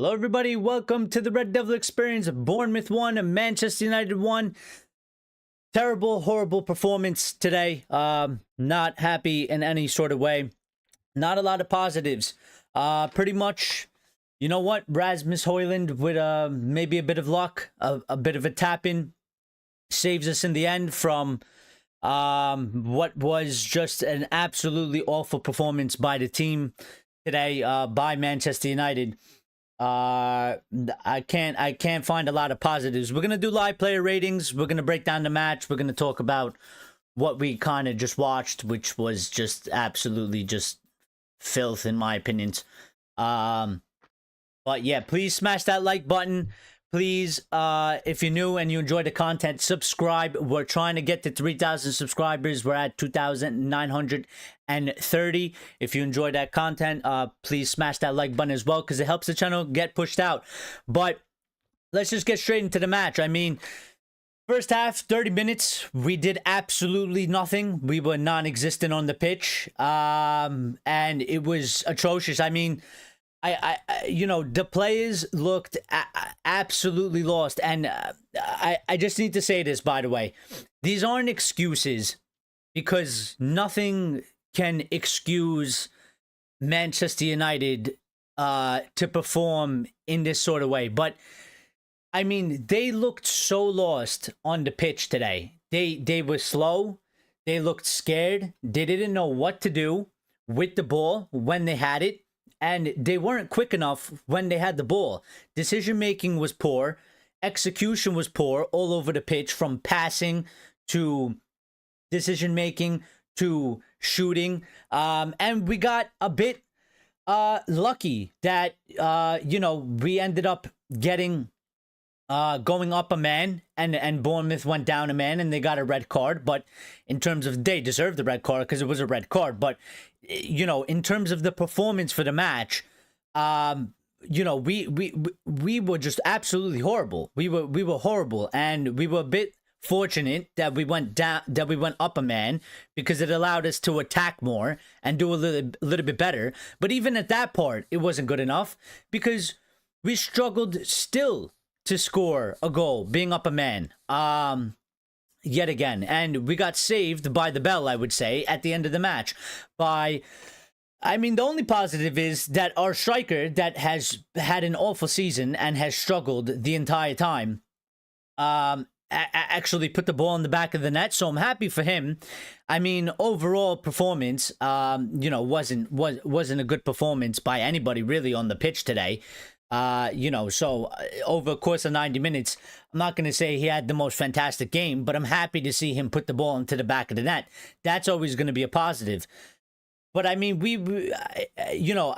Hello, everybody. Welcome to the Red Devil Experience. Bournemouth 1, Manchester United 1. Terrible, horrible performance today. Not happy in any sort of way. Not a lot of positives. Pretty much, you know what? Rasmus Højlund with maybe a bit of luck, a bit of a tap-in, saves us in the end from what was just an absolutely awful performance by the team today, by Manchester United. I can't find a lot of positives. We're gonna do live player ratings. We're gonna break down the match. We're gonna talk about what we kind of just watched, which was just absolutely just filth in my opinions. But yeah, please smash that like button. Please, if you're new and you enjoy the content, subscribe. We're trying to get to 3,000 subscribers. We're at 2,930. If you enjoy that content, please smash that like button as well, because it helps the channel get pushed out. But let's just get straight into the match. I mean, first half, 30 minutes, we did absolutely nothing. We were non-existent on the pitch, and it was atrocious. I mean, you know, the players looked absolutely lost, and I just need to say this, by the way. These aren't excuses, because nothing can excuse Manchester United to perform in this sort of way. But I mean, they looked so lost on the pitch today. They were slow. They looked scared. They didn't know what to do with the ball when they had it. And they weren't quick enough when they had the ball. Decision-making was poor. Execution was poor all over the pitch, from passing to decision-making to shooting. And we got a bit lucky that, you know, we ended up getting... going up a man, and Bournemouth went down a man, and they got a red card. But in terms of, they deserved the red card because it was a red card. But, you know, in terms of the performance for the match, you know, we were just absolutely horrible. We were horrible, and we were a bit fortunate that we went down, that we went up a man, because it allowed us to attack more and do a little bit better. But even at that part, it wasn't good enough, because we struggled still to score a goal, being up a man, yet again. And we got saved by the bell, I would say, at the end of the match. I mean, the only positive is that our striker, that has had an awful season and has struggled the entire time, actually put the ball in the back of the net, so I'm happy for him. I mean, overall performance, you know, wasn't a good performance by anybody really on the pitch today. You know, so over the course of 90 minutes, I'm not going to say he had the most fantastic game, but I'm happy to see him put the ball into the back of the net. That's always going to be a positive. But I mean, you know,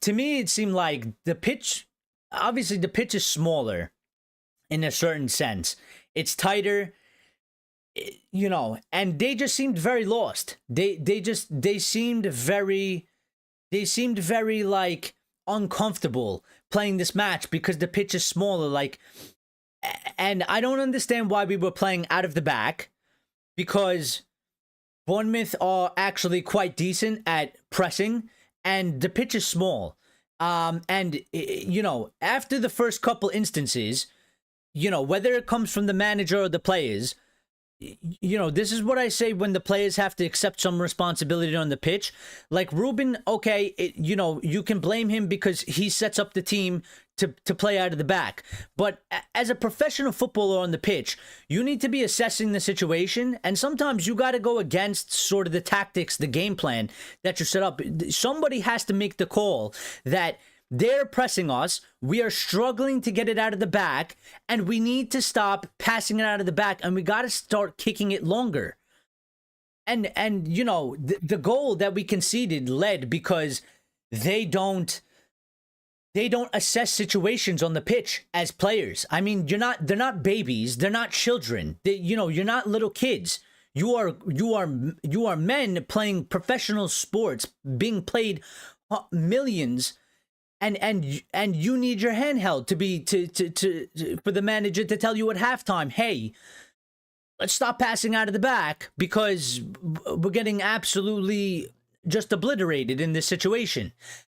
to me, it seemed like the pitch, obviously the pitch is smaller in a certain sense. It's tighter, you know, and they just seemed very lost. They seemed very like uncomfortable playing this match because the pitch is smaller, like, and I don't understand why we were playing out of the back, because Bournemouth are actually quite decent at pressing, and the pitch is small. And you know, after the first couple instances, you know, whether it comes from the manager or the players, you know, this is what I say when the players have to accept some responsibility on the pitch. Like Ruben, okay, you know, you can blame him because he sets up the team to play out of the back. But as a professional footballer on the pitch, you need to be assessing the situation. And sometimes you got to go against sort of the tactics, the game plan that you set up. Somebody has to make the call that they're pressing us, we are struggling to get it out of the back, and we need to stop passing it out of the back, and we got to start kicking it longer. And you know, the goal that we conceded led because they don't assess situations on the pitch as players. I mean, they're not babies, they're not children. You know, you're not little kids. You are men playing professional sports, being played millions. And you need your hand held to for the manager to tell you at halftime, hey, let's stop passing out of the back because we're getting absolutely just obliterated in this situation.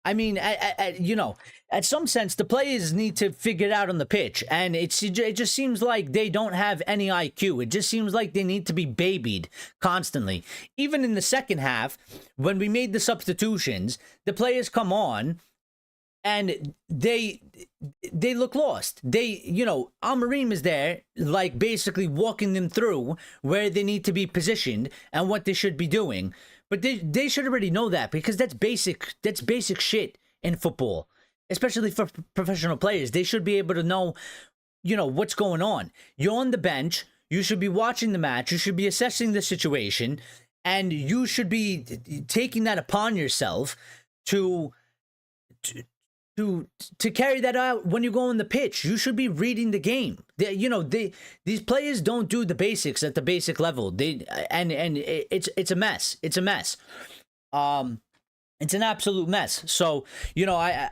I mean, you know, at some sense, the players need to figure it out on the pitch, and it just seems like they don't have any IQ. It just seems like they need to be babied constantly. Even in the second half, when we made the substitutions, the players come on, and they look lost. They, you know, Amarim is there, like basically walking them through where they need to be positioned and what they should be doing. But they should already know that, because that's basic shit in football, especially for professional players. They should be able to know, you know, what's going on. You're on the bench. You should be watching the match. You should be assessing the situation, and you should be taking that upon yourself to carry that out when you go on the pitch. You should be reading the game. These players don't do the basics at the basic level. It's a mess. It's a mess. It's an absolute mess. So, you know, I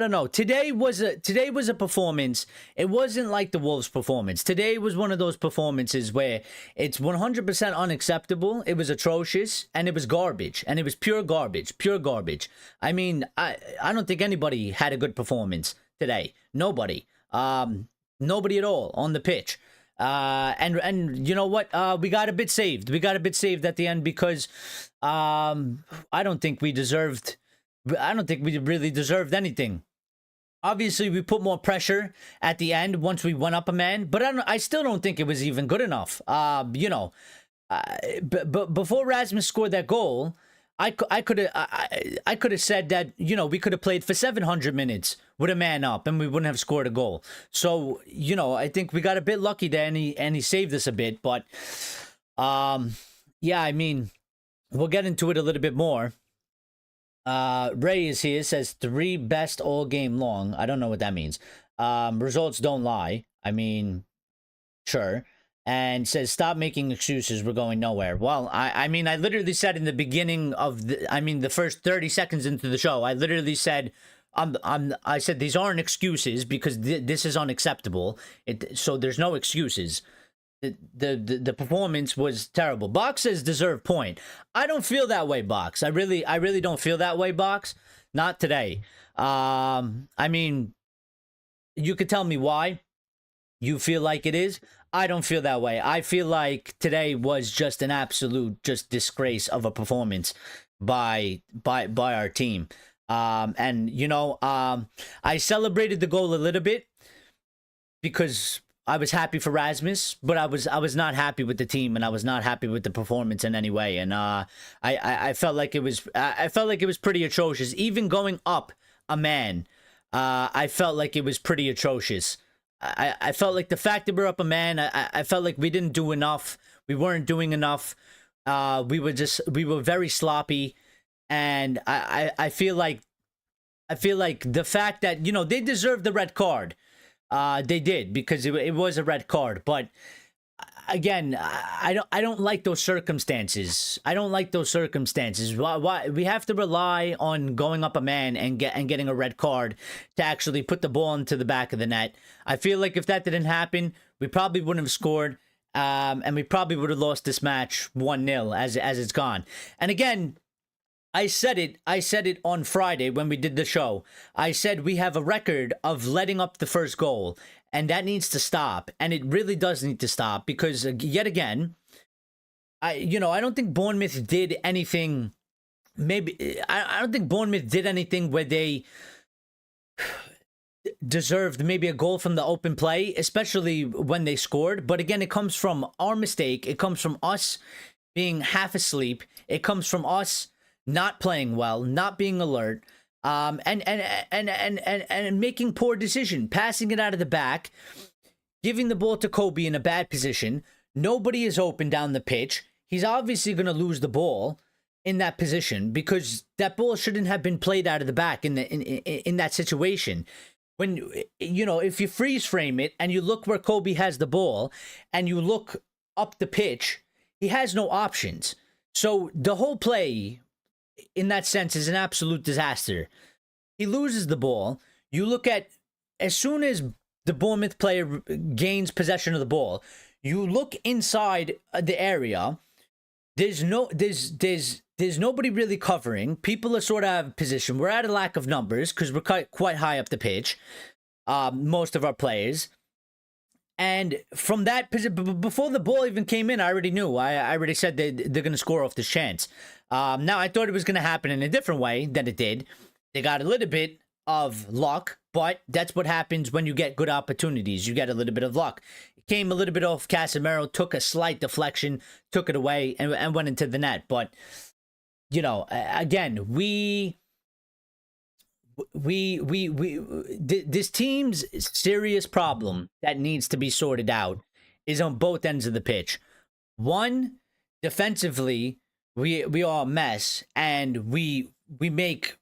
don't know. Today was a performance. It wasn't like the Wolves' performance. Today was one of those performances where it's 100% unacceptable. It was atrocious, and it was garbage, and it was pure garbage, pure garbage. I mean, I don't think anybody had a good performance today. Nobody. Nobody at all on the pitch. And you know what? We got a bit saved. We got a bit saved at the end, because I don't think we really deserved anything. Obviously, we put more pressure at the end once we went up a man, but I still don't think it was even good enough. You know, but before RASMUS scored that goal, I could have said that, you know, we could have played for 700 minutes with a man up and we wouldn't have scored a goal. So, you know, I think we got a bit lucky there, and he saved us a bit. But yeah, I mean, we'll get into it a little bit more. Ray is here, says 3 best all game long. I don't know what that means. Results don't lie. I mean, sure. And says, stop making excuses, we're going nowhere. Well, I mean, I literally said in the beginning of the first 30 seconds into the show, I literally said, I said these aren't excuses, because this is unacceptable. So there's no excuses. The performance was terrible. Box says deserve point. I don't feel that way, Box. I really don't feel that way, Box. Not today. I mean, you could tell me why you feel like it is. I don't feel that way. I feel like today was just an absolute disgrace of a performance by our team. And you know, I celebrated the goal a little bit because I was happy for RASMUS, but I was not happy with the team, and I was not happy with the performance in any way. And I felt like it was pretty atrocious. Even going up a man, I felt like it was pretty atrocious. I felt like the fact that we're up a man, I felt like we didn't do enough. We weren't doing enough. We were very sloppy, and I feel like the fact that, you know, they deserved the red card. They did, because it was a red card. But again, I don't like those circumstances. I don't like those circumstances. Why we have to rely on going up a man and getting a red card to actually put the ball into the back of the net? I feel like if that didn't happen, we probably wouldn't have scored, and we probably would have lost this match 1-0 as it's gone. And again, I said it on Friday when we did the show. I said we have a record of letting up the first goal, and that needs to stop. And it really does need to stop, because yet again, I don't think Bournemouth did anything. Maybe I don't think Bournemouth did anything where they deserved maybe a goal from the open play, especially when they scored. But again, it comes from our mistake. It comes from us being half asleep. It comes from us not playing well, not being alert, and making poor decision, passing it out of the back, giving the ball to Kobe in a bad position. Nobody is open down the pitch. He's obviously going to lose the ball in that position, because that ball shouldn't have been played out of the back in that situation. When, you know, if you freeze frame it and you look where Kobe has the ball and you look up the pitch, he has no options. So the whole play, in that sense, is an absolute disaster. He loses the ball. You look at, as soon as the Bournemouth player gains possession of the ball, you look inside the area. There's there's nobody really covering. People are sort of out of position. We're at a lack of numbers because we're quite high up the pitch. Most of our players. And from that position, before the ball even came in, I already knew. I already said they're going to score off this chance. Now, I thought it was going to happen in a different way than it did. They got a little bit of luck, but that's what happens when you get good opportunities. You get a little bit of luck. It came a little bit off Casemiro, took a slight deflection, took it away, and went into the net. But, you know, again, this team's serious problem that needs to be sorted out is on both ends of the pitch. One, defensively, we are a mess, and we make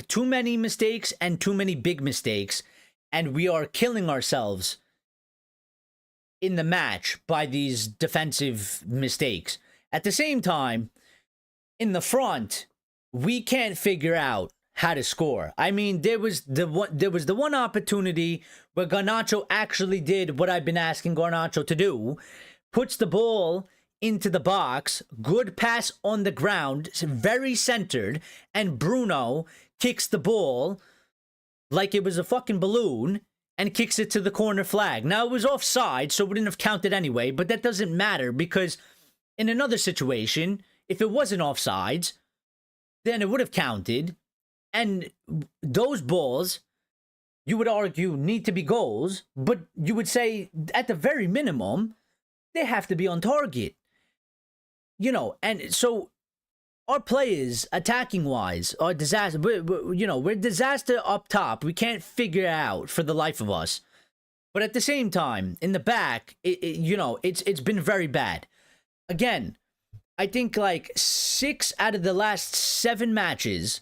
too many mistakes and too many big mistakes, and we are killing ourselves in the match by these defensive mistakes. At the same time, in the front, we can't figure out how to score. I mean, there was the one opportunity where Garnacho actually did what I've been asking Garnacho to do, puts the ball into the box, good pass on the ground, very centered, and Bruno kicks the ball like it was a fucking balloon and kicks it to the corner flag. Now, it was offside, so it wouldn't have counted anyway, but that doesn't matter because in another situation, if it wasn't offsides, then it would have counted. And those balls, you would argue, need to be goals, but you would say, at the very minimum, they have to be on target. You know, and so our players, attacking-wise, are disaster. We're disaster up top. We can't figure it out for the life of us. But at the same time, in the back, it's been very bad. Again, I think like 6 out of the last 7 matches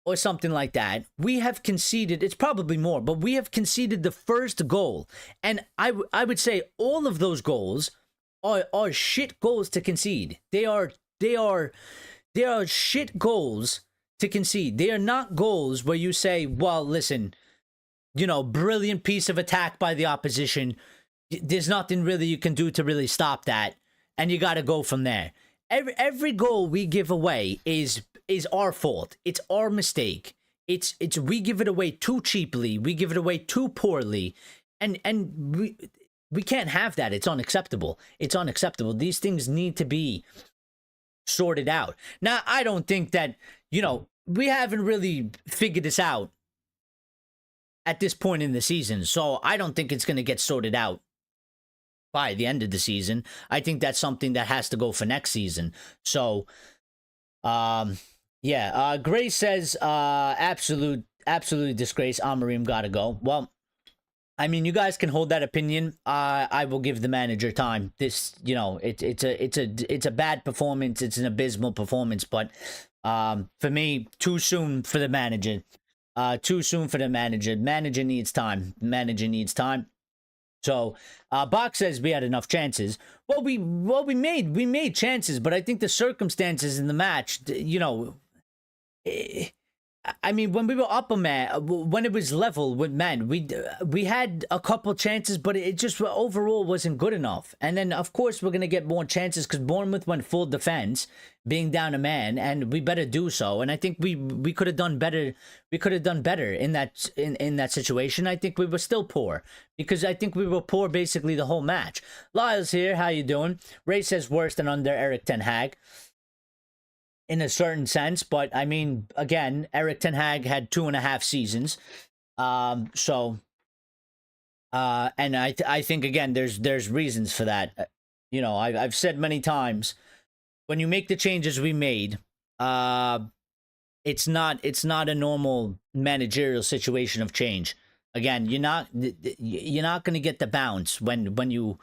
or something like that, we have conceded, it's probably more, but we have conceded the first goal. And I would say all of those goals are shit goals to concede. They are shit goals to concede. They are not goals where you say, well, listen, brilliant piece of attack by the opposition. There's nothing really you can do to really stop that. And you got to go from there. Every goal we give away is our fault. It's our mistake. It's we give it away too cheaply. We give it away too poorly. And we can't have that. It's unacceptable. It's unacceptable. These things need to be sorted out. Now, I don't think that, we haven't really figured this out at this point in the season. So I don't think it's going to get sorted out by the end of the season. I think that's something that has to go for next season. So, Grace says, absolute disgrace. Amorim gotta go. Well, I mean, you guys can hold that opinion. I will give the manager time. This, it's a bad performance. It's an abysmal performance, but for me, too soon for the manager. Too soon for the manager. Manager needs time. Manager needs time. So, Bach says we had enough chances. Well, we made chances, but I think the circumstances in the match, I mean, when we were up a man, when it was level with men, we had a couple chances, but it just overall wasn't good enough. And then, of course, we're going to get more chances because Bournemouth went full defense, being down a man, and we better do so. And I think we could have done better. We could have done better in that situation. I think we were still poor because I think we were poor basically the whole match. Lyle's here. How you doing? Ray says worse than under Eric Ten Hag. In a certain sense, but I mean, again, Eric Ten Hag had 2.5 seasons, and I think again, there's reasons for that. I've said many times, when you make the changes we made, it's not a normal managerial situation of change. Again, you're not going to get the bounce when you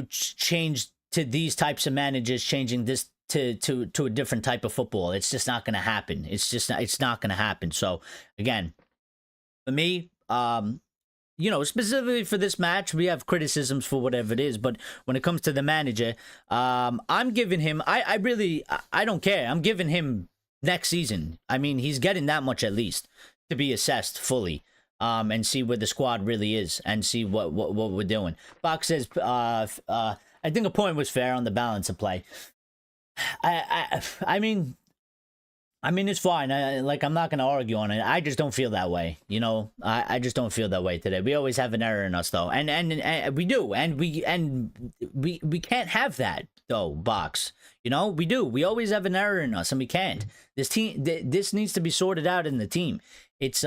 change to these types of managers, changing this to a different type of football. It's just not going to happen. It's not going to happen. So again, for me, specifically for this match, we have criticisms for whatever it is, but when it comes to the manager, I'm giving him, I don't care. I'm giving him next season. I mean, he's getting that much at least to be assessed fully, and see where the squad really is and see what we're doing. Box says, I think a point was fair on the balance of play. I mean, it's fine. I'm not gonna argue on it. I just don't feel that way. You know, I just don't feel that way today. We always have an error in us, though, and we do, and we can't have that though. Box, you know, we do. We always have an error in us, and we can't. This needs to be sorted out in the team. It's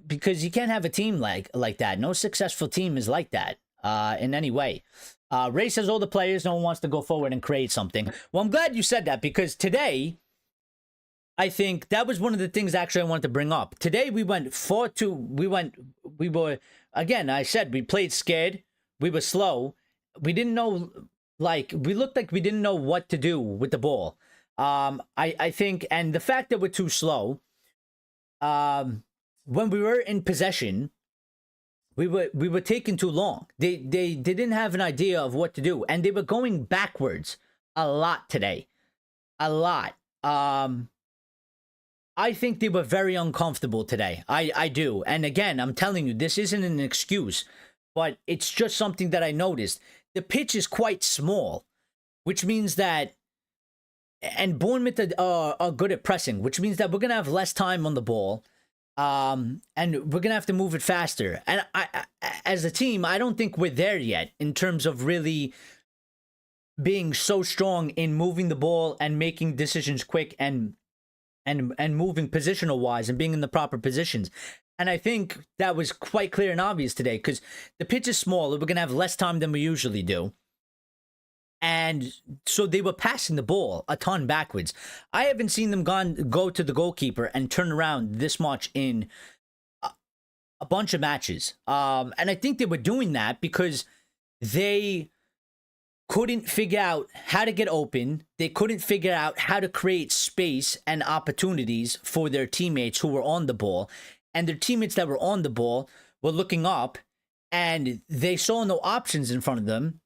because you can't have a team like that. No successful team is like that in any way. Ray says all the players, no one wants to go forward and create something. Well, I'm glad you said that, because today, I think that was one of the things actually I wanted to bring up. Today we went 4-2. We were, again, I said we played scared. We were slow. We didn't know, we looked like we didn't know what to do with the ball. I think, and the fact that we're too slow, when we were in possession, we were taking too long. They didn't have an idea of what to do, and they were going backwards a lot today. A lot. I think they were very uncomfortable today. I do. And again, I'm telling you, this isn't an excuse, but it's just something that I noticed. The pitch is quite small, which means that, and Bournemouth are good at pressing, which means that we're going to have less time on the ball, and we're going to have to move it faster. And I, as a team, I don't think we're there yet in terms of really being so strong in moving the ball and making decisions quick and moving positional wise and being in the proper positions. And I think that was quite clear and obvious today, because the pitch is smaller. We're going to have less time than we usually do. And so they were passing the ball a ton backwards. I haven't seen them go to the goalkeeper and turn around this much in a bunch of matches. And I think they were doing that because they couldn't figure out how to get open. They couldn't figure out how to create space and opportunities for their teammates who were on the ball. And their teammates that were on the ball were looking up, and they saw no options in front of them.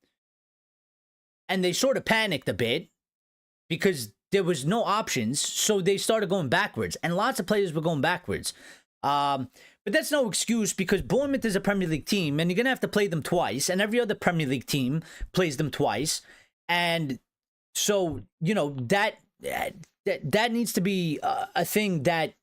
And they sort of panicked a bit because there was no options. So they started going backwards, and lots of players were going backwards. But that's no excuse, because Bournemouth is a Premier League team, and you're going to have to play them twice, and every other Premier League team plays them twice. And so, you know, that needs to be a thing that,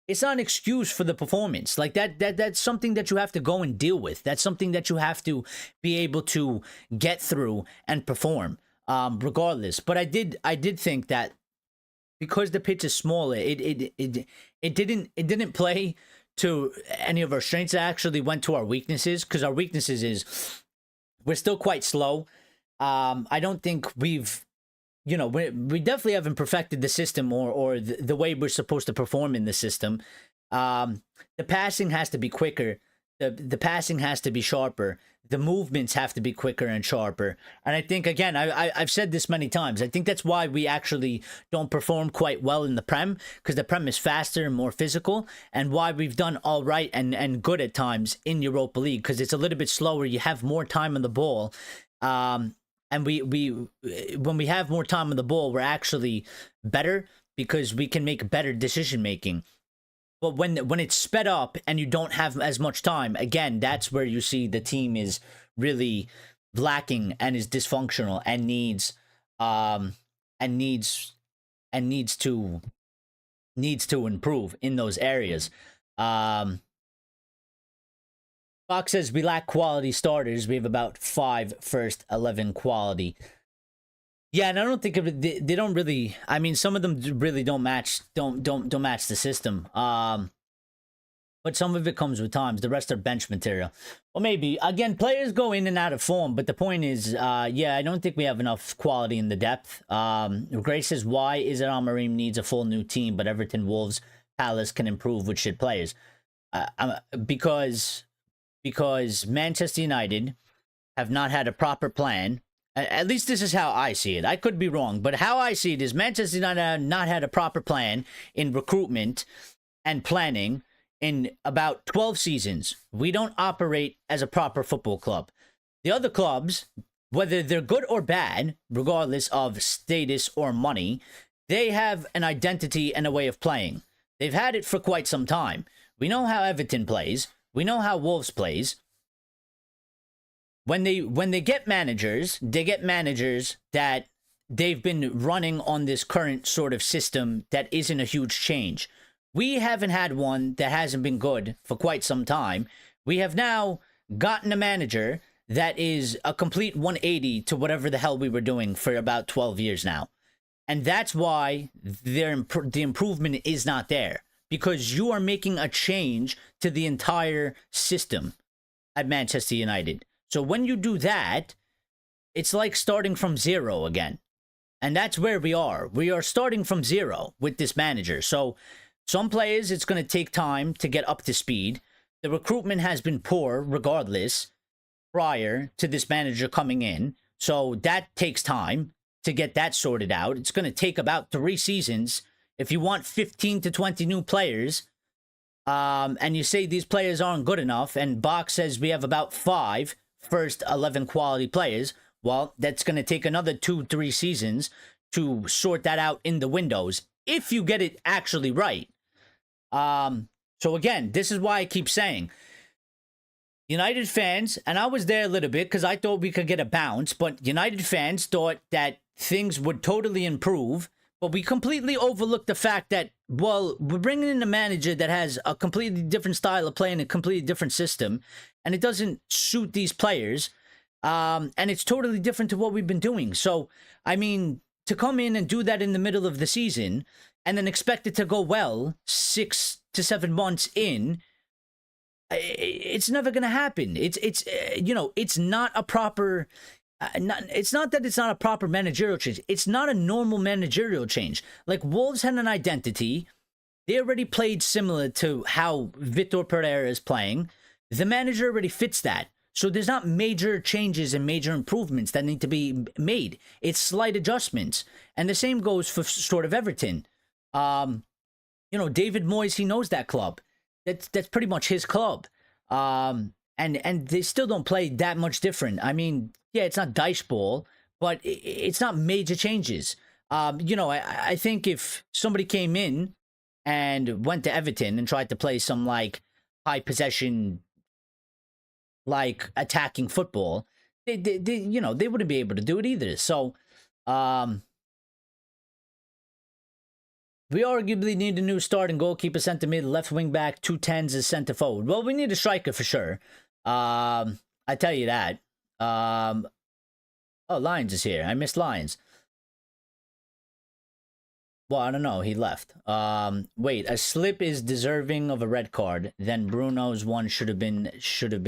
it's not an excuse for the performance. Like that's something that you have to go and deal with. That's something that you have to be able to get through and perform, regardless. But I did think that, because the pitch is smaller, it didn't play to any of our strengths. It actually went to our weaknesses, because our weaknesses is we're still quite slow. I don't think we've, we definitely haven't perfected the system or the way we're supposed to perform in the system. The passing has to be quicker. The passing has to be sharper. The movements have to be quicker and sharper. And I think, again, I've said this many times, I think that's why we actually don't perform quite well in the Prem, because the Prem is faster and more physical, and why we've done all right and good at times in Europa League, because it's a little bit slower. You have more time on the ball. And when we have more time on the ball, we're actually better, because we can make better decision making. But when it's sped up and you don't have as much time, again, that's where you see the team is really lacking and is dysfunctional and needs to improve in those areas. Fox says we lack quality starters. We have about 5 first 11 quality. Yeah, and I don't think they don't really. I mean, some of them really don't match the system. But some of it comes with times. The rest are bench material. Well, maybe again, players go in and out of form. But the point is, yeah, I don't think we have enough quality in the depth. Grace says, why is it Amorim needs a full new team, but Everton, Wolves, Palace can improve with shit players? Because Manchester United have not had a proper plan. At least this is how I see it. I could be wrong, but how I see it is Manchester United have not had a proper plan in recruitment and planning in about 12 seasons. We don't operate as a proper football club. The other clubs, whether they're good or bad, regardless of status or money, they have an identity and a way of playing. They've had it for quite some time. We know how Everton plays. We know how Wolves plays. when they get managers, they get managers that they've been running on this current sort of system that isn't a huge change. We haven't had one that hasn't been good for quite some time. We have now gotten a manager that is a complete 180 to whatever the hell we were doing for about 12 years now. And that's why the improvement is not there, because you are making a change to the entire system at Manchester United. So when you do that, it's like starting from zero again. And that's where we are. We are starting from zero with this manager. So some players, it's going to take time to get up to speed. The recruitment has been poor regardless prior to this manager coming in. So that takes time to get that sorted out. It's going to take about 3 seasons. If you want 15 to 20 new players, and you say these players aren't good enough, and Box says we have about 5 first 11 quality players, well, that's going to take another 2-3 seasons to sort that out in the windows, if you get it actually right. So again, this is why I keep saying, United fans, and I was there a little bit because I thought we could get a bounce, but United fans thought that things would totally improve, but we completely overlooked the fact that, well, we're bringing in a manager that has a completely different style of play and a completely different system, and it doesn't suit these players, and it's totally different to what we've been doing. So, I mean, to come in and do that in the middle of the season and then expect it to go well 6 to 7 months in, it's never going to happen. It's you know, it's not a proper it's not that it's not a proper managerial change. It's not a normal managerial change. Like, Wolves had an identity. They already played similar to how Vitor Pereira is playing. The manager already fits that. So there's not major changes and major improvements that need to be made. It's slight adjustments. And the same goes for sort of Everton. You know, David Moyes, he knows that club. That's pretty much his club. And they still don't play that much different. I mean, yeah, it's not dice ball, but it's not major changes. You know, I think if somebody came in and went to Everton and tried to play some, like, high possession, like, attacking football, they you know, they wouldn't be able to do it either. So, we arguably need a new starting goalkeeper, center mid, left wing back, 2 10s as center forward. Well, we need a striker for sure. I tell you that. Oh, Lyons is here. I missed Lyons. Well, I don't know. He left. Wait, a slip is deserving of a red card. Then Bruno's one should have been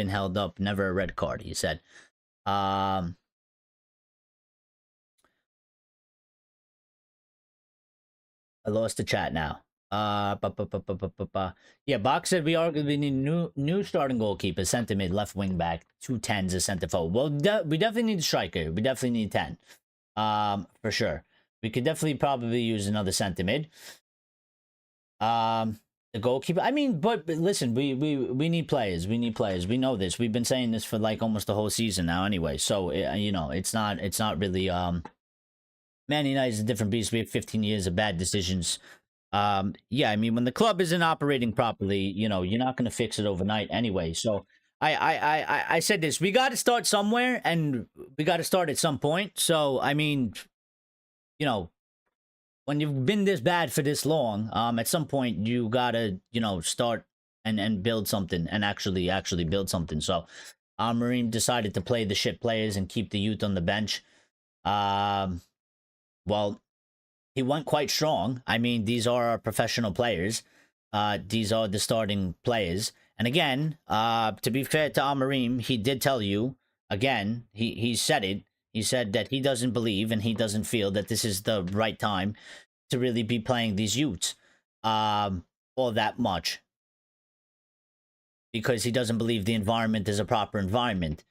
held up. Never a red card, he said. I lost the chat now. Yeah, Box said we arguably need new starting goalkeeper, center mid, left wing back, 2 10s as center forward. Well, we definitely need a striker. We definitely need 10. For sure. We could definitely probably use another center mid. The goalkeeper. I mean, but listen, we need players. We need players. We know this. We've been saying this for like almost the whole season now anyway. So, you know, it's not really Man United is a different beast. We have 15 years of bad decisions. Yeah, I mean, when the club isn't operating properly, you know, you're not going to fix it overnight anyway. So I said this, we got to start somewhere, and we got to start at some point. So, I mean, you know, when you've been this bad for this long, at some point you got to, you know, start and build something, and actually build something. So, Marine decided to play the shit players and keep the youth on the bench. Well, he went quite strong. I mean, these are our professional players. These are the starting players. And again, to be fair to Amarim, he did tell you, again, he said it. He said that he doesn't believe and he doesn't feel that this is the right time to really be playing these youths all that much. Because he doesn't believe the environment is a proper environment.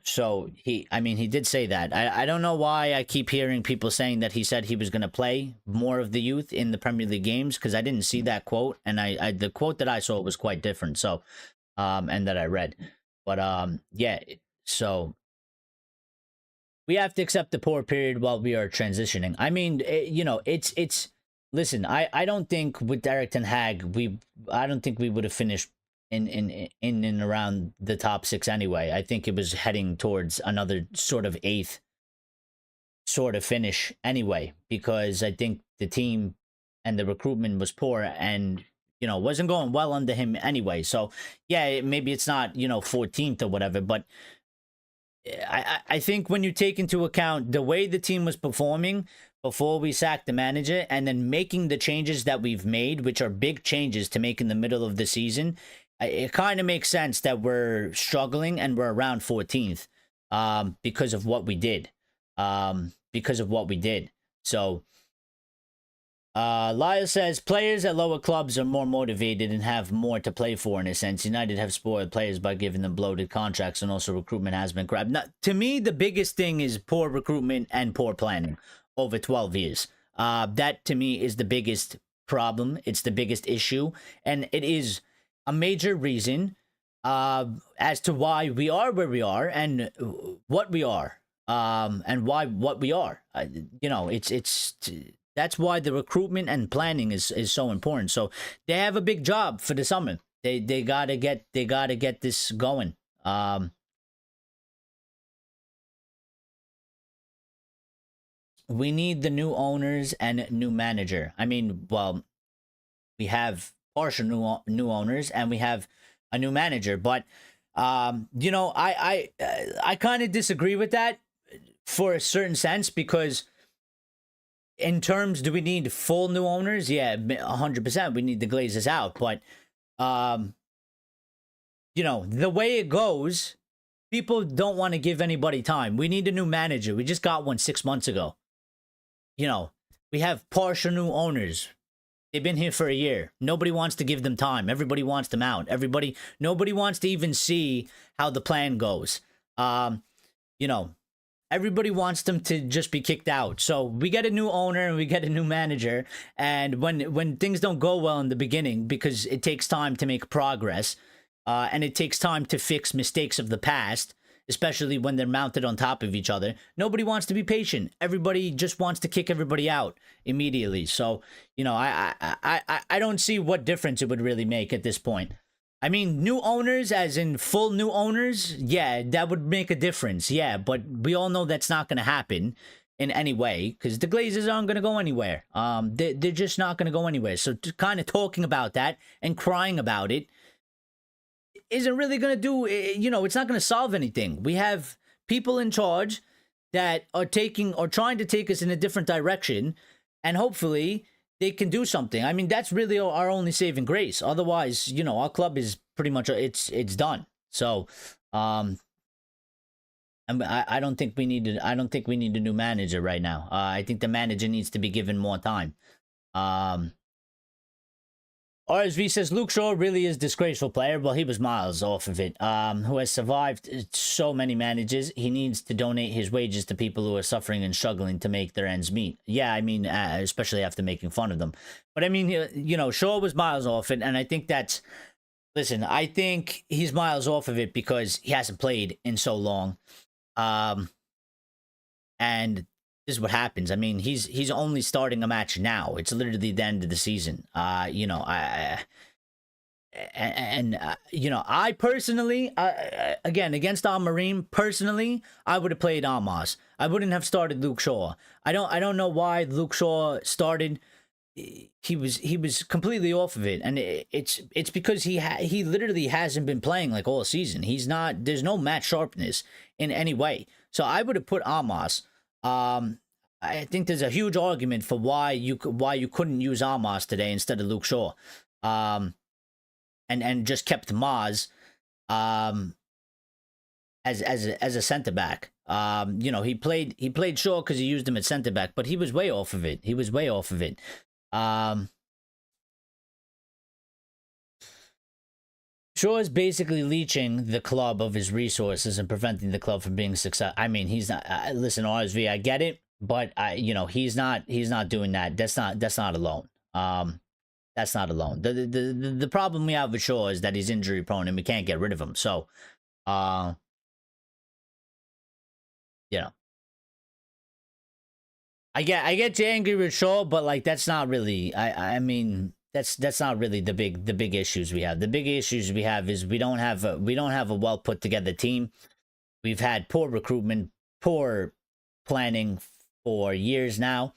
So he did say that. I don't know why I keep hearing people saying that he said he was going to play more of the youth in the Premier League games, because I didn't see that quote, and the quote that I saw was quite different. So, and that I read, but yeah. So we have to accept the poor period while we are transitioning. I mean, you know, it's. Listen, I don't think with Erik ten Hag I don't think we would have finished in and around the top 6 anyway. I think it was heading towards another sort of 8th sort of finish anyway, because I think the team and the recruitment was poor and wasn't going well under him anyway. So yeah, maybe it's not 14th or whatever, but I think when you take into account the way the team was performing before we sacked the manager, and then making the changes that we've made, which are big changes to make in the middle of the season, it kind of makes sense that we're struggling and we're around 14th because of what we did. So Lyle says players at lower clubs are more motivated and have more to play for in a sense. United have spoiled players by giving them bloated contracts, and also recruitment has been crap. Now, to me, the biggest thing is poor recruitment and poor planning over 12 years. That to me is the biggest problem. It's the biggest issue, and it is a major reason as to why we are where we are and what we are. And why what we are. It's that's why the recruitment and planning is so important. So they have a big job for the summer. They gotta get this going. We need the new owners and new manager. I mean, well, we have partial new owners and we have a new manager, but I kind of disagree with that for a certain sense, because in terms, do we need full new owners? Yeah, 100%. We need the Glazers out, but the way it goes, people don't want to give anybody time. We need a new manager. We just got one 6 months ago. We have partial new owners. They've been here for a year. Nobody wants to give them time. Everybody wants them out. Nobody wants to even see how the plan goes. Everybody wants them to just be kicked out. So we get a new owner and we get a new manager. And when things don't go well in the beginning, because it takes time to make progress, and it takes time to fix mistakes of the past, especially when they're mounted on top of each other, nobody wants to be patient. Everybody just wants to kick everybody out immediately. So, I don't see what difference it would really make at this point. I mean, new owners, as in full new owners, yeah, that would make a difference, yeah, but we all know that's not going to happen in any way, because the Glazers aren't going to go anywhere. They're just not going to go anywhere. So kind of talking about that and crying about it isn't really going to do, it's not going to solve anything. We have people in charge that are trying to take us in a different direction, and hopefully they can do something. I mean, that's really our only saving grace. Otherwise, our club is pretty much it's done. So, I don't think we need a new manager right now. I think the manager needs to be given more time. RSV says Luke Shaw really is a disgraceful player. Well, he was miles off of it. Who has survived so many managers. He needs to donate his wages to people who are suffering and struggling to make their ends meet. Yeah, I mean, especially after making fun of them. But I mean, Shaw was miles off it, and I think that's... Listen, I think he's miles off of it because he hasn't played in so long. And this is what happens. I mean, he's only starting a match now. It's literally the end of the season. I personally, again, against Al-Marine, personally, I would have played Almas. I wouldn't have started Luke Shaw. I don't know why Luke Shaw started. He was completely off of it, and it's because he literally hasn't been playing like all season. There's no match sharpness in any way. So I would have put Almas. I think there's a huge argument for why you couldn't use Almas today instead of Luke Shaw, and just kept Maz as a center back. He played Shaw because he used him at center back, but he was way off of it. Shaw is basically leeching the club of his resources and preventing the club from being successful. I mean, he's not. Listen, RSV, I get it, but he's not doing that. That's not alone. That's not alone. The problem we have with Shaw is that he's injury prone and we can't get rid of him. So, I get you angry with Shaw, but like that's not really. I mean, that's not really the big issues we have. The big issues we have is we don't have a well put together team. We've had poor recruitment, poor planning for years now,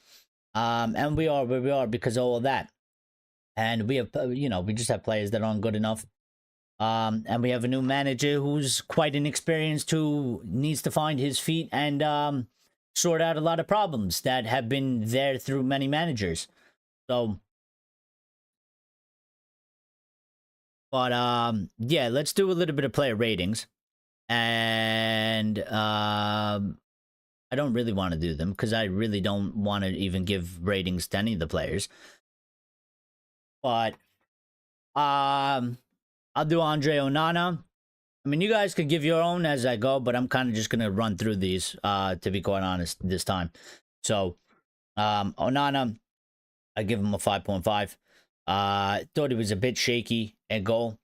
and we are where we are because of all of that. And we have, we just have players that aren't good enough. And we have a new manager who's quite inexperienced, who needs to find his feet and sort out a lot of problems that have been there through many managers. So, but yeah, let's do a little bit of player ratings. And I don't really want to do them because I really don't want to even give ratings to any of the players. But I'll do Andre Onana. I mean, you guys could give your own as I go, but I'm kind of just gonna run through these to be quite honest this time. So Onana, I give him a 5.5. Thought he was a bit shaky at goal.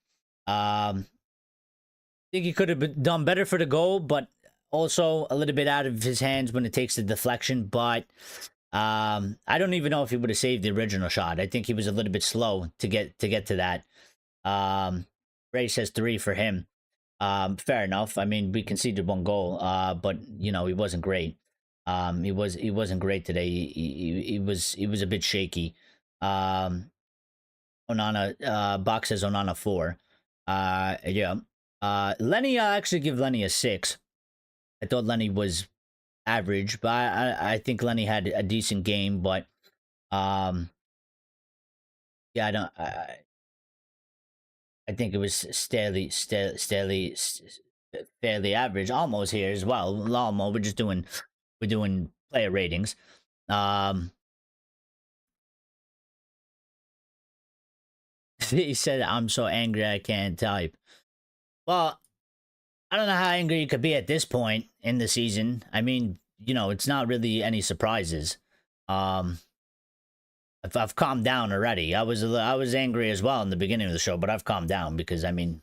Think he could have done better for the goal, but also a little bit out of his hands when it takes the deflection. But I don't even know if he would have saved the original shot. I think he was a little bit slow to get to that. Ray says 3 for him. Fair enough. I mean, we conceded 1 goal, but he wasn't great. He wasn't great today. He was a bit shaky. Onana, Box says Onana 4. Yeah. Lenny, I actually give Lenny a 6. I thought Lenny was average, but I think Lenny had a decent game, but yeah, I think it was fairly average, almost here as well. Almost, we're doing player ratings. He said, "I'm so angry I can't type." Well, I don't know how angry you could be at this point in the season. I mean, it's not really any surprises. I've calmed down already. I was angry as well in the beginning of the show, but I've calmed down because I mean,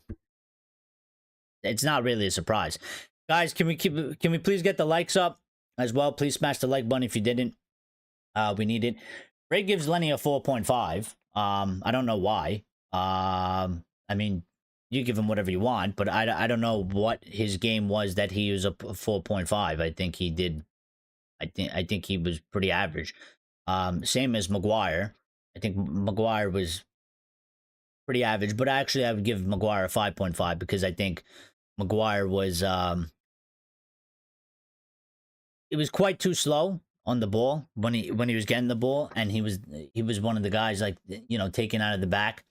it's not really a surprise. Guys, can we please get the likes up as well? Please smash the like button if you didn't. We need it. Ray gives Lenny a 4.5. I don't know why. I mean, you give him whatever you want, but I don't know what his game was that he was a 4.5. I think he did. I think he was pretty average. Same as Maguire. I think Maguire was pretty average, but actually I would give Maguire a 5.5 because I think Maguire was it was quite too slow on the ball when he was getting the ball, and he was one of the guys like taken out of the back.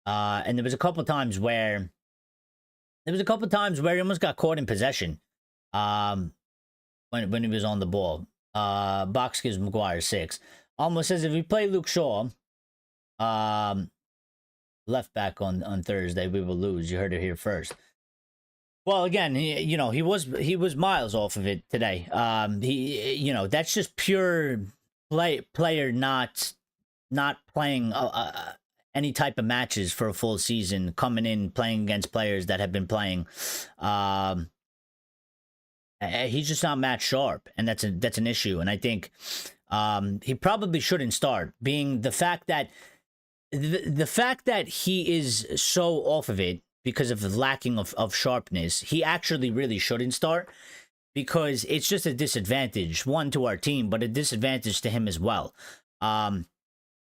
And there was a couple times where he almost got caught in possession. When he was on the ball. Box gives Maguire 6. Almost says if we play Luke Shaw, left back on Thursday, we will lose. You heard it here first. Well, again, he was miles off of it today. That's just pure player not playing any type of matches for a full season, coming in playing against players that have been playing. He's just not match sharp, and that's an issue. And I think he probably shouldn't start. Being the fact that he is so off of it because of the lacking of sharpness, he actually really shouldn't start, because it's just a disadvantage, one, to our team, but a disadvantage to him as well.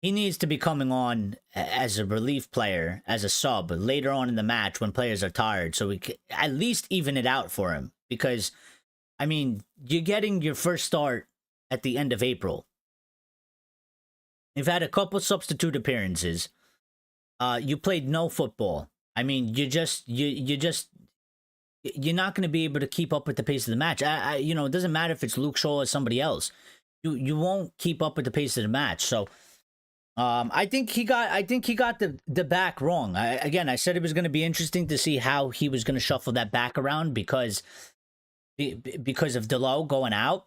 He needs to be coming on as a relief player, as a sub, later on in the match when players are tired, so we can at least even it out for him. Because, I mean, you're getting your first start at the end of April. You've had a couple substitute appearances. You played no football. I mean, you're not going to be able to keep up with the pace of the match. It doesn't matter if it's Luke Shaw or somebody else. You won't keep up with the pace of the match. So, I think he got the back wrong. I said it was going to be interesting to see how he was going to shuffle that back around because of Delo going out.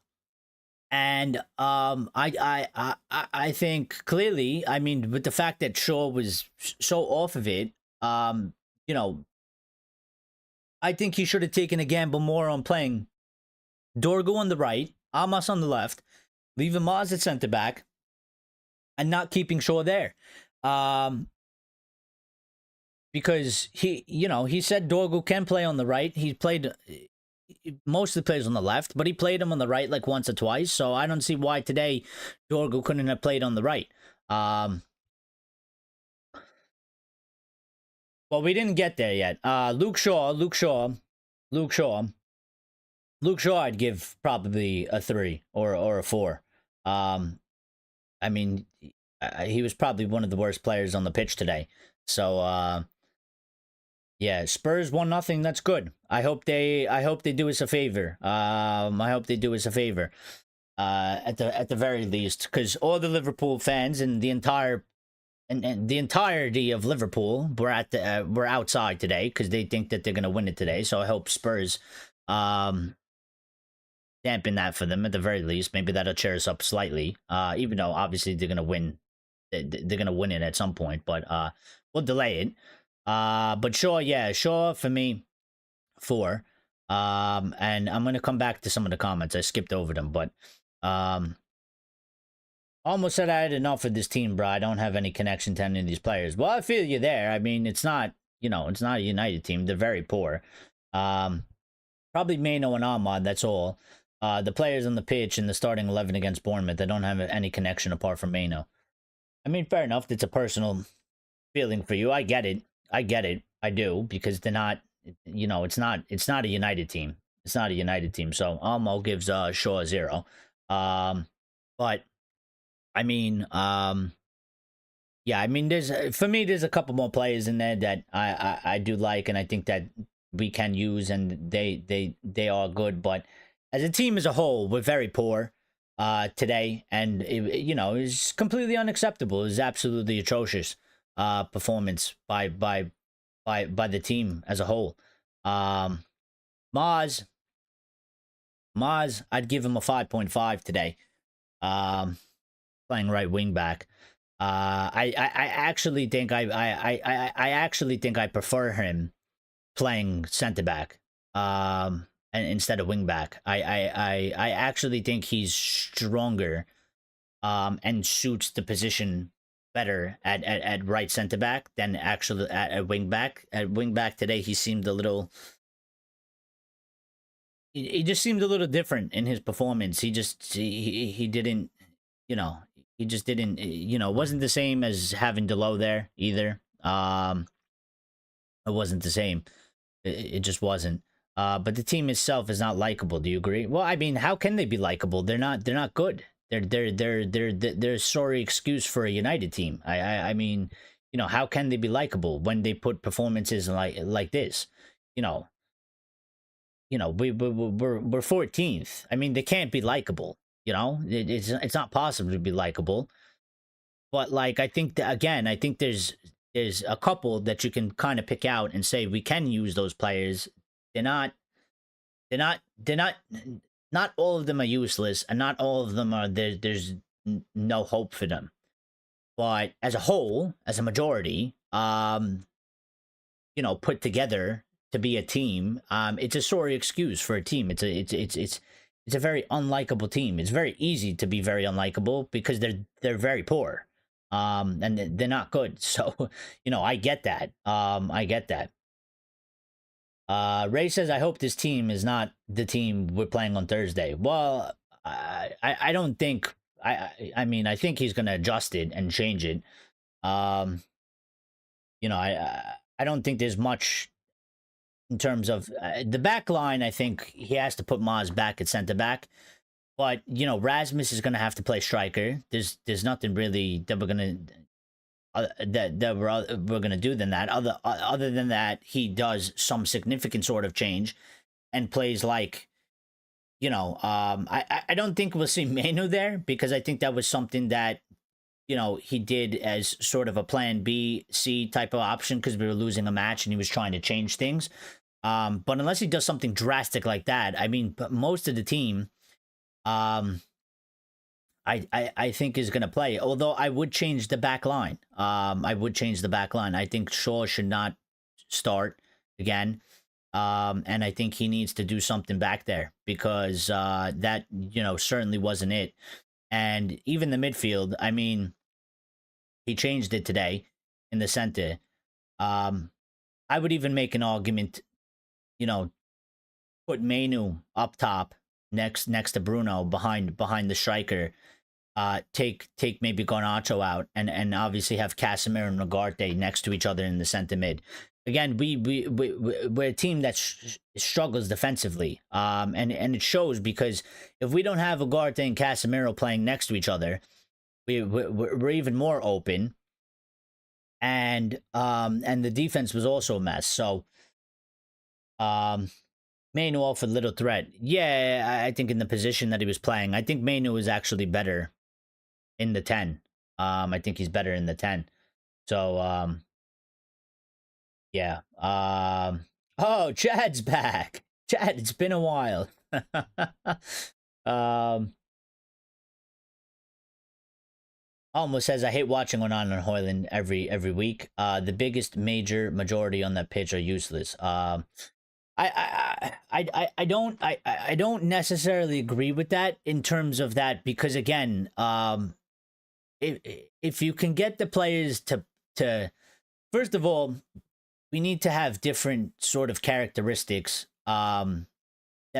And I think clearly, I mean, with the fact that Shaw was so off of it, I think he should have taken a gamble more on playing Dorgu on the right, Amos on the left, leaving Maz at center back, and not keeping Shaw there. Because he said Dorgu can play on the right. He played mostly plays on the left, but he played him on the right like once or twice. So I don't see why today Dorgu couldn't have played on the right. Well, we didn't get there yet. Luke Shaw, I'd give probably a 3 or a 4. I mean, he was probably one of the worst players on the pitch today. So, yeah, Spurs 1-0. That's good. I hope they do us a favor. I hope they do us a favor. At the very least, because all the Liverpool fans and the entirety of Liverpool were outside today because they think that they're gonna win it today. So I hope Spurs dampen that for them at the very least. Maybe that'll cheer us up slightly. Even though obviously they're gonna win, they're gonna win it at some point, but we'll delay it. But Shaw for me 4. And I'm gonna come back to some of the comments. I skipped over them, but almost said I had enough of this team, bro. I don't have any connection to any of these players. Well, I feel you there. I mean, it's not a United team. They're very poor. Probably Mano and Ahmad, that's all. The players on the pitch in the starting 11 against Bournemouth, they don't have any connection apart from Mano. I mean, fair enough. It's a personal feeling for you. I get it. I do, because they're not, it's not a United team. It's not a United team. So Almo gives Shaw a 0. But I mean, yeah, I mean, there's a couple more players in there that I do like, and I think that we can use, and they are good. But as a team as a whole, we're very poor today, and it's completely unacceptable. It's absolutely atrocious performance by the team as a whole. Maz, I'd give him a 5.5 today. Playing right wing back. I actually think I actually think I prefer him playing center back and instead of wing back. I actually think he's stronger and suits the position better at right center back than actually at wing back. At wing back today, he seemed a little. He just seemed a little different in his performance. He didn't, he just didn't, wasn't the same as having Delo there either. It wasn't the same. It just wasn't. But the team itself is not likable. Do you agree? Well, I mean, how can they be likable? They're not good. They're a sorry excuse for a United team. I mean, how can they be likable when they put performances like this? We're 14th. I mean, they can't be likable. It's not possible to be likable. But like, I think that, again, I think there's a couple that you can kind of pick out and say we can use those players. Not all of them are useless, and not all of them are there's no hope for them. But as a whole, as a majority, put together to be a team, it's a sorry excuse for a team. It's a very unlikable team. It's very easy to be very unlikable because they're very poor. And they're not good. So, I get that. I get that. Ray says, I hope this team is not the team we're playing on Thursday. Well, I don't think, I mean, I think he's going to adjust it and change it. I don't think there's much in terms of the back line. I think he has to put Maz back at center back. But, Rasmus is going to have to play striker. There's nothing really that we're going to do than that. Other than that, he does some significant sort of change and plays like, I don't think we'll see Manu there, because I think that was something that, he did as sort of a plan B, C type of option because we were losing a match and he was trying to change things. But unless he does something drastic like that, I mean, most of the team, I think is going to play. Although I would change the back line. I think Shaw should not start again. And I think he needs to do something back there because that, certainly wasn't it. And even the midfield, I mean, He changed it today in the center. I would even make an argument, you know, put Mainu up top next to Bruno behind the striker. Take maybe Garnacho out and obviously have Casemiro and Ugarte next to each other in the center mid. Again, we're a team that struggles defensively, and it shows because if we don't have Ugarte and Casemiro playing next to each other, we're even more open, and the defense was also a mess. So Mainu offered little threat. Yeah, I think in the position that he was playing, I think Mainu is actually better in the 10. I think he's better in the 10. So yeah. Oh, Chad's back. Chad, it's been a while. Almost says I hate watching Onana and Højlund every week. The biggest majority on that pitch are useless. I don't necessarily agree with that in terms of that, because again, if you can get the players to first of all, we need to have different sort of characteristics that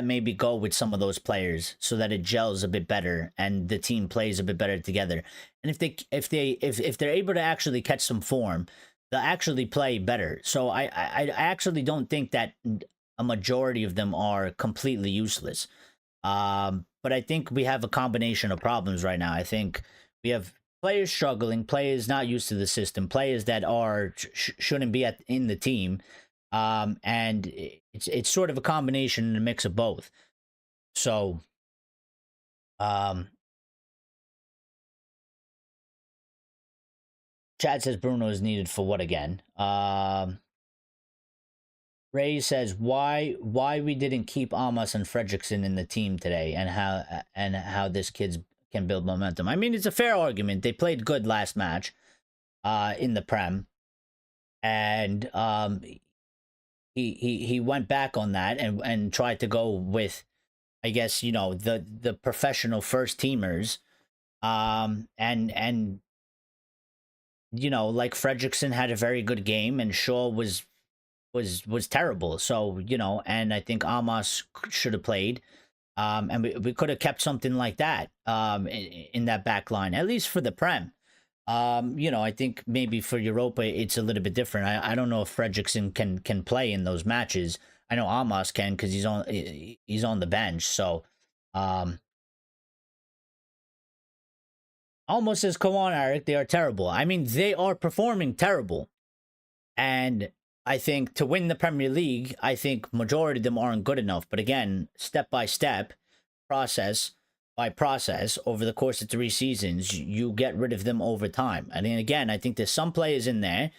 maybe go with some of those players so that it gels a bit better and the team plays a bit better together. And if they're able to actually catch some form, they'll actually play better. So I actually don't think that a majority of them are completely useless. But I think we have a combination of problems right now. I think we have players struggling, players not used to the system, players that are shouldn't be in the team, and it's sort of a combination and a mix of both. So, Chad says Bruno is needed for what again? Ray says why we didn't keep Amos and Fredrickson in the team today, and how this kid's can build momentum. I mean, it's a fair argument. They played good last match in the Prem, and he went back on that and tried to go with, I guess, you know, the professional first teamers, and you know, like Fredrickson had a very good game and Shaw was terrible. So, you know, and I think Amos should have played. And we could have kept something like that in that back line, at least for the Prem. You know, I think maybe for Europa, it's a little bit different. I don't know if Fredrickson can play in those matches. I know Amos can because he's on the bench. So, almost says, come on, Eric, they are terrible. I mean, they are performing terrible. And I think to win the Premier League, I think majority of them aren't good enough. But again, step by step, process by process, over the course of 3 seasons, you get rid of them over time. And then again, I think there's some players in there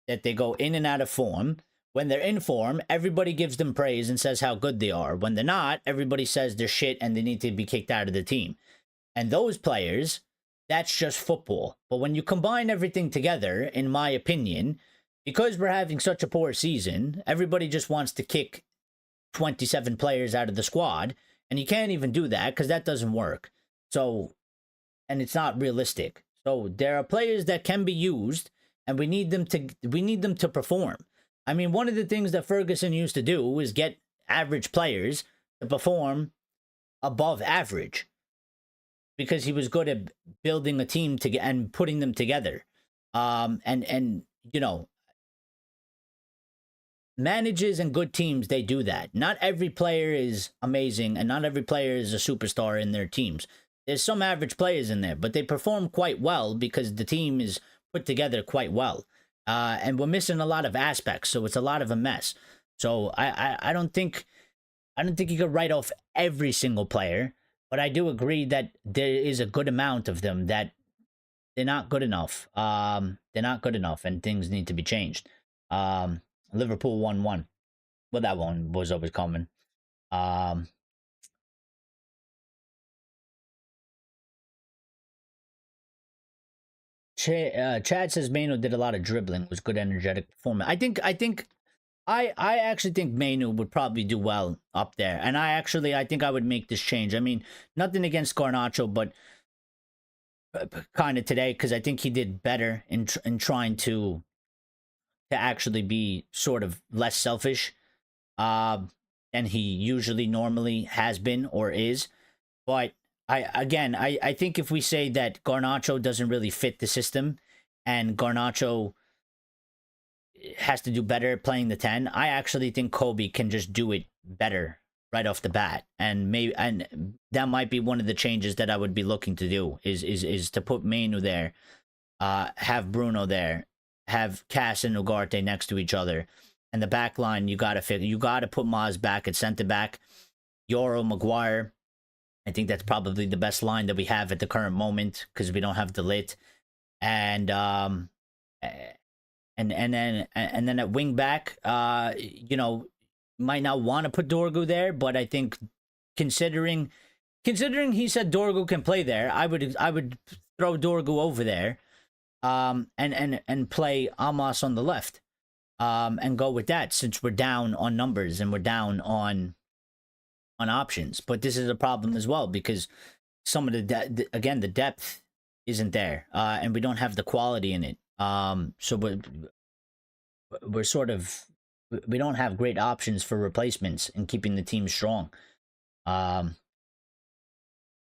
that they go in and out of form. When they're in form, everybody gives them praise and says how good they are. When they're not, everybody says they're shit and they need to be kicked out of the team. And those players, that's just football. But when you combine everything together, in my opinion, because we're having such a poor season, everybody just wants to kick 27 players out of the squad, and you can't even do that because that doesn't work. So, and it's not realistic. So there are players that can be used, and we need them to perform. I mean, one of the things that Ferguson used to do was get average players to perform above average, because he was good at building a team and putting them together. And you know, managers and good teams, they do that. Not every player is amazing, and not every player is a superstar in their teams. There's some average players in there, but they perform quite well because the team is put together quite well. And we're missing a lot of aspects, so it's a lot of a mess. So I don't think you could write off every single player, but I do agree that there is a good amount of them that they're not good enough. They're not good enough, and things need to be changed. Liverpool 1-1. Well, that one was always coming. Chad says Mainu did a lot of dribbling. Was good, energetic performance. I actually think Mainu would probably do well up there, and I think I would make this change. I mean, nothing against Garnacho, but kind of today, because I think he did better in trying to actually be sort of less selfish uh, than he usually normally has been or is. But I think if we say that Garnacho doesn't really fit the system and Garnacho has to do better playing the 10, I actually think Kobe can just do it better right off the bat. And maybe that might be one of the changes that I would be looking to do is to put Mainu there, have Bruno there, have Cass and Ugarte next to each other. And the back line, you gotta put Maz back at center back. Yoro, Maguire. I think that's probably the best line that we have at the current moment because we don't have Delit. And and then at wing back, might not want to put Dorgu there, but I think considering he said Dorgu can play there, I would throw Dorgu over there, and play Amos on the left, and go with that since we're down on numbers and we're down on options. But this is a problem as well because some of the depth isn't there, and we don't have the quality in it. So we're sort of, we don't have great options for replacements and keeping the team strong.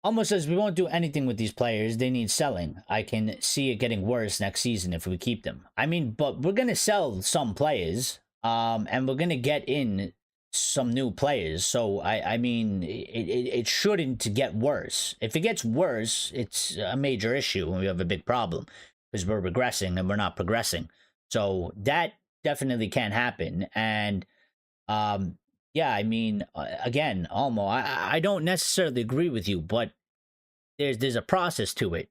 Almost as we won't do anything with these players. They need selling. I can see it getting worse next season if we keep them. I mean, but we're gonna sell some players, and we're gonna get in some new players. So I mean, it shouldn't get worse. If it gets worse, it's a major issue and we have a big problem because we're regressing and we're not progressing. So that definitely can't happen. And yeah, I mean, again, Almo, I don't necessarily agree with you, but there's a process to it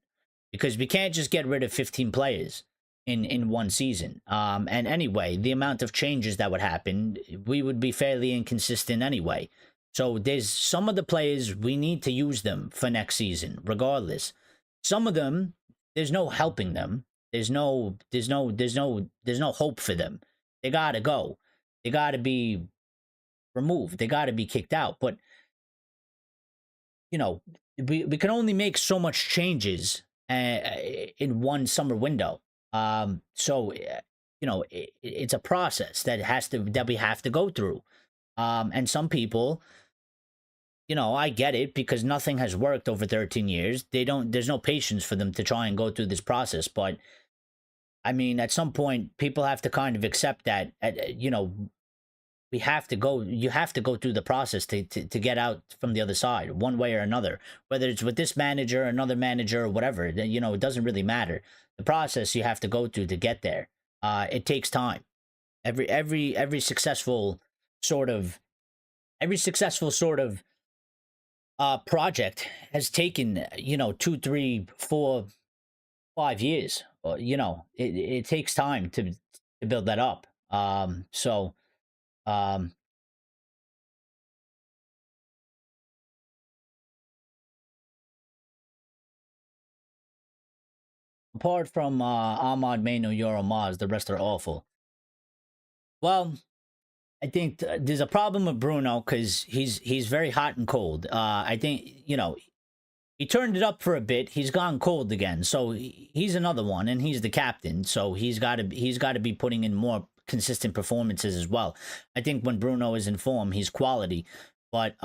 because we can't just get rid of 15 players in one season. And anyway, the amount of changes that would happen, we would be fairly inconsistent anyway. So there's some of the players we need to use them for next season, regardless. Some of them, there's no helping them. There's no hope for them. They gotta go. They gotta be removed. They gotta be kicked out. But we can only make so much changes in one summer window. So it's a process that we have to go through. And some people, I get it because nothing has worked over 13 years. There's no patience for them to try and go through this process. But I mean, at some point, people have to kind of accept that, we have to go, you have to go through the process to get out from the other side, one way or another, whether it's with this manager, another manager, or whatever, it doesn't really matter. The process you have to go through to get there. It takes time. Every successful sort of project has taken 2, 3, 4, 5 years. It takes time to build that up. Apart from Ahmad, Maino, Euro, Maz, the rest are awful. Well, I think there's a problem with Bruno because he's very hot and cold. I think he turned it up for a bit. He's gone cold again. So he's another one, and he's the captain. So he's got to be putting in more consistent performances as well. I think when Bruno is in form, he's quality, but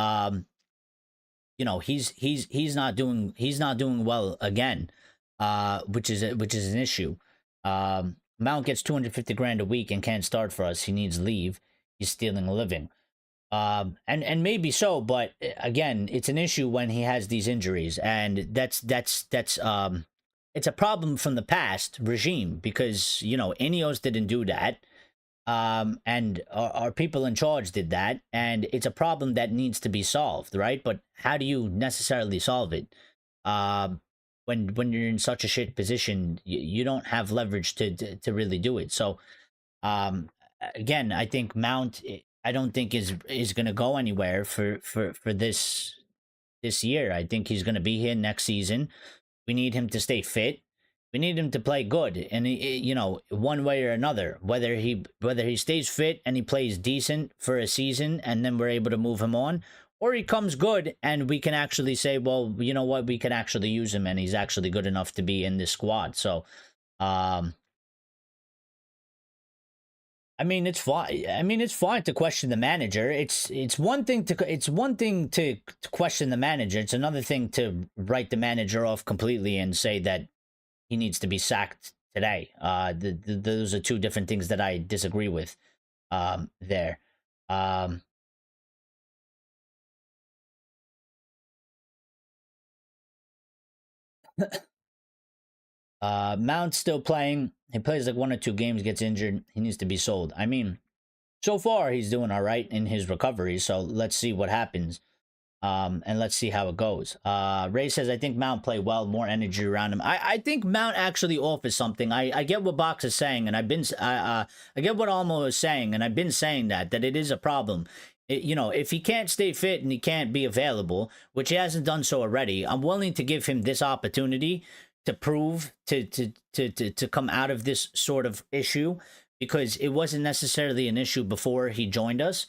he's not doing well again, which is an issue. Mount gets 250 grand a week and can't start for us. He needs leave. He's stealing a living. And maybe so, but again, it's an issue when he has these injuries, and that's it's a problem from the past regime because Ineos didn't do that, and our people in charge did that, and it's a problem that needs to be solved, right? But how do you necessarily solve it? When you're in such a shit position, you don't have leverage to really do it. So, again, I think Mount, I don't think is going to go anywhere for this year. I think he's going to be here next season. We need him to stay fit. We need him to play good, and one way or another. Whether he stays fit and he plays decent for a season, and then we're able to move him on, or he comes good and we can actually say, well, you know what, we can actually use him and he's actually good enough to be in this squad. So, I mean, it's fine. I mean, it's fine to question the manager. It's one thing to question the manager. It's another thing to write the manager off completely and say that he needs to be sacked today. Those are two different things that I disagree with. There. Um, Mount's still playing. He plays like one or two games, gets injured. He needs to be sold. I mean, so far he's doing all right in his recovery. So let's see what happens. And let's see how it goes. Ray says, I think Mount played well, more energy around him. I think Mount actually offers something. I get what Box is saying, and I get what Almo is saying, and I've been saying that it is a problem. You know, if he can't stay fit and he can't be available, which he hasn't done so already, I'm willing to give him this opportunity to prove to come out of this sort of issue, because it wasn't necessarily an issue before he joined us.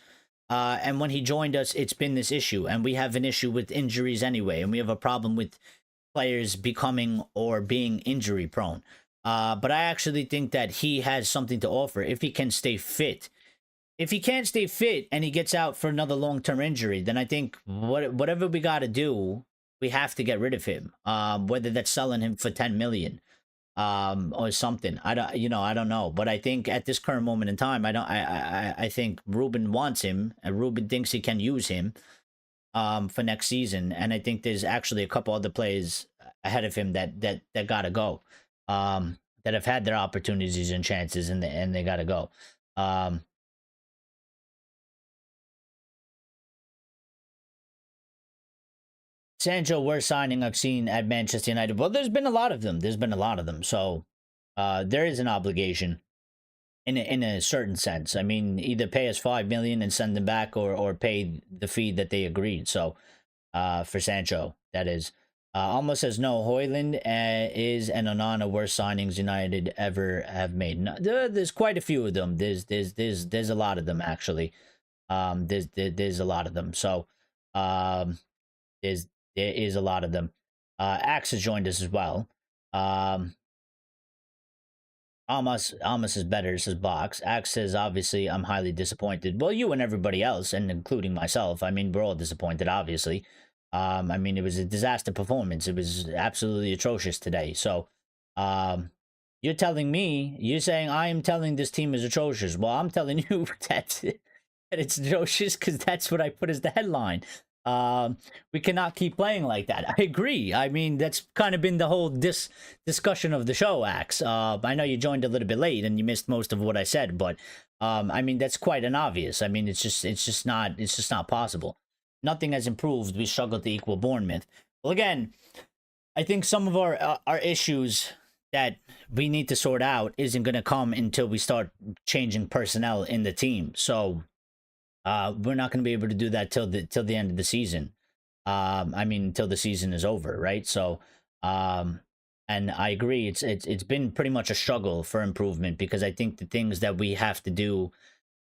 And when he joined us, it's been this issue, and we have an issue with injuries anyway, and we have a problem with players becoming or being injury prone. But I actually think that he has something to offer if he can stay fit. If he can't stay fit and he gets out for another long-term injury, then I think whatever we got to do, we have to get rid of him. Whether that's selling him for 10 million or something. I don't know, but I think at this current moment in time, I think Ruben wants him, and Ruben thinks he can use him for next season, and I think there's actually a couple other players ahead of him that gotta go, that have had their opportunities and chances, and they gotta go. Sancho, worst signing I've seen at Manchester United. Well, there's been a lot of them. So there is an obligation in a certain sense. I mean, either pay us 5 million and send them back, or pay the fee that they agreed. So for Sancho, that is. Almost says no. Hoyland is and Onana worst signings United ever have made. No, there's quite a few of them. There's a lot of them actually. There's a lot of them. So there's there is a lot of them. Axe has joined us as well. Um, Amos is better, says Box. Axe says, obviously, I'm highly disappointed. Well, you and everybody else, and including myself. I mean, we're all disappointed, obviously. I mean, it was a disaster performance. It was absolutely atrocious today. So, you're telling me, you're saying I am telling this team is atrocious. Well, I'm telling you that it's atrocious because that's what I put as the headline. We cannot keep playing like that. I agree. I mean, that's kind of been the whole discussion of the show, Axe. I know you joined a little bit late and you missed most of what I said, but I mean, that's quite an obvious. I mean, it's just not possible. Nothing has improved. We struggle to equal Bournemouth. Well, again, I think some of our issues that we need to sort out isn't going to come until we start changing personnel in the team. So we're not going to be able to do that till the end of the season. I mean, until the season is over, right? So, and I agree, it's been pretty much a struggle for improvement, because I think the things that we have to do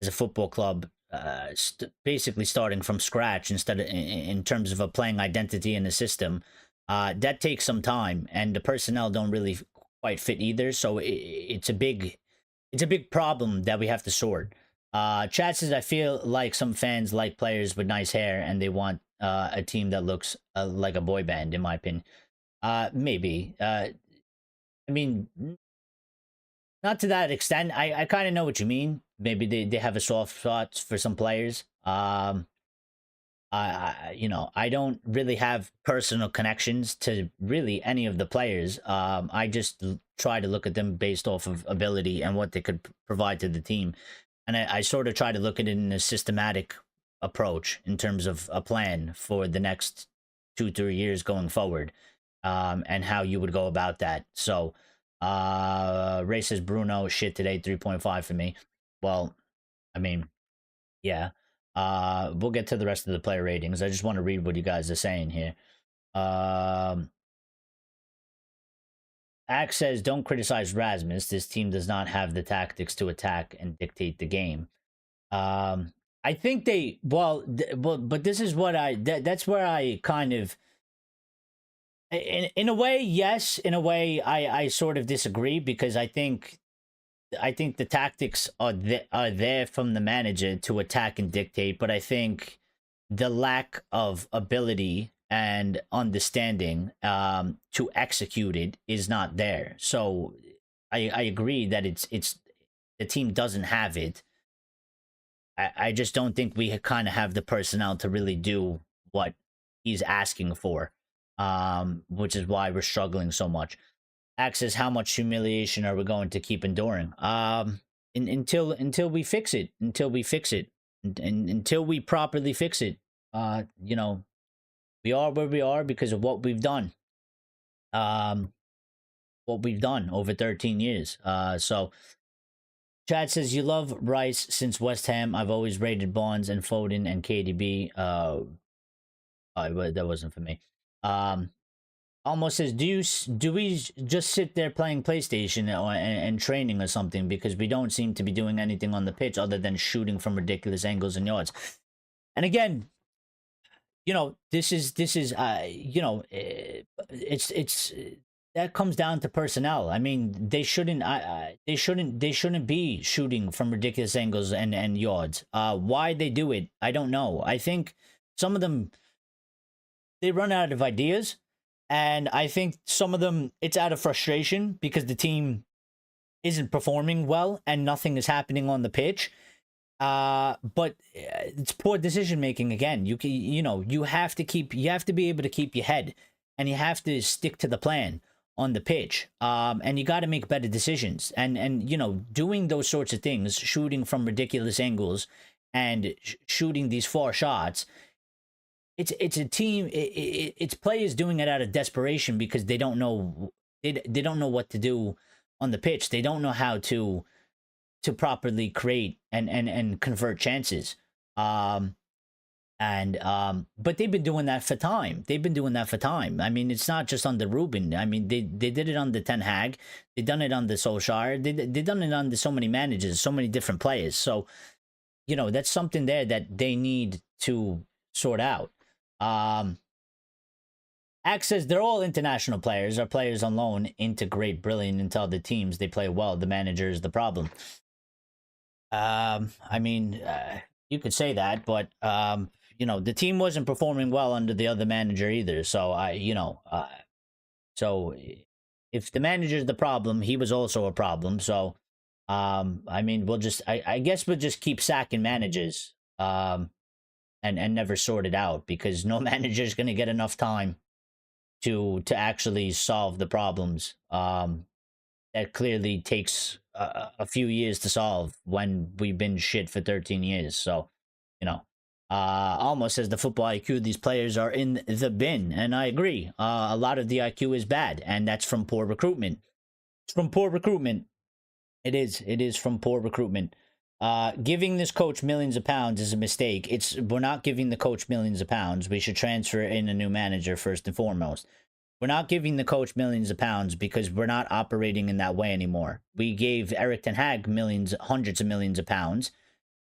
as a football club, basically starting from scratch instead of in terms of a playing identity and a system, that takes some time, and the personnel don't really quite fit either. So it's a big problem that we have to sort. Chad says, I feel like some fans like players with nice hair and they want a team that looks like a boy band, in my opinion. Maybe. I mean, not to that extent. I kind of know what you mean. Maybe they have a soft spot for some players. I don't really have personal connections to really any of the players. I just try to look at them based off of ability and what they could provide to the team. And I sort of try to look at it in a systematic approach in terms of a plan for the next 2-3 years going forward, and how you would go about that. So, Ray says, Bruno, shit today, 3.5 for me. Well, I mean, yeah. We'll get to the rest of the player ratings. I just want to read what you guys are saying here. Axe says, don't criticize Rasmus. This team does not have the tactics to attack and dictate the game. I I think they but this is what that's where I kind of in a way, yes, in a way I sort of disagree because I think the tactics are there from the manager to attack and dictate, but I think the lack of ability and understanding to execute it is not there. So I agree that it's the team doesn't have it. I just don't think we kind of have the personnel to really do what he's asking for, which is why we're struggling so much. Says, how much humiliation are we going to keep enduring? Until we fix it, until we fix it, and until we properly fix it. You know, we are where we are because of what we've done. What we've done over 13 years. So Chad says, you love Rice since West Ham. I've always rated Barnes and Foden and KDB. That wasn't for me. Almost says, do we just sit there playing PlayStation and training or something because we don't seem to be doing anything on the pitch other than shooting from ridiculous angles and yards? And again, you know, this is you know, it's that comes down to personnel. I mean, they shouldn't be shooting from ridiculous angles and yards. Why they do it, I don't know. I think some of them, they run out of ideas, and I think some of them it's out of frustration because the team isn't performing well and nothing is happening on the pitch. But it's poor decision making again. You know, you have to be able to keep your head, and you have to stick to the plan on the pitch. And you got to make better decisions. And you know, doing those sorts of things, shooting from ridiculous angles and shooting these far shots, it's a team. It's players doing it out of desperation because they don't know they don't know what to do on the pitch. They don't know how to properly create and convert chances. But they've been doing that for time. I mean, it's not just under Ruben. I mean, they did it under Ten Hag. They've done it under Solskjaer. They've done it under so many managers, so many different players. So, you know, that's something there that they need to sort out. Axe says they're all international players, or players on loan, integrate brilliant into other teams. They play well. The manager is the problem. I mean, you could say that, but you know, the team wasn't performing well under the other manager either. So so if the manager's the problem, he was also a problem. So, I mean, I guess we'll just keep sacking managers, and never sort it out because no manager is going to get enough time to actually solve the problems. That clearly takes a few years to solve when we've been shit for 13 years. So, you know, almost says the football IQ, these players are in the bin. And I agree. A lot of the IQ is bad, and that's from poor recruitment. It's from poor recruitment. It is from poor recruitment. Giving this coach millions of pounds is a mistake. We're not giving the coach millions of pounds. We should transfer in a new manager first and foremost. We're not giving the coach millions of pounds because we're not operating in that way anymore. We gave Eric Ten Hag hundreds of millions of pounds,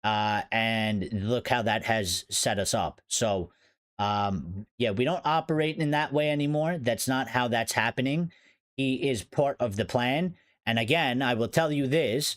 and look how that has set us up. So, yeah, we don't operate in that way anymore. That's not how that's happening. He is part of the plan. And again, I will tell you this.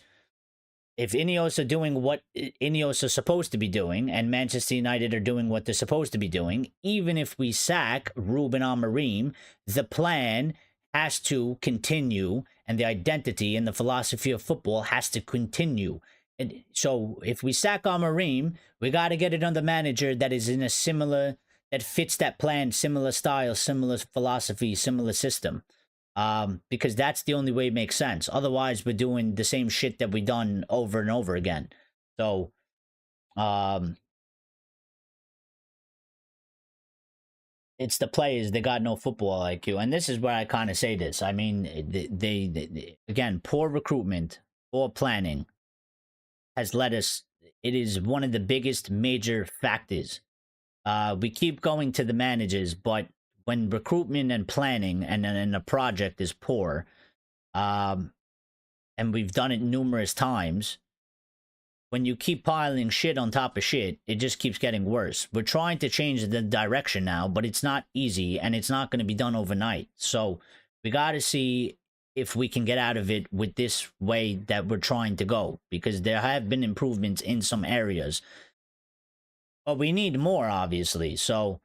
If Ineos are doing what Ineos are supposed to be doing, and Manchester United are doing what they're supposed to be doing, even if we sack Ruben Amorim, the plan has to continue, and the identity and the philosophy of football has to continue. And so if we sack Amorim, we got to get it on the manager that is in that fits that plan, similar style, similar philosophy, similar system. Because that's the only way it makes sense. Otherwise, we're doing the same shit that we've done over and over again. So, it's the players, they got no football IQ. And this is where I kind of say this. I mean, they again, poor recruitment, poor planning has led us. It is one of the biggest major factors. We keep going to the managers, but when recruitment and planning and a project is poor, and we've done it numerous times, when you keep piling shit on top of shit, it just keeps getting worse. We're trying to change the direction now, but it's not easy and it's not going to be done overnight. So we got to see if we can get out of it with this way that we're trying to go, because there have been improvements in some areas, but we need more, obviously. So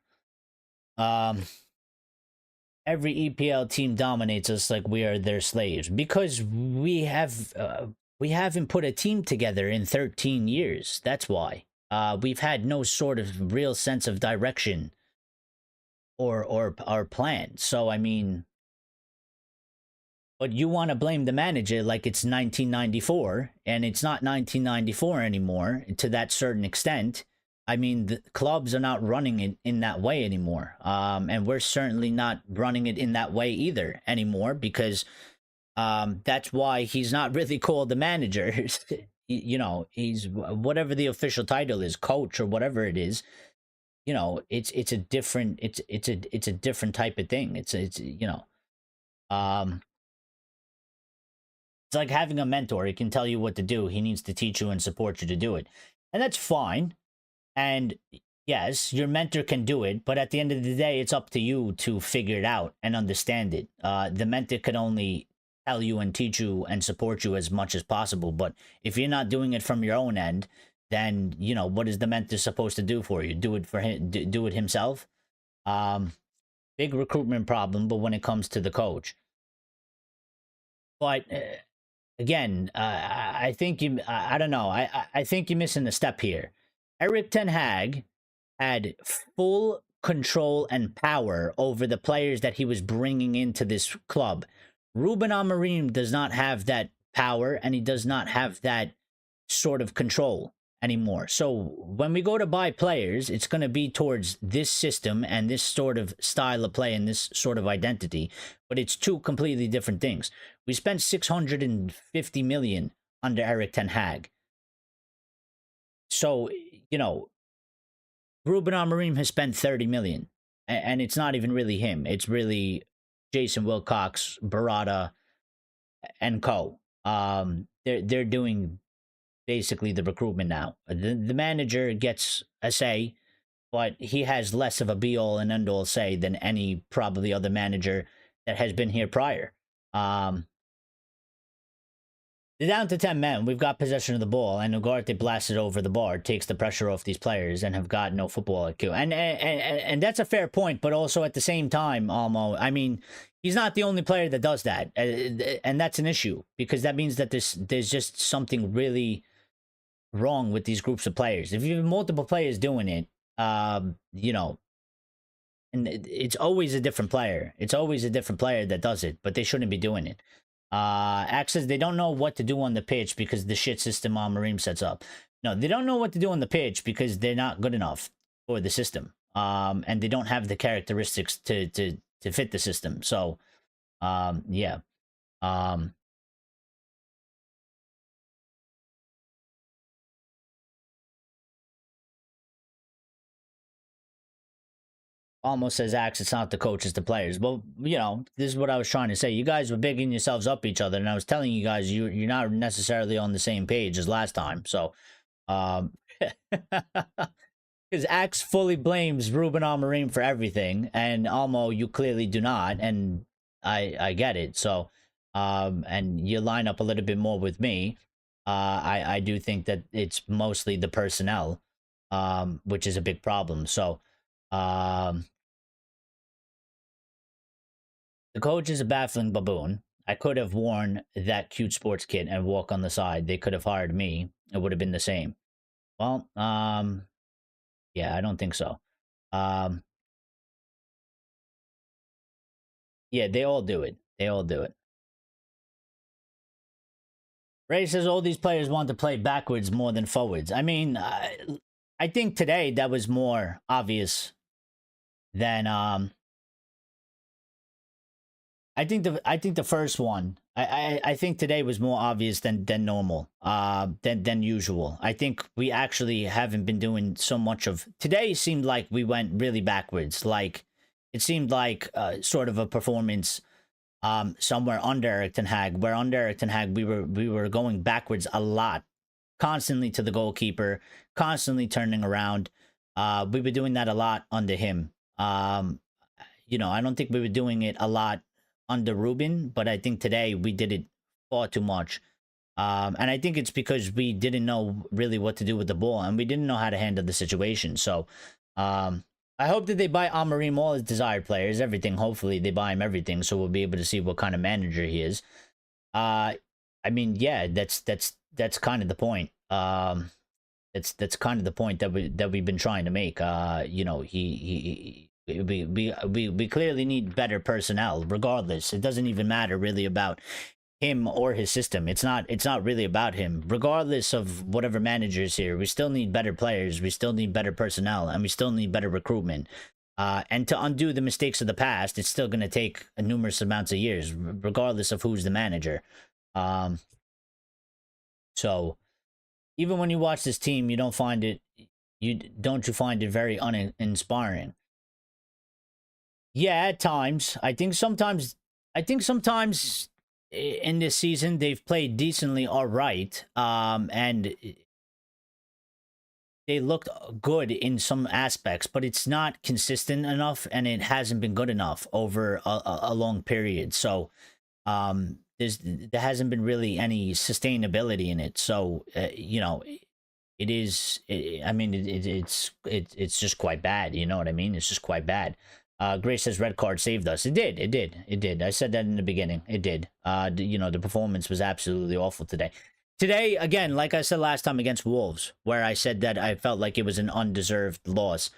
every EPL team dominates us like we are their slaves, because we haven't put a team together in 13 years. That's why. We've had no sort of real sense of direction or our plan. So I mean, but you want to blame the manager like it's 1994, and it's not 1994 anymore to that certain extent. I mean, the clubs are not running it in that way anymore. And we're certainly not running it in that way either anymore, because that's why he's not really called the manager. You know, he's whatever the official title is, coach or whatever it is. You know, it's a different it's a different type of thing. It's you know, it's like having a mentor. He can tell you what to do. He needs to teach you and support you to do it, and that's fine. And yes, your mentor can do it, but at the end of the day, it's up to you to figure it out and understand it. The mentor can only tell you and teach you and support you as much as possible. But if you're not doing it from your own end, then, you know, what is the mentor supposed to do for you? Do it for him? Do it himself? Big recruitment problem, but when it comes to the coach. But again, I think I don't know. I think you're missing a step here. Erik ten Hag had full control and power over the players that he was bringing into this club. Ruben Amorim does not have that power, and he does not have that sort of control anymore. So when we go to buy players, it's going to be towards this system and this sort of style of play and this sort of identity, but it's two completely different things. We spent 650 million under Erik ten Hag. So, you know, Ruben Amorim has spent 30 million, and it's not even really him. It's really Jason Wilcox, Barada, and co. They're doing basically the recruitment now. The manager gets a say, but he has less of a be-all and end-all say than any probably other manager that has been here prior. They're down to 10 men. We've got possession of the ball, and Ugarte blasted over the bar, takes the pressure off these players, and have got no football IQ. And that's a fair point, but also at the same time, Almo, I mean, he's not the only player that does that, and that's an issue, because that means that there's just something really wrong with these groups of players. If you have multiple players doing it, you know, and it's always a different player. It's always a different player that does it, but they shouldn't be doing it. Access, they don't know what to do on the pitch because the shit system Amorim sets up. No, they don't know what to do on the pitch because they're not good enough for the system. And they don't have the characteristics to fit the system. So, yeah. Almost says Axe, it's not the coach, it's the players. Well, you know, this is what I was trying to say. You guys were bigging yourselves up each other, and I was telling you guys you're not necessarily on the same page as last time. So, because Axe fully blames Ruben Amorim for everything, and Almo, you clearly do not, and I get it. So, and you line up a little bit more with me. I do think that it's mostly the personnel, which is a big problem. So, the coach is a baffling baboon. I could have worn that cute sports kit and walk on the side. They could have hired me. It would have been the same. Well, yeah, I don't think so. Yeah, they all do it. They all do it. Ray says all these players want to play backwards more than forwards. I mean, I think today that was more obvious than I think the first one. I think today was more obvious than normal. Than usual. I think we actually haven't been doing so much of today. Seemed like we went really backwards. Like it seemed like sort of a performance somewhere under Erik ten Hag. Where under Erik ten Hag we were going backwards a lot. constantly to the goalkeeper, constantly turning around. We were doing that a lot under him. You know, I don't think we were doing it a lot under Ruben, but I think today we did it far too much. And I think it's because we didn't know really what to do with the ball, and we didn't know how to handle the situation. So I hope that they buy Amorim all his desired players, everything. Hopefully they buy him everything, so we'll be able to see what kind of manager he is. I mean, yeah, that's kind of the point. That's kind of the point that we've been trying to make. You know, we clearly need better personnel. Regardless, it doesn't even matter really about him or his system. It's not really about him. Regardless of whatever manager's here, we still need better players. We still need better personnel, and we still need better recruitment. And to undo the mistakes of the past, it's still going to take numerous amounts of years, regardless of who's the manager. So even when you watch this team, you don't find it very uninspiring? Yeah, at times. I think sometimes in this season they've played decently all right. And they looked good in some aspects, but it's not consistent enough, and it hasn't been good enough over a long period. So there hasn't been really any sustainability in it. So you know, I mean, it's just quite bad. You know what I mean? It's just quite bad. Grace says red card saved us. It did. I said that in the beginning. It did. You know, the performance was absolutely awful today. Today, again, like I said last time against Wolves, where I said that I felt like it was an undeserved loss.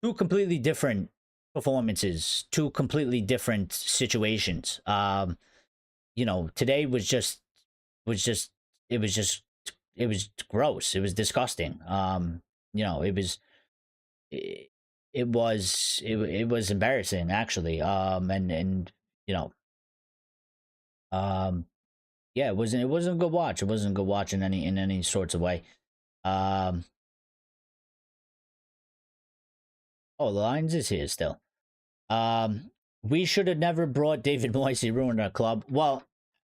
Two completely different performances, two completely different situations. You know, today was just it was gross. It was disgusting. You know, it was embarrassing, actually. And you know, yeah, it wasn't a good watch. It wasn't a good watch in any sorts of way. Oh, the Lions is here still. We should have never brought David Moyes. He ruined our club. Well,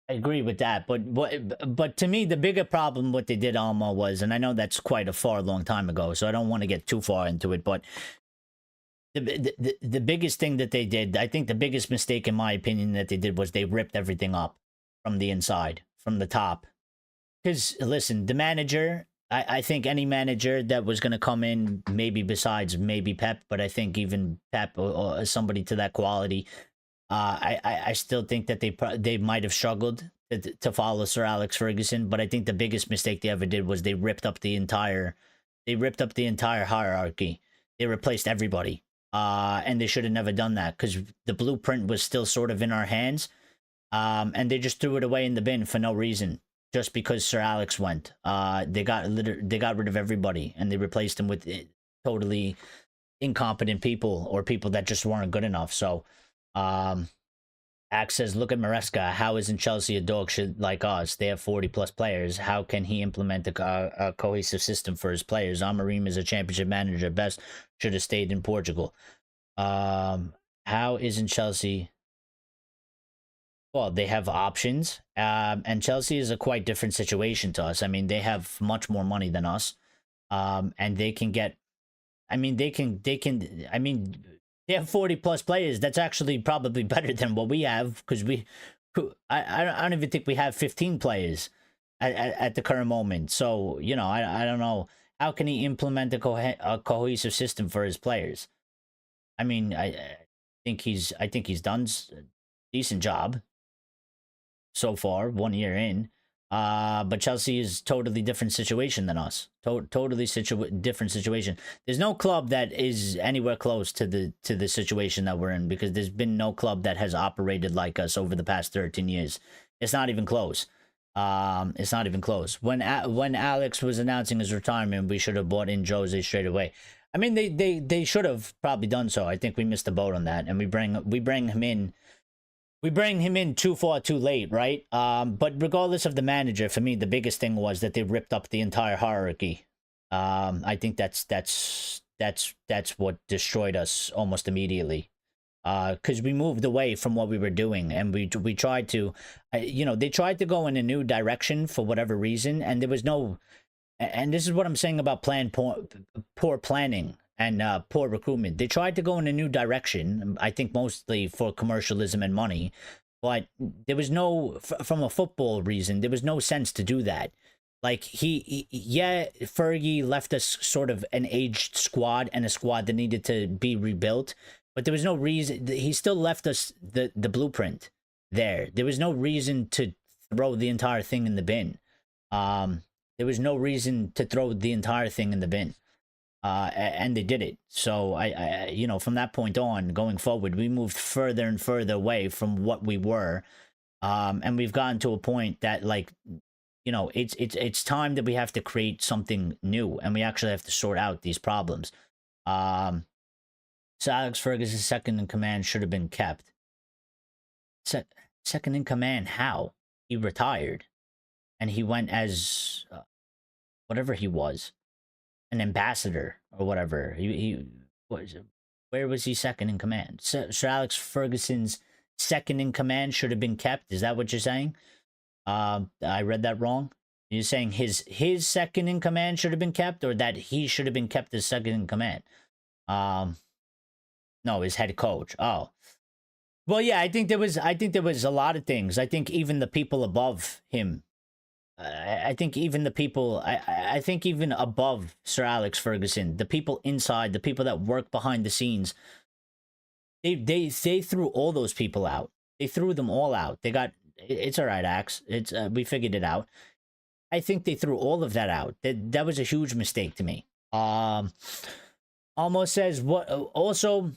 I agree with that, but to me, the bigger problem what they did, Alma, was, and I know that's quite a far long time ago, so I don't want to get too far into it, but the biggest thing that they did, I think the biggest mistake in my opinion that they did, was they ripped everything up from the inside, from the top. Because listen, the manager, I think any manager that was going to come in, maybe besides maybe Pep, but I think even Pep or somebody to that quality, I still think that they might have struggled to follow Sir Alex Ferguson. But I think the biggest mistake they ever did was they ripped up the entire hierarchy. They replaced everybody, and they should have never done that, because the blueprint was still sort of in our hands, and they just threw it away in the bin for no reason, just because Sir Alex went. They got rid of everybody, and they replaced them with totally incompetent people, or people that just weren't good enough. So Axe says, look at Maresca. How isn't Chelsea a dog shit like us? They have 40 plus players. How can he implement a cohesive system for his players? Amorim is a championship manager at best. Should have stayed in Portugal. How isn't Chelsea? Well, they have options, and Chelsea is a quite different situation to us. I mean, they have much more money than us, and they can get. I mean, I mean, they have 40 plus players. That's actually probably better than what we have, because I don't even think we have 15 players at the current moment. So, you know, I don't know, how can he implement a cohesive system for his players? I mean, I think he's done a decent job so far, 1 year in. But Chelsea is totally different situation than us. Totally different situation. There's no club that is anywhere close to the situation that we're in, because there's been no club that has operated like us over the past 13 years. It's not even close. It's not even close. When Alex was announcing his retirement, we should have bought in Jose straight away. I mean, they should have probably done so. I think we missed the boat on that, and we bring him in. We bring him in too far too late, right? But regardless of the manager, for me, the biggest thing was that they ripped up the entire hierarchy. I think that's what destroyed us almost immediately. because we moved away from what we were doing, and we tried to, they tried to go in a new direction for whatever reason, and there was no, and this is what I'm saying about poor planning and poor recruitment. They tried to go in a new direction, I think mostly for commercialism and money, but there was no, from a football reason, there was no sense to do that. Like yeah, Fergie left us sort of an aged squad and a squad that needed to be rebuilt, but there was no reason. He still left us the blueprint there. There was no reason to throw the entire thing in the bin. There was no reason to throw the entire thing in the bin. And they did it. So I from that point on, going forward, we moved further and further away from what we were. And we've gotten to a point that, like, it's time that we have to create something new, and we actually have to sort out these problems. So Alex Ferguson's second in command should have been kept. Second in command, how? He retired, and he went as whatever he was, an ambassador or whatever. He was. Where was he second in command? Sir Alex Ferguson's second in command should have been kept. Is that what you're saying? I read that wrong. You're saying his second in command should have been kept, or that he should have been kept as second in command? No, his head coach. Oh, well, yeah. I think there was a lot of things. I think even the people above him. I think even the people. I think even above Sir Alex Ferguson, the people inside, the people that work behind the scenes, they threw all those people out. They threw them all out. They got. It's all right, Axe. It's we figured it out. I think they threw all of that out. That was a huge mistake to me. Almost says what. Also,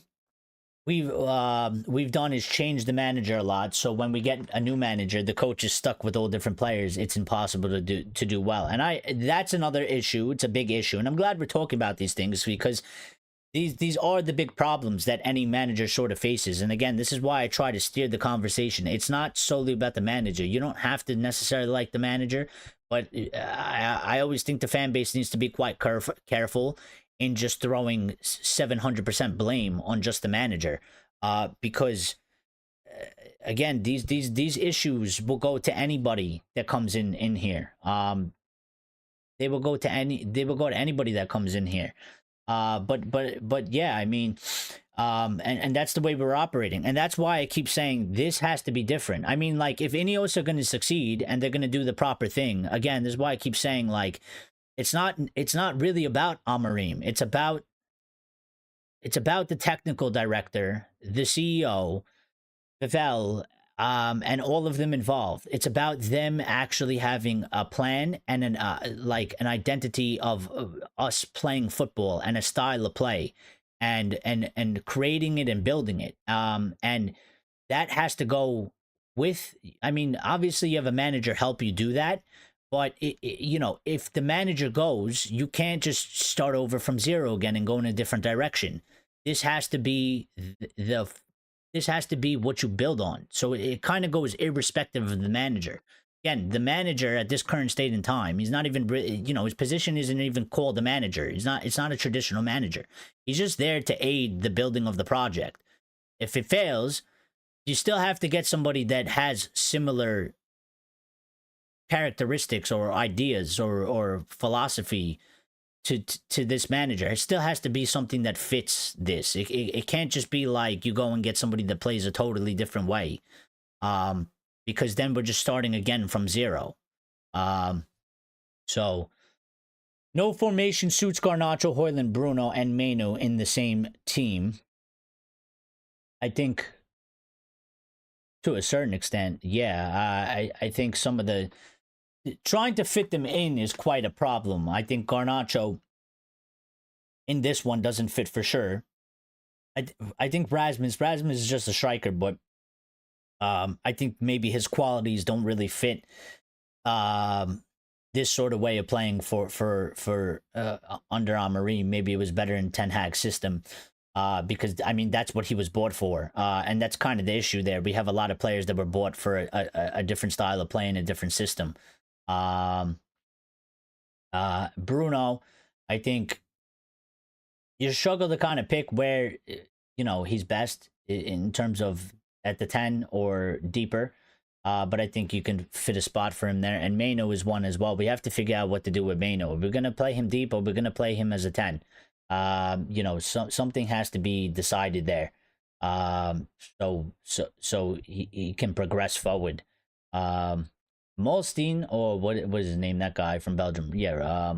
we've done is change the manager a lot. So when we get a new manager, the coach is stuck with all different players. It's impossible to do well. And that's another issue. It's a big issue, and I'm glad we're talking about these things, because these are the big problems that any manager sort of faces. And again, this is why I try to steer the conversation. It's not solely about the manager. You don't have to necessarily like the manager, but I always think the fan base needs to be quite careful in just throwing 700% blame on just the manager, because again, these issues will go to anybody that comes in here. They will go to anybody that comes in here. But yeah, I mean, and that's the way we're operating, and that's why I keep saying this has to be different. I mean, like, if Ineos are going to succeed and they're going to do the proper thing, again, this is why I keep saying, like, it's not really about Amorim. It's about the technical director, the CEO, Pavel, and all of them involved. It's about them actually having a plan and an identity of us playing football and a style of play, and creating it and building it. And that has to go with. I mean, obviously, you have a manager help you do that, but if the manager goes, you can't just start over from zero again and go in a different direction. This has to be this has to be what you build on. So it kind of goes irrespective of the manager. Again, the manager at this current state in time, he's not even, his position isn't even called a manager. It's not a traditional manager. He's just there to aid the building of the project. If it fails, you still have to get somebody that has similar characteristics or ideas or philosophy to this manager. It still has to be something that fits this. It can't just be like you go and get somebody that plays a totally different way, because then we're just starting again from zero. So no formation suits Garnacho, Højlund, Bruno, and Menu in the same team. I think to a certain extent, yeah. I think some of the trying to fit them in is quite a problem. I think Garnacho in this one doesn't fit for sure. I think Rasmus is just a striker, but I think maybe his qualities don't really fit this sort of way of playing for under Amorim. Maybe it was better in Ten Hag's system, because I mean that's what he was bought for, and that's kind of the issue there. We have a lot of players that were bought for a different style of play in a different system. Bruno, I think you struggle to kind of pick where he's best. in terms of at the 10 or deeper. But I think you can fit a spot for him there. And Mano is one as well. We have to figure out what to do with Mano. We're going to play him deep or we're going to play him as a 10. You know, something has to be decided there. So he can progress forward. Molstein, or what was his name? That guy from Belgium. Yeah.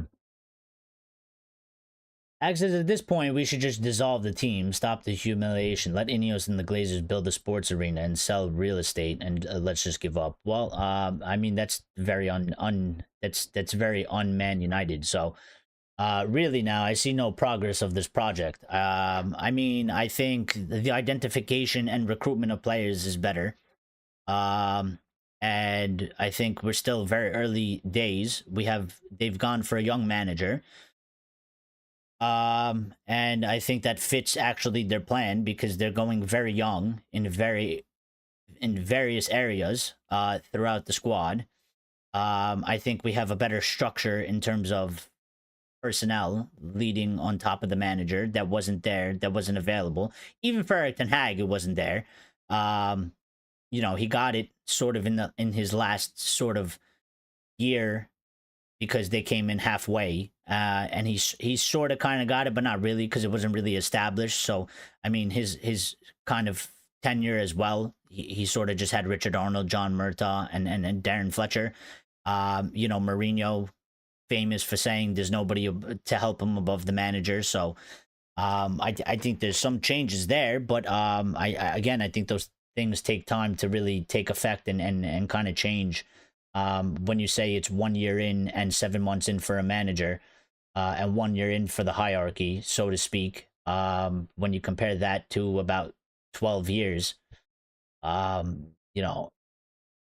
Actually, at this point, we should just dissolve the team, stop the humiliation, let Ineos and the Glazers build a sports arena and sell real estate, and let's just give up. Well, I mean that's very that's very un-Man United. So, really now I see no progress of this project. I mean I think the identification and recruitment of players is better. And I think we're still very early days. They've gone for a young manager. And I think that fits actually their plan because they're going very young in various areas throughout the squad. I think we have a better structure in terms of personnel leading on top of the manager that wasn't there, that wasn't available. Even for Erik ten Hag, it wasn't there. You know, he got it sort of in his last sort of year because they came in halfway, and he sort of kind of got it, but not really because it wasn't really established. So I mean, his kind of tenure as well, he sort of just had Richard Arnold, John Murtaugh, and Darren Fletcher. You know, Mourinho, famous for saying there's nobody to help him above the manager. So I think there's some changes there, but I think those things take time to really take effect and kind of change. When you say it's 1 year in and 7 months in for a manager, and 1 year in for the hierarchy, so to speak, when you compare that to about 12 years, you know,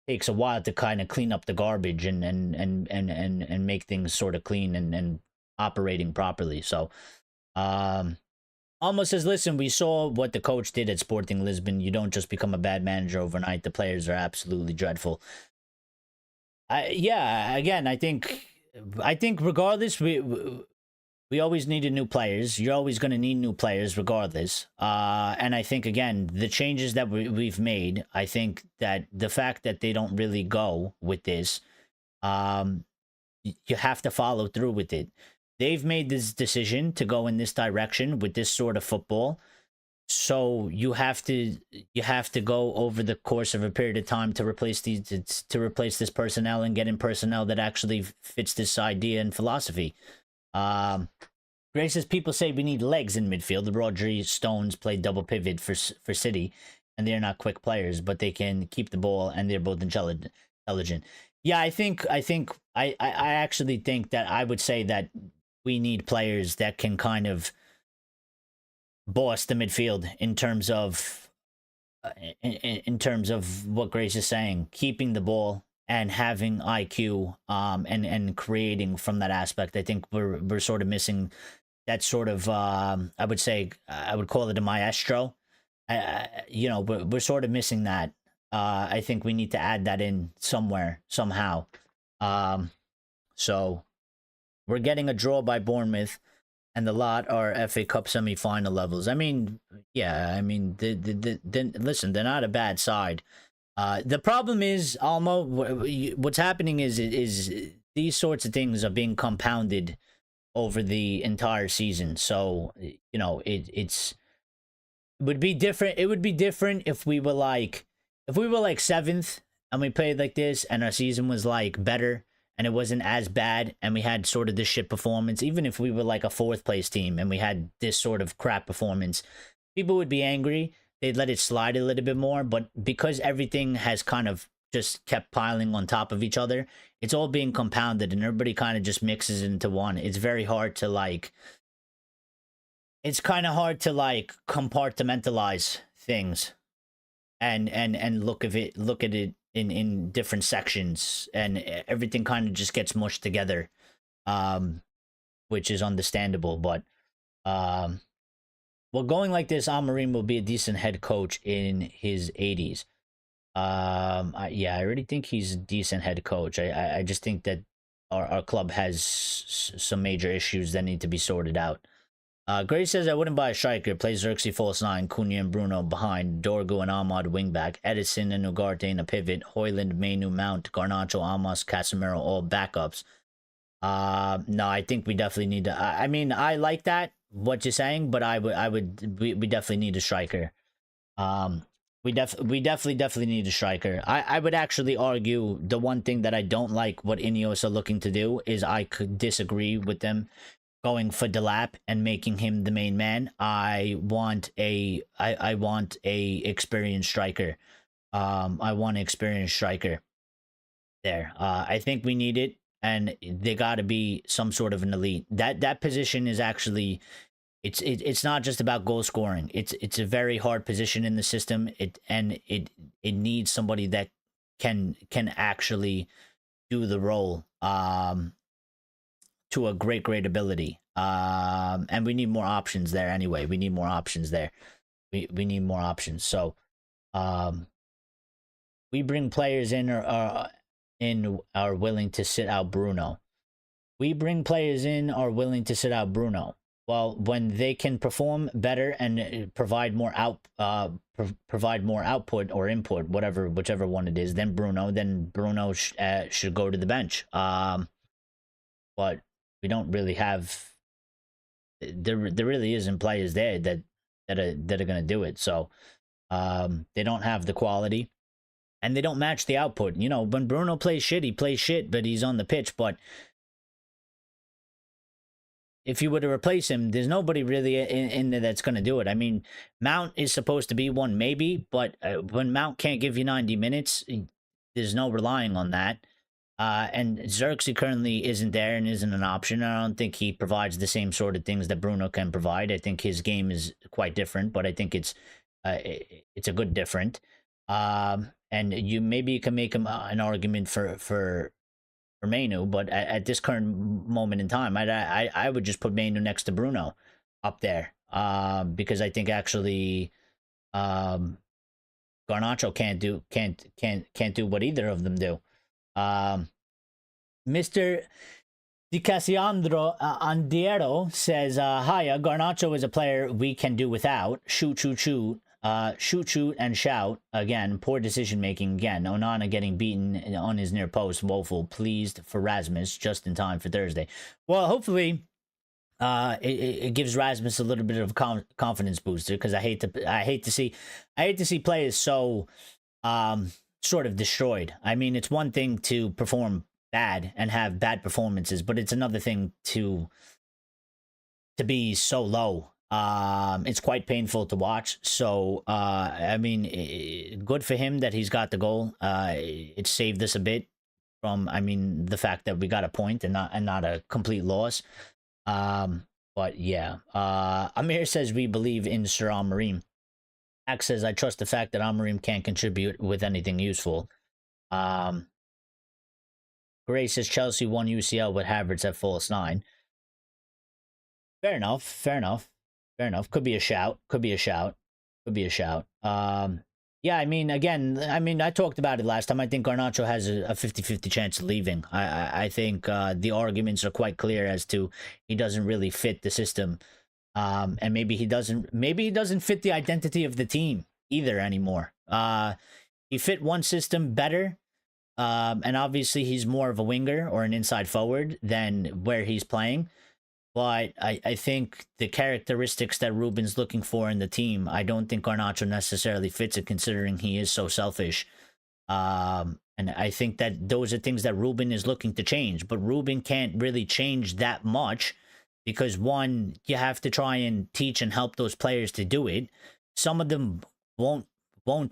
takes a while to kind of clean up the garbage and make things sort of clean and operating properly. So, almost says, listen, we saw what the coach did at Sporting Lisbon. You don't just become a bad manager overnight. The players are absolutely dreadful. Yeah, again, I think regardless, we always needed new players. You're always going to need new players regardless. And I think, again, the changes that we've made, I think that the fact that they don't really go with this, you have to follow through with it. They've made this decision to go in this direction with this sort of football. So you have to go over the course of a period of time to replace this personnel and get in personnel that actually fits this idea and philosophy. Gray says people say we need legs in midfield. The Rodri Stones play double pivot for City, and they're not quick players, but they can keep the ball and they're both intelligent. Yeah, I actually think that I would say that we need players that can kind of boss the midfield in terms of what Grace is saying, keeping the ball and having IQ, and creating from that aspect. I think we're sort of missing that sort of, I would say, I would call it a maestro. You know, we're sort of missing that. I think we need to add that in somewhere, somehow. So we're getting a draw by Bournemouth, and the lot are FA Cup semi-final levels. I mean, yeah, I mean, listen, they're not a bad side. The problem is, Almo, what's happening is these sorts of things are being compounded over the entire season. So, you know, it would be different. It would be different if we were like 7th and we played like this and our season was like better and it wasn't as bad and we had sort of this shit performance. Even if we were like a 4th place team and we had this sort of crap performance, people would be angry. They'd let it slide a little bit more, but because everything has kind of just kept piling on top of each other, it's all being compounded and everybody kind of just mixes into one. It's very hard to like, it's kind of hard to like compartmentalize things and look at it in different sections, and everything kind of just gets mushed together, which is understandable. But well, going like this, Amorim will be a decent head coach in his 80s. Yeah, I already think he's a decent head coach. I just think that our club has some major issues that need to be sorted out. Gray says I wouldn't buy a striker. Plays Xerxes false 9, Cunha and Bruno behind, Dorgu and Ahmad wingback, Edison and Ugarte in a pivot, Hoyland, Mainu, Mount, Garnacho, Amos, Casemiro, all backups. No, I think we definitely need to. I mean, I like that what you're saying, but we definitely need a striker. We definitely need a striker. I would actually argue the one thing that I don't like what Ineos are looking to do is I could disagree with them going for Delap and making him the main man. I want a experienced striker. I want an experienced striker there. I think we need it, and they got to be some sort of an elite. That position is actually it's not just about goal scoring. It's a very hard position in the system. It needs somebody that can actually do the role to a great ability. And we need more options there anyway. We need more options there. We need more options. So we bring players in or are willing to sit out Bruno. We bring players in are willing to sit out Bruno. Well, when they can perform better and provide more provide more output or input, whichever one it is, then Bruno should go to the bench. But we don't really have. There really isn't players there that are going to do it. So they don't have the quality, and they don't match the output. You know, when Bruno plays shit, he plays shit, but he's on the pitch. But if you were to replace him, there's nobody really in there that's going to do it. I mean, Mount is supposed to be one, maybe, but when Mount can't give you 90 minutes, there's no relying on that. And Xerxes currently isn't there and isn't an option. I don't think he provides the same sort of things that Bruno can provide. I think his game is quite different, but I think it's a good different. And you can make him an argument for Mainu, but at this current moment in time, I would just put Mainu next to Bruno up there, because I think actually Garnacho can't do what either of them do. Mr. Di Cassiandro Andiero says, hiya, Garnacho is a player we can do without. Shoot, and shout. Again, poor decision making. Again, Onana getting beaten on his near post. Woeful. Pleased for RASMUS just in time for Thursday. Well, hopefully, it gives RASMUS a little bit of confidence booster, because I hate to see players so sort of destroyed. I mean, it's one thing to perform bad and have bad performances, but it's another thing to be so low. It's quite painful to watch. So I mean, good for him that he's got the goal. It saved us a bit from, I mean, the fact that we got a point and not a complete loss. But yeah, Amir says we believe in Sir Amorim. Max says I trust the fact that Amorim can't contribute with anything useful. Gray says Chelsea won UCL with Havertz at false 9. Fair enough. Could be a shout. Yeah, I mean, again, I talked about it last time. I think Garnacho has a 50-50 chance of leaving. I think the arguments are quite clear as to he doesn't really fit the system. And maybe he doesn't fit the identity of the team either anymore. He fit one system better. And obviously he's more of a winger or an inside forward than where he's playing. But I think the characteristics that Ruben's looking for in the team, I don't think Garnacho necessarily fits it, considering he is so selfish. And I think that those are things that Ruben is looking to change. But Ruben can't really change that much, because one, you have to try and teach and help those players to do it. Some of them won't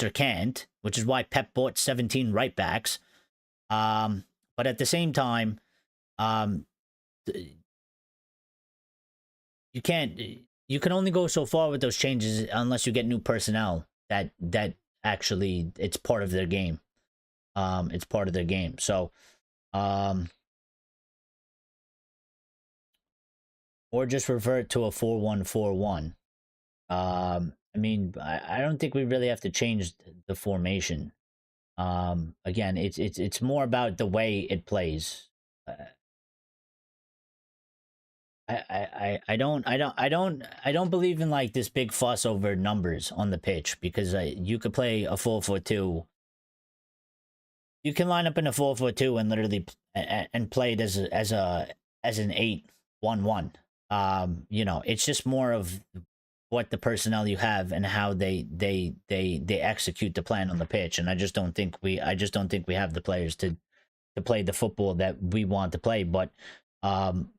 or can't, which is why Pep bought 17 right backs. But at the same time, you can only go so far with those changes unless you get new personnel that actually it's part of their game. It's part of their game. So, or just revert to a 4-1-4-1. I mean, I don't think we really have to change the formation. Again, it's more about the way it plays. I don't believe in like this big fuss over numbers on the pitch because you could play a 4-4-2. You can line up in a 4-4-2 and literally and play it as an 8-1-1. It's just more of what the personnel you have and how they execute the plan on the pitch. And I just don't think we have the players to play the football that we want to play. But um,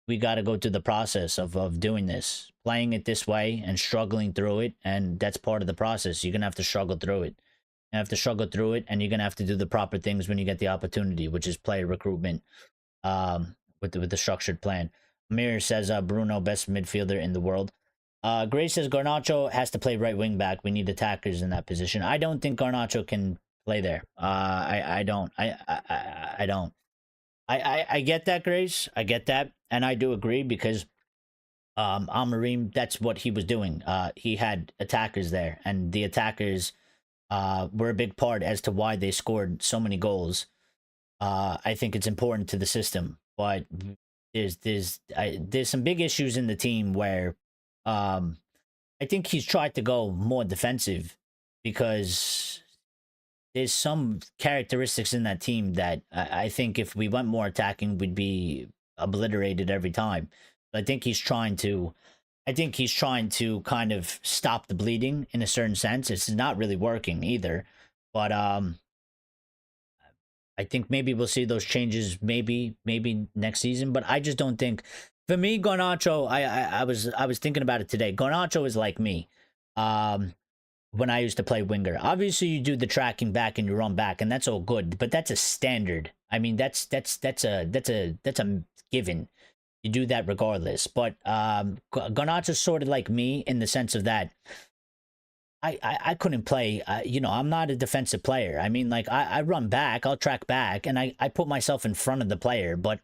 we got to go through the process of doing this, playing it this way and struggling through it. And that's part of the process. You're going to have to struggle through it. You have to struggle through it, and you're going to have to do the proper things when you get the opportunity, which is player recruitment with the structured plan. Amir says Bruno, best midfielder in the world. Gray says Garnacho has to play right wing back. We need attackers in that position. I don't think Garnacho can play there. I don't. I don't. I get that, Grace. I get that, and I do agree because Amarim, that's what he was doing. He had attackers there, and the attackers were a big part as to why they scored so many goals. I think it's important to the system, but there's some big issues in the team where I think he's tried to go more defensive because there's some characteristics in that team that I think if we went more attacking, we'd be obliterated every time. But I think he's trying to kind of stop the bleeding in a certain sense. It's not really working either. But I think maybe we'll see those changes maybe next season. But I just don't think, for me, Garnacho, I was thinking about it today. Garnacho is like me. When I used to play winger. Obviously you do the tracking back and you run back, and that's all good, but that's a standard. I mean, that's a given. You do that regardless. But Garnacho's sort of like me in the sense of that I couldn't play. I'm not a defensive player. I mean, like, I run back, I'll track back, and I put myself in front of the player, but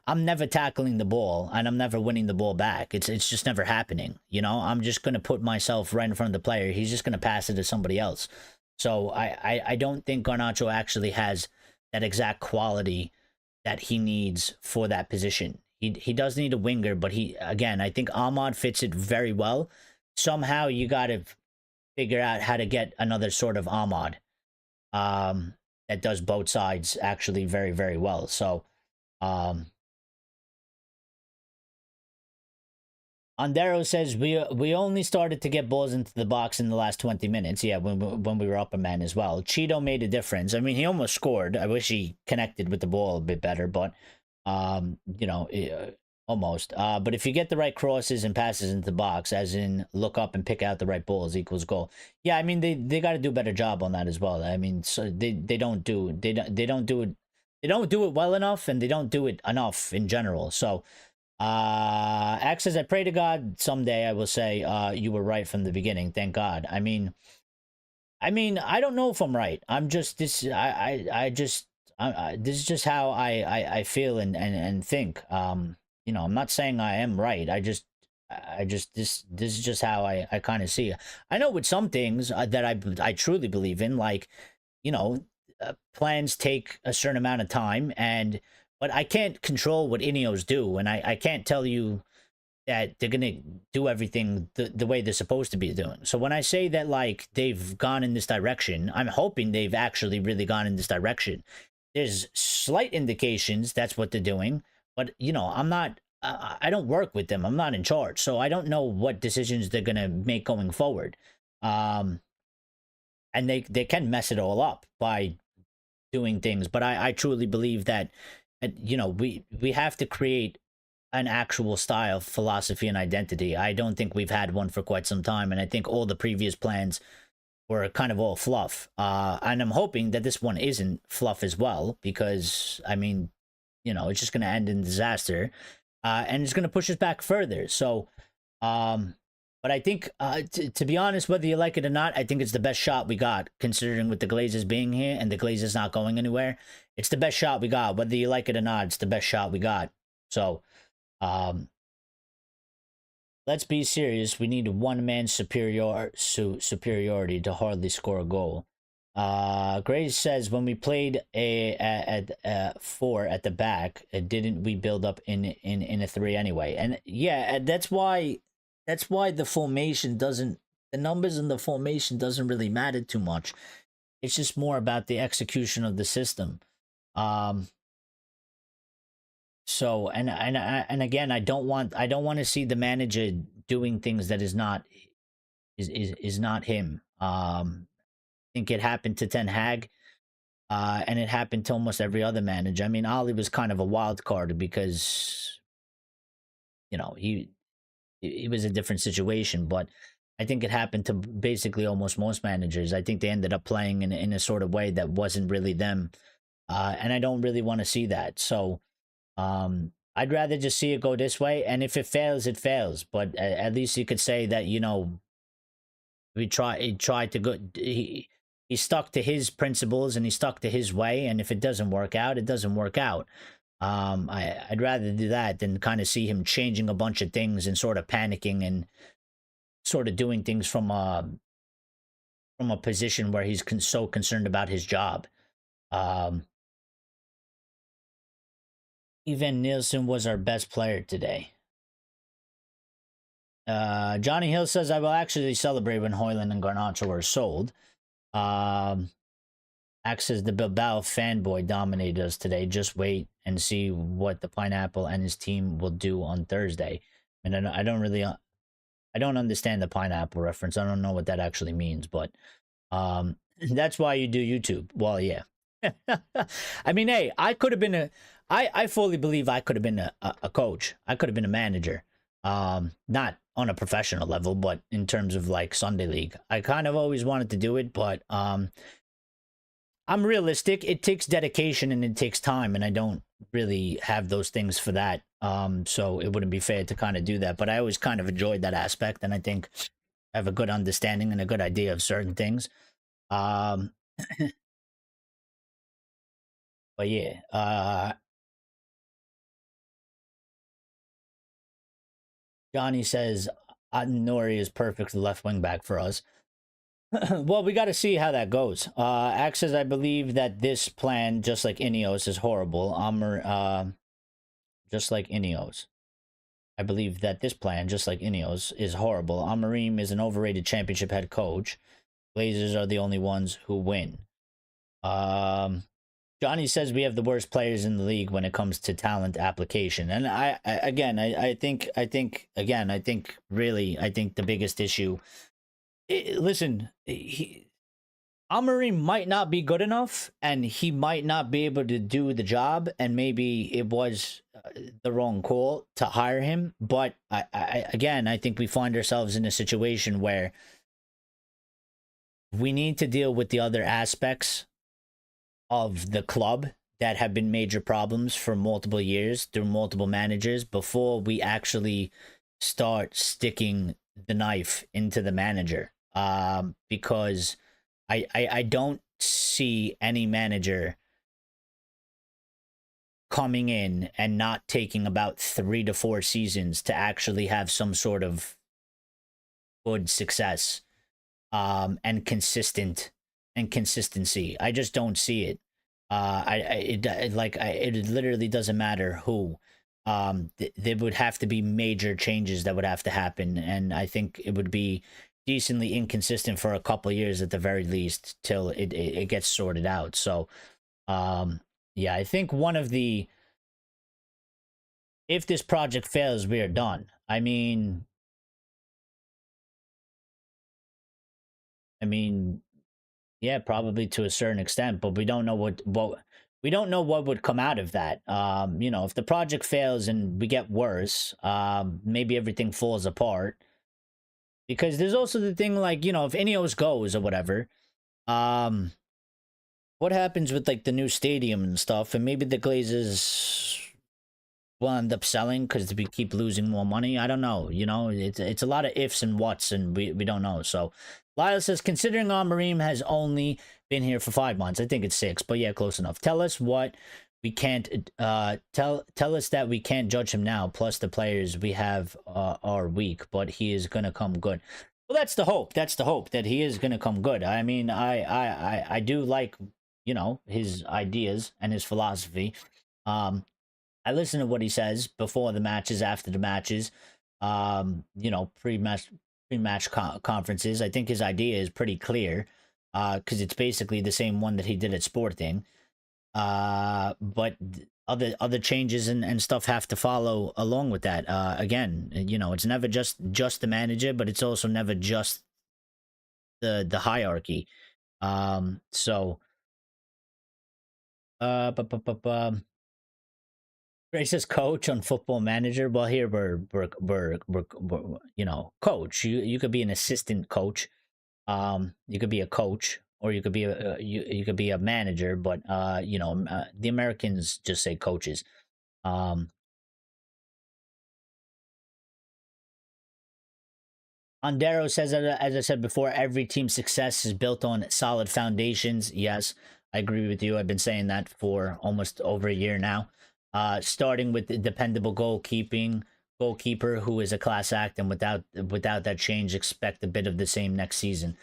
I'm never tackling the ball, and I'm never winning the ball back. It's just never happening. I'm just going to put myself right in front of the player. He's just going to pass it to somebody else. So I don't think Garnacho actually has that exact quality that he needs for that position. He does need a winger, but I think Ahmad fits it very well. Somehow you got to figure out how to get another sort of Ahmad that does both sides actually very, very well. So Andero says we only started to get balls into the box in the last 20 minutes. Yeah, when we were up a man as well. Cheeto made a difference. I mean, he almost scored. I wish he connected with the ball a bit better, but almost. But if you get the right crosses and passes into the box, as in look up and pick out the right balls equals goal. Yeah, I mean they got to do a better job on that as well. I mean, so they don't do it well enough, and they don't do it enough in general. So Axe says, I pray to God someday I will say you were right from the beginning. Thank God. I mean I don't know if I'm right. I'm just this this is just how I feel and think. I'm not saying I am right. This is just how I kind of see it. I know with some things that I truly believe in, like, plans take a certain amount of time, but I can't control what Ineos do, and I can't tell you that they're gonna do everything the way they're supposed to be doing. So when I say that, like, they've gone in this direction, I'm hoping they've actually really gone in this direction. There's slight indications that's what they're doing, but I'm not. I don't work with them. I'm not in charge, so I don't know what decisions they're gonna make going forward. And they can mess it all up by doing things, but I truly believe that we have to create an actual style, philosophy, and identity. I don't think we've had one for quite some time, and I think all the previous plans were kind of all fluff. And I'm hoping that this one isn't fluff as well, because I mean, it's just going to end in disaster, and it's going to push us back further. So, but I think, to be honest, whether you like it or not, I think it's the best shot we got, considering with the Glazers being here and the Glazers not going anywhere. It's the best shot we got. Whether you like it or not, it's the best shot we got. So, let's be serious. We need one-man superiority to hardly score a goal. Grace says when we played at 4 at the back, didn't we build up in a 3 anyway? And yeah, that's why the formation doesn't, the numbers in the formation doesn't really matter too much. It's just more about the execution of the system. So and again, I don't want to see the manager doing things that is not not him. I think it happened to Ten Hag, and it happened to almost every other manager. I mean, Ollie was kind of a wild card because he was a different situation, but I think it happened to basically almost most managers. I think they ended up playing in a sort of way that wasn't really them, and I don't really want to see that. So I'd rather just see it go this way, and if it fails, it fails. But at least you could say that he tried to go. He stuck to his principles and he stuck to his way. And if it doesn't work out, it doesn't work out. I'd rather do that than kind of see him changing a bunch of things and sort of panicking and sort of doing things from a position where he's so concerned about his job. Evanilson was our best player today. Johnny Hill says, I will actually celebrate when Højlund and Garnacho are sold. Axe says, the Bilbao fanboy dominated us today. Just wait and see what the Pineapple and his team will do on Thursday. And I don't understand the pineapple reference. I don't know what that actually means, but that's why you do YouTube. Well, yeah. I mean, hey, I could have been I fully believe I could have been a coach. I could have been a manager. Not on a professional level, but in terms of like Sunday League. I kind of always wanted to do it, but I'm realistic. It takes dedication and it takes time, and I don't really have those things for that. So it wouldn't be fair to kind of do that, but I always kind of enjoyed that aspect, and I think I have a good understanding and a good idea of certain things. But yeah, Johnny says Nori is perfect left wing back for us. Well, we got to see how that goes. Axe says, I believe that this plan, just like Ineos, is horrible. Just like Ineos. I believe that this plan, just like Ineos, is horrible. Amorim is an overrated championship head coach. Glazers are the only ones who win. Johnny says we have the worst players in the league when it comes to talent application. And I think the biggest issue, listen, Amorim might not be good enough and he might not be able to do the job, and maybe it was the wrong call to hire him. But I think we find ourselves in a situation where we need to deal with the other aspects of the club that have been major problems for multiple years through multiple managers before we actually start sticking the knife into the manager. Because I don't see any manager coming in and not taking about 3 to 4 seasons to actually have some sort of good success and consistency. I just don't see it. It literally doesn't matter who. There would have to be major changes that would have to happen, and I think it would be decently inconsistent for a couple of years at the very least till it gets sorted out. So, yeah, I think if this project fails, we are done. I mean, yeah, probably to a certain extent, but we don't know what would come out of that. If the project fails and we get worse, maybe everything falls apart. Because there's also the thing, like, if Ineos goes or whatever, what happens with like the new stadium and stuff, and maybe the Glazers will end up selling because we keep losing more money. I don't know. It's a lot of ifs and whats, and we don't know. So Lyle says, considering Amorim has only been here for 5 months, I think it's 6, but yeah, close enough. Tell us what we can't tell us that we can't judge him now. Plus the players we have are weak, but he is gonna come good. Well, that's the hope. That's the hope that he is going to come good. I mean, I do like, his ideas and his philosophy. I listen to what he says before the matches, after the matches, pre-match conferences. I think his idea is pretty clear, because it's basically the same one that he did at Sporting. But other changes and stuff have to follow along with that. Again, it's never just the manager, but it's also never just the hierarchy. So Grace's coach on Football Manager. Well, here we're coach. You could be an assistant coach. You could be a coach, or you could be you could be a manager. But the Americans just say coaches. Ondero says, as I said before, every team's success is built on solid foundations. Yes, I agree with you. I've been saying that for almost over a year now. Starting with the dependable goalkeeper who is a class act, and without that change, expect a bit of the same next season.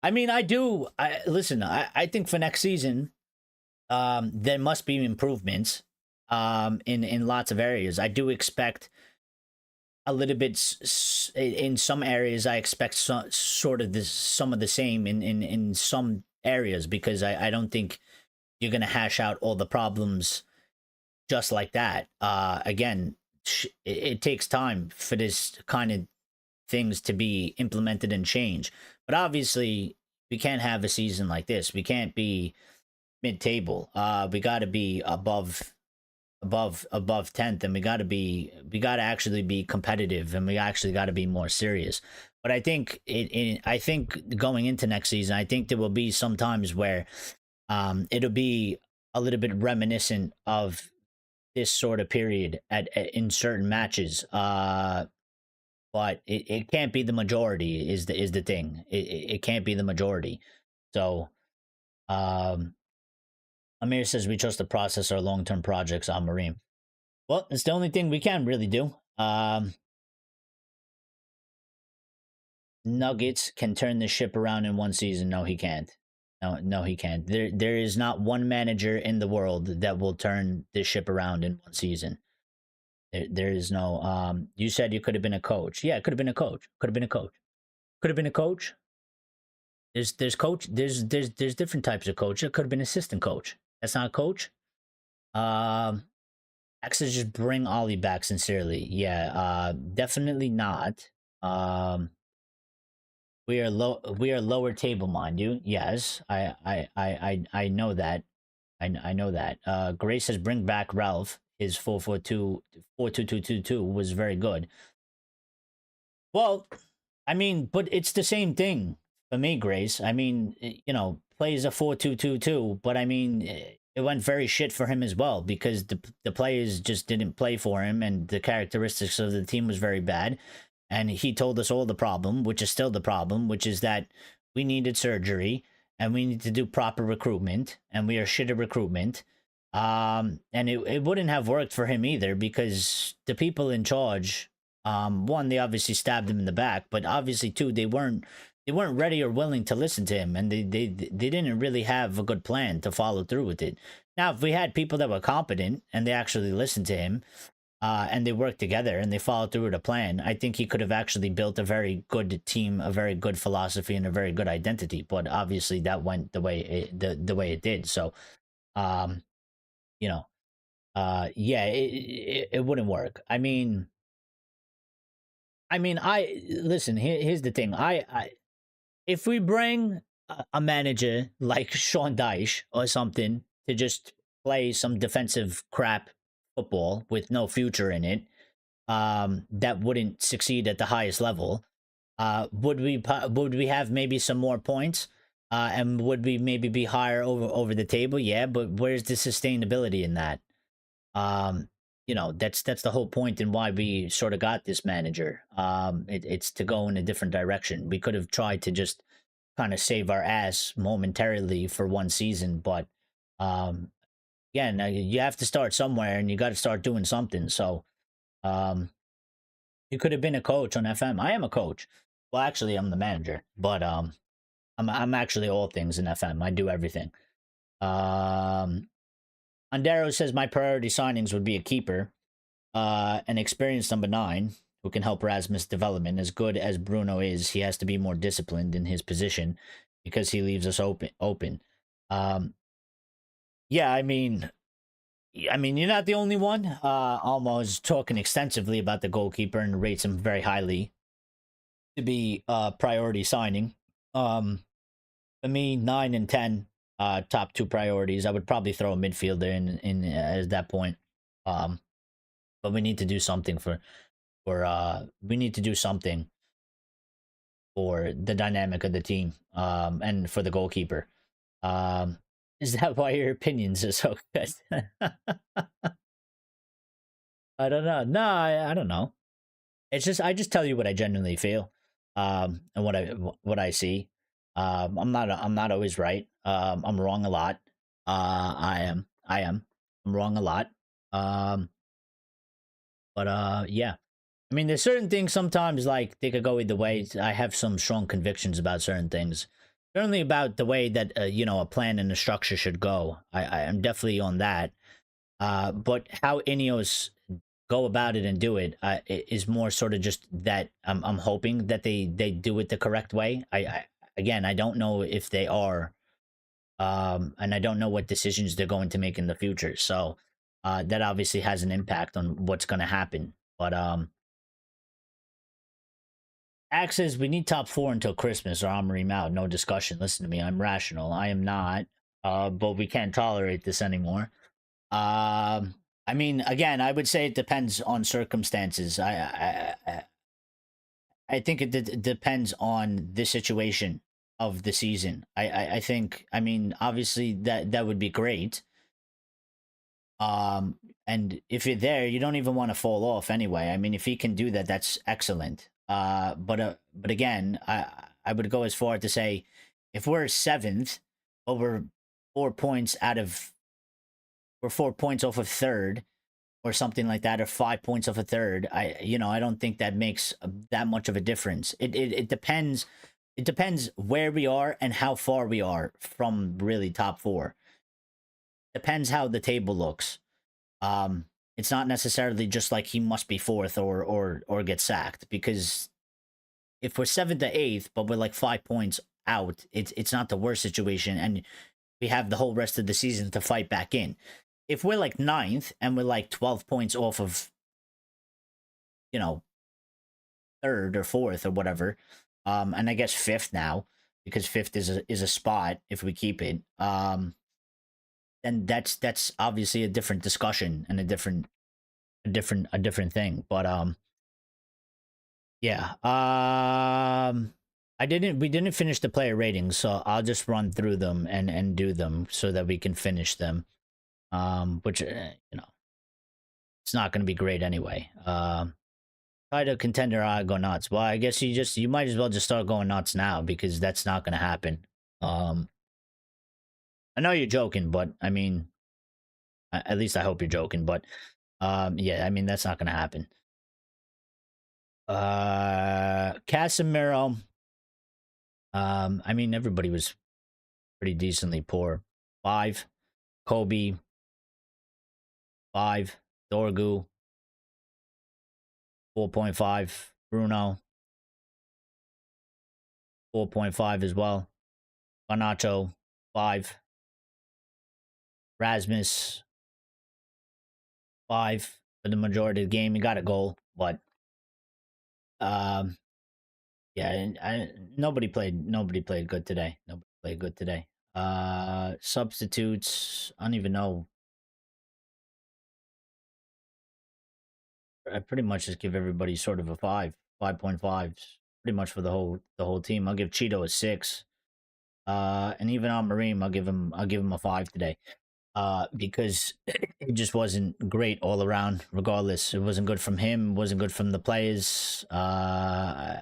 I mean, I do. I think for next season, there must be improvements in lots of areas. I do expect a little bit in some areas. I expect some of the same in some areas, because I don't think you're going to hash out all the problems just like that. Again, it takes time for this kind of things to be implemented and change. But obviously, we can't have a season like this. We can't be mid-table. We got to be above 10th, and we got to actually be competitive, and we actually got to be more serious. But I think I think going into next season, I think there will be some times where it'll be a little bit reminiscent of this sort of period in certain matches. But it can't be the majority is the thing. It can't be the majority. So Amir says we trust the process, our long-term projects on Marine. Well, it's the only thing we can really do. Nuggets can turn the ship around in one season. No, he can't. No, he can't. There is not one manager in the world that will turn this ship around in one season. There is no. You said you could have been a coach. Yeah, it could have been a coach. Could have been a coach. Could have been a coach. There's coach. There's different types of coach. It could have been assistant coach. That's not a coach. Actually, just bring Ollie back. Sincerely, yeah. Definitely not. We are lower table, mind you. Yes, I know that. I know that. Grace says bring back Ralph. His 4-4-2 was very good. Well, I mean, but it's the same thing for me, Grace. I mean, plays a 4-2-2-2, but I mean, it went very shit for him as well, because the players just didn't play for him, and the characteristics of the team was very bad. And he told us all the problem, which is still the problem, which is that we needed surgery and we need to do proper recruitment, and we are shit at recruitment. And it wouldn't have worked for him either, because the people in charge, one, they obviously stabbed him in the back, but obviously two, they weren't ready or willing to listen to him, and they didn't really have a good plan to follow through with it. Now, if we had people that were competent and they actually listened to him, and they worked together and they followed through with a plan, I think he could have actually built a very good team, a very good philosophy, and a very good identity. But obviously, that went the way it did. So, yeah, it wouldn't work. I mean, I listen. Here's the thing. If we bring a manager like Sean Dyche or something to just play some defensive crap football with no future in it, that wouldn't succeed at the highest level, would we have maybe some more points, and would we maybe be higher over the table? Yeah, but where's the sustainability in that? That's the whole point and why we sort of got this manager. It's to go in a different direction. We could have tried to just kind of save our ass momentarily for one season, but again, you have to start somewhere, and you got to start doing something. So, you could have been a coach on FM. I am a coach. Well, actually, I'm the manager, but I'm actually all things in FM. I do everything. Um, Andero says my priority signings would be a keeper, an experienced number 9 who can help Rasmus' development. As good as Bruno is, he has to be more disciplined in his position because he leaves us open. Um, yeah, I mean, you're not the only one. Almost talking extensively about the goalkeeper and rates him very highly to be priority signing. For me, 9 and 10, top two priorities. I would probably throw a midfielder in at that point. Um, but we need to do something we need to do something for the dynamic of the team. And for the goalkeeper. Um, is that why your opinions are so good? I don't know. No, I don't know. It's just I just tell you what I genuinely feel, and what I see. I'm not always right. I'm wrong a lot. I am. I'm wrong a lot. Um, but yeah. I mean, there's certain things sometimes like they could go either way. I have some strong convictions about certain things. Certainly about the way that a plan and a structure should go. I am definitely on that. But how Ineos go about it and do it is more sort of just that I'm hoping that they do it the correct way. Again, I don't know if they are, and I don't know what decisions they're going to make in the future. So that obviously has an impact on what's going to happen. But Axe says we need top 4 until Christmas, or I'm ream out. No discussion. Listen to me. I'm rational. I am not. But we can't tolerate this anymore. I mean, again, I would say it depends on circumstances. I think it depends on the situation of the season. I think. I mean, obviously that would be great. And if you're there, you don't even want to fall off anyway. I mean, if he can do that, that's excellent. But again, I would go as far to say, if we're 7th, but we're 4 points off of 3rd, or something like that, or 5 points off a 3rd. I don't think that makes that much of a difference. It depends. It depends where we are and how far we are from really top 4. Depends how the table looks. It's not necessarily just like he must be 4th or get sacked, because if we're 7th to 8th, but we're like 5 points out, it's not the worst situation, and we have the whole rest of the season to fight back in. If we're like 9th and we're like 12 points off of, 3rd or 4th or whatever, and I guess 5th now, because 5th is a spot if we keep it, then that's obviously a different discussion and a different thing. But yeah. We didn't finish the player ratings, so I'll just run through them and do them so that we can finish them. Which it's not going to be great anyway. Title contender, I go nuts. Well, I guess you might as well just start going nuts now, because that's not going to happen. I know you're joking, but I mean, at least I hope you're joking. But yeah, I mean, that's not going to happen. Casemiro. I mean, everybody was pretty decently poor. 5. Kobe. 5. Dorgu. 4.5. Bruno. 4.5 as well. Garnacho. 5. Rasmus. 5 for the majority of the game. He got a goal, but yeah, nobody played good today. Nobody played good today. Substitutes, I don't even know. I pretty much just give everybody sort of a 5.5, pretty much for the whole team. I'll give Cheeto a 6. And even on Mareem, I'll give him a 5 today. Because it just wasn't great all around. Regardless, it wasn't good from him. Wasn't good from the players. I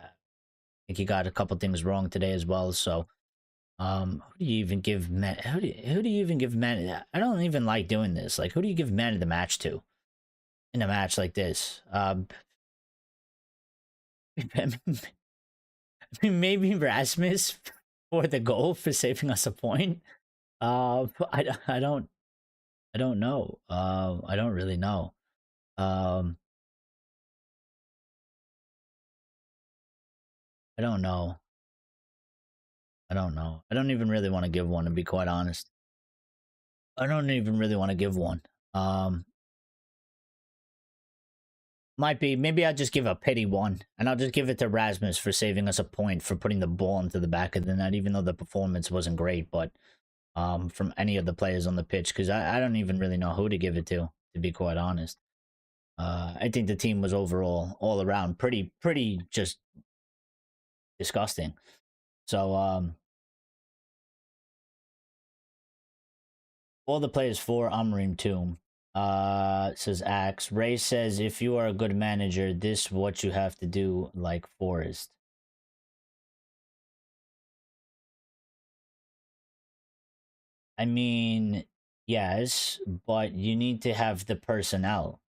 think he got a couple things wrong today as well. So, who do you even give man? Who do you even give man? I don't even like doing this. Like, who do you give man of the match to in a match like this? Maybe Rasmus for the goal for saving us a point. I don't know. I don't really know. Um, I don't know. I don't know. I don't even really want to give one, to be quite honest. I don't even really want to give one. Um, Might be. Maybe I'll just give a pity one, and I'll just give it to Rasmus for saving us a point for putting the ball into the back of the net, even though the performance wasn't great. But from any of the players on the pitch, because I don't even really know who to give it to be quite honest. I think the team was overall, all around, pretty just disgusting. So all the players for Amrim Tomb. Says Axe. Ray says, if you are a good manager, this what you have to do, like Forrest. I mean, yes, but you need to have the personnel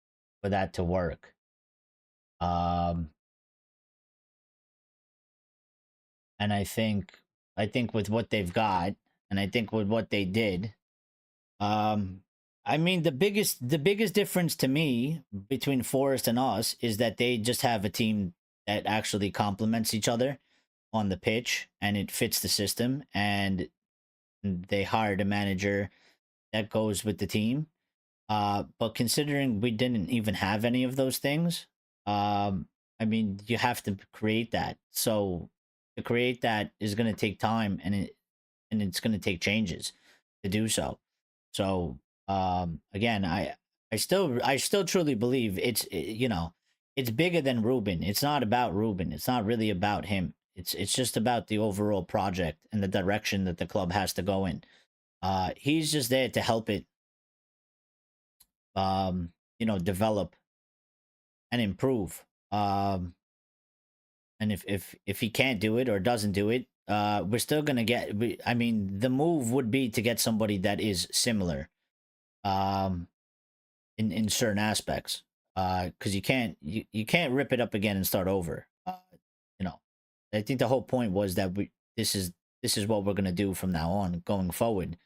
for that to work. Um, and I think with what they've got, and I think with what they did, um, I mean the biggest difference to me between Forest and us is that they just have a team that actually complements each other on the pitch and it fits the system, and they hired a manager that goes with the team. But considering we didn't even have any of those things, I mean, you have to create that. So to create that is going to take time, and it's going to take changes to do so. So again, I still truly believe you know, it's bigger than Ruben. It's not about Ruben. It's not really about him. It's just about the overall project and the direction that the club has to go in. He's just there to help it, you know, develop and improve. And if he can't do it or doesn't do it, we're still gonna get. I mean, the move would be to get somebody that is similar, um, in certain aspects, because you can't rip it up again and start over. You know, I think the whole point was that this is what we're gonna do from now on going forward.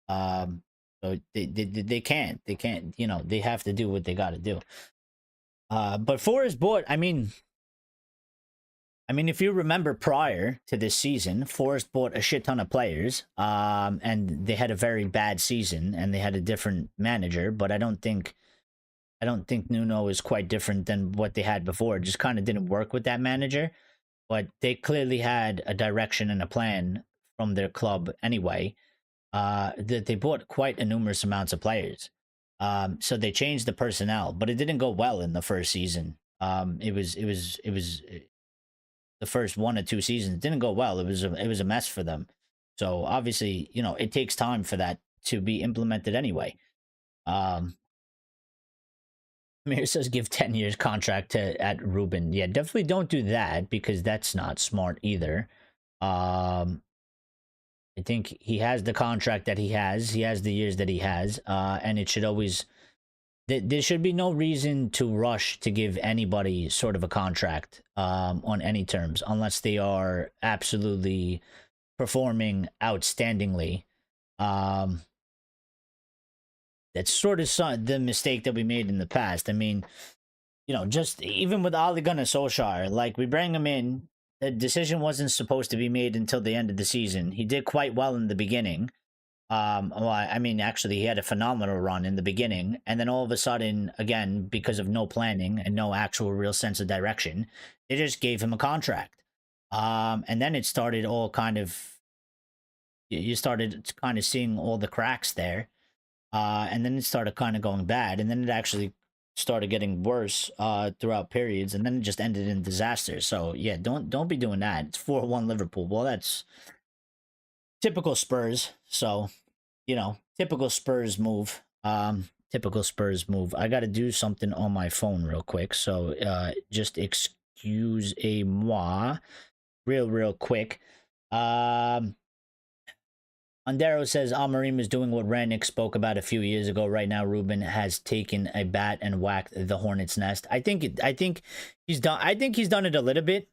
Um, so they can't, you know, they have to do what they got to do. But for his board, I mean, if you remember prior to this season, Forest bought a shit ton of players, and they had a very bad season, and they had a different manager. But I don't think Nuno is quite different than what they had before. It just kind of didn't work with that manager. But they clearly had a direction and a plan from their club anyway. That they bought quite a numerous amounts of players. So they changed the personnel, but it didn't go well in the first season. It was the first 1 or 2 seasons didn't go well. It was a mess for them. So obviously, you know, it takes time for that to be implemented anyway. Um, Mir says give 10 years contract to at Ruben. Yeah, definitely don't do that because that's not smart either. I think he has the contract that he has. He has the years that he has, and it should always. There should be no reason to rush to give anybody sort of a contract on any terms, unless they are absolutely performing outstandingly. That's sort of the mistake that we made in the past. I mean, you know, just even with Ole Gunnar Solskjaer, like we bring him in, the decision wasn't supposed to be made until the end of the season. He did quite well in the beginning. Well, I mean, actually, he had a phenomenal run in the beginning, and then all of a sudden, again, because of no planning and no actual real sense of direction, they just gave him a contract. And then it started all kind of, you started kind of seeing all the cracks there, and then it started kind of going bad, and then it actually started getting worse throughout periods, and then it just ended in disaster. So yeah, don't be doing that. It's 4-1 Liverpool. Well, that's typical Spurs. So, you know, typical Spurs move. Typical Spurs move. I got to do something on my phone real quick. So, just excuse a moi, real quick. Andero says Amorim is doing what Ranić spoke about a few years ago. Right now, Ruben has taken a bat and whacked the hornet's nest. I think he's done. I think he's done it a little bit.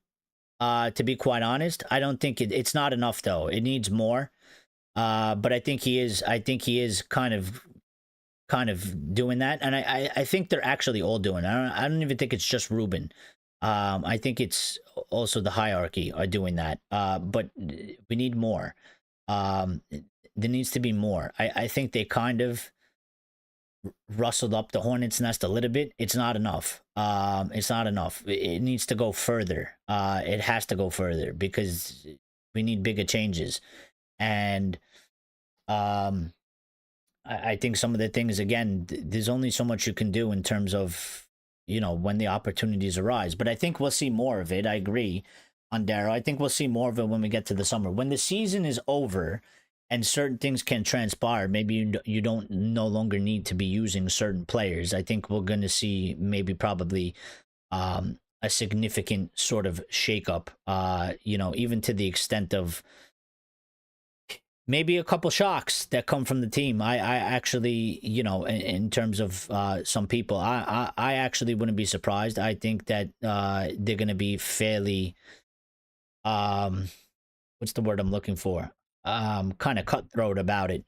To be quite honest, I don't think it's not enough though. It needs more. But I think he is. I think he is kind of doing that, and I think they're actually all doing it. I don't even think it's just Ruben. I think it's also the hierarchy are doing that. But we need more. There needs to be more. I think they kind of rustled up the hornet's nest a little bit. It's not enough. It's not enough. It needs to go further. It has to go further because we need bigger changes. And I think some of the things, again, there's only so much you can do in terms of, when the opportunities arise. But I think we'll see more of it. I agree on Darrow. I think we'll see more of it when we get to the summer. When the season is over and certain things can transpire, maybe you don't no longer need to be using certain players. I think we're going to see maybe probably a significant sort of shakeup, even to the extent of maybe a couple shocks that come from the team. I actually, in terms of some people, I actually wouldn't be surprised. I think that they're going to be fairly, what's the word I'm looking for? Kind of cutthroat about it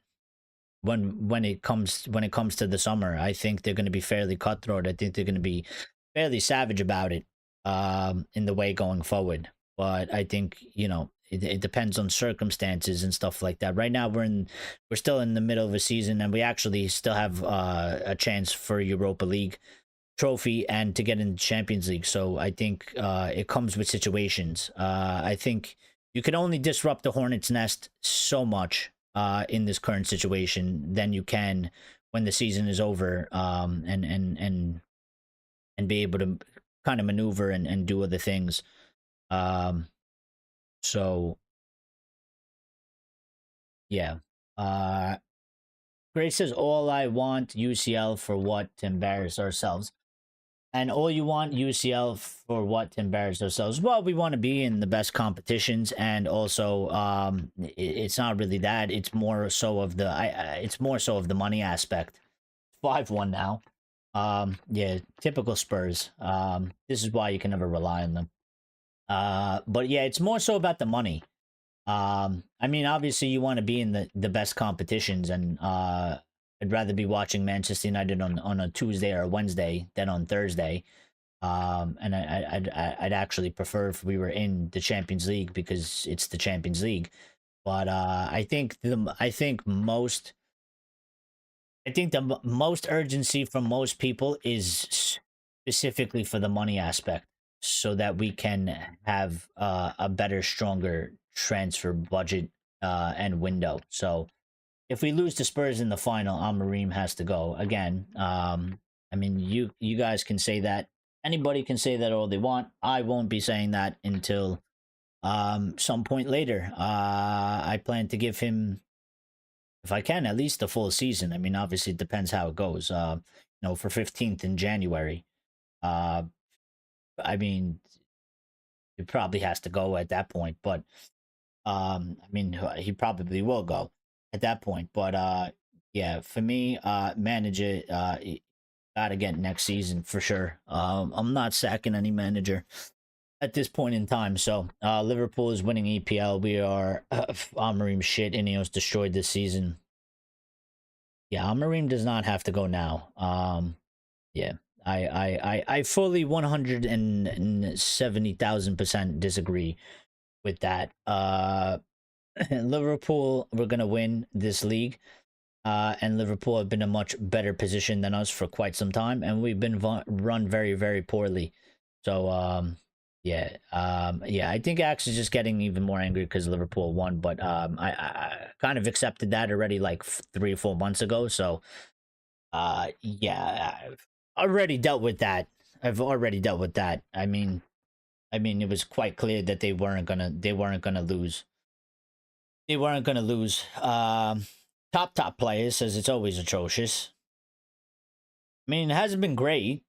when it comes to the summer. I think they're going to be fairly cutthroat. I think they're going to be fairly savage about it in the way going forward. But I think it depends on circumstances and stuff like that. Right now we're still in the middle of a season, and we actually still have a chance for Europa League trophy and to get in the Champions League. So I think it comes with situations. I think you can only disrupt the Hornets' nest so much in this current situation than you can when the season is over, and be able to kind of maneuver and do other things. So yeah. Grace says, all I want UCL for what, to embarrass ourselves. And all you want UCL for what, to embarrass ourselves? Well, we want to be in the best competitions, and also it's not really that. It's more so of it's more so of the money aspect. 5-1 now. Yeah, typical Spurs. This is why you can never rely on them. But yeah, it's more so about the money. I mean, obviously you want to be in the best competitions, and I'd rather be watching Manchester United on a Tuesday or a Wednesday than on Thursday. And I'd actually prefer if we were in the Champions League because it's the Champions League. But I think the most urgency from most people is specifically for the money aspect, so that we can have a better, stronger transfer budget and window. So if we lose to Spurs in the final, Amorim has to go again. I mean, you guys can say that. Anybody can say that all they want. I won't be saying that until some point later. I plan to give him, if I can, at least a full season. I mean, obviously it depends how it goes. For 15th in January. I mean, it probably has to go at that point, but I mean, he probably will go at that point. But yeah, for me, manager, gotta get next season for sure. I'm not sacking any manager at this point in time. So Liverpool is winning EPL. We are Amorim shit. Ineos destroyed this season. Yeah, Amorim does not have to go now. Yeah. I fully 170,000% disagree with that. Liverpool were gonna win this league, and Liverpool have been in a much better position than us for quite some time, and we've been run very, very poorly. So yeah, I think Axe is just getting even more angry because Liverpool won, but I kind of accepted that already like 3 or 4 months ago. So yeah, I've already dealt with that. I mean, it was quite clear that they weren't gonna lose. They weren't gonna lose. Top players says it's always atrocious. I mean, it hasn't been great.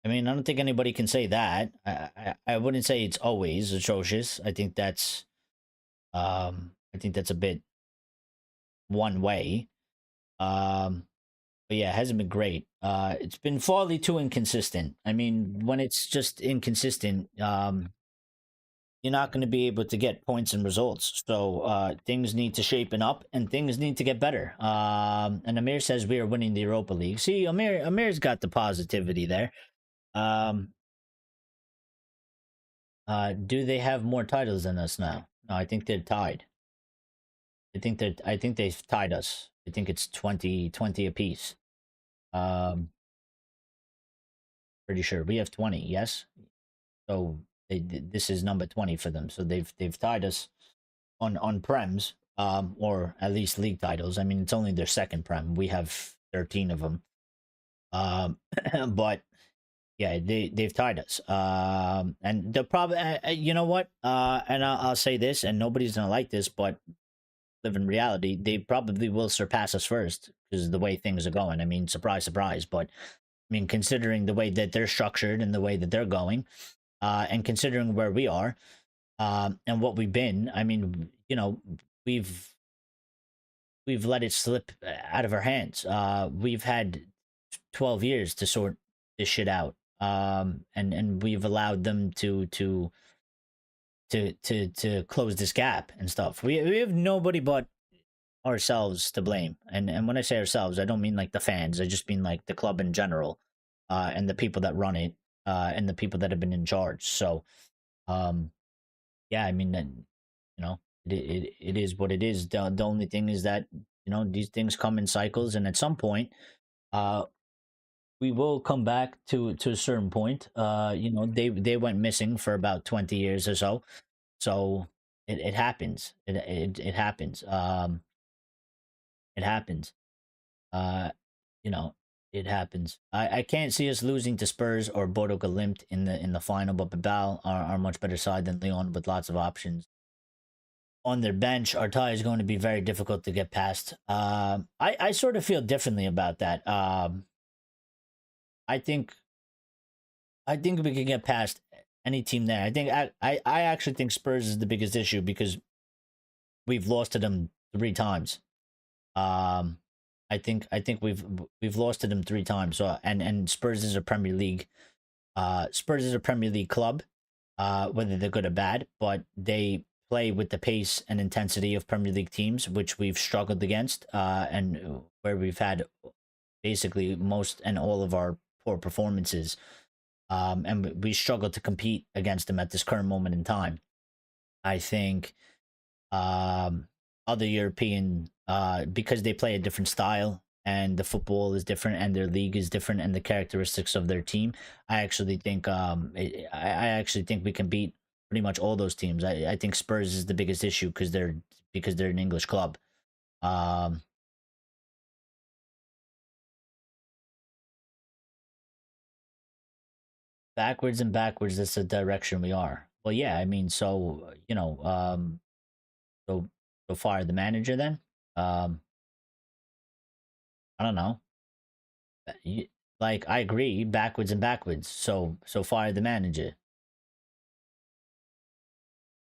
I mean, I don't think anybody can say that. I wouldn't say it's always atrocious. I think that's a bit one way. But yeah, it hasn't been great. It's been fairly too inconsistent. I mean, when it's just inconsistent, you're not going to be able to get points and results. So things need to shapen up and things need to get better. And Amir says we are winning the Europa League. See, Amir's got the positivity there. Do they have more titles than us now? No, I think they're tied. I think they've tied us. I think it's 20 apiece. Pretty sure we have 20. Yes. So this is number 20 for them. So they've tied us on prems, or at least league titles. I mean, it's only their second prem. We have 13 of them. But yeah, they've tied us. And the problem, you know what? And I'll say this, and nobody's gonna like this, but live in reality, they probably will surpass us first because of the way things are going. I mean, surprise, surprise. But I mean, considering the way that they're structured and the way that they're going, and considering where we are, and what we've been, I mean, you know, we've let it slip out of our hands. We've had 12 years to sort this shit out, and we've allowed them to close this gap and stuff. We have nobody but ourselves to blame, and when I say ourselves, I don't mean like the fans. I just mean like the club in general, and the people that run it, and the people that have been in charge. So, yeah, I mean, you know, it is what it is. The only thing is that, you know, these things come in cycles, and at some point, we will come back to a certain point. You know, they went missing for about 20 years or so. So it happens. It happens. It happens. You know, it happens. I can't see us losing to Spurs or Bodo Glimt in the final, but Bilbao are a much better side than Lyon with lots of options on their bench. Our tie is going to be very difficult to get past. I sort of feel differently about that. I think we can get past any team there. I actually think Spurs is the biggest issue because we've lost to them 3 times. I think we've lost to them 3 times. So and Spurs is a Premier League. Spurs is a Premier League club, whether they're good or bad, but they play with the pace and intensity of Premier League teams, which we've struggled against, and where we've had basically most and all of our poor performances, and we struggle to compete against them at this current moment in time. I think other European, because they play a different style and the football is different and their league is different and the characteristics of their team, I actually think I actually think we can beat pretty much all those teams. I think Spurs is the biggest issue because they're an English club. Backwards and backwards, that's the direction we are. Well, yeah, I mean, so you know, so fire the manager then. I don't know. Like, I agree, backwards and backwards. So fire the manager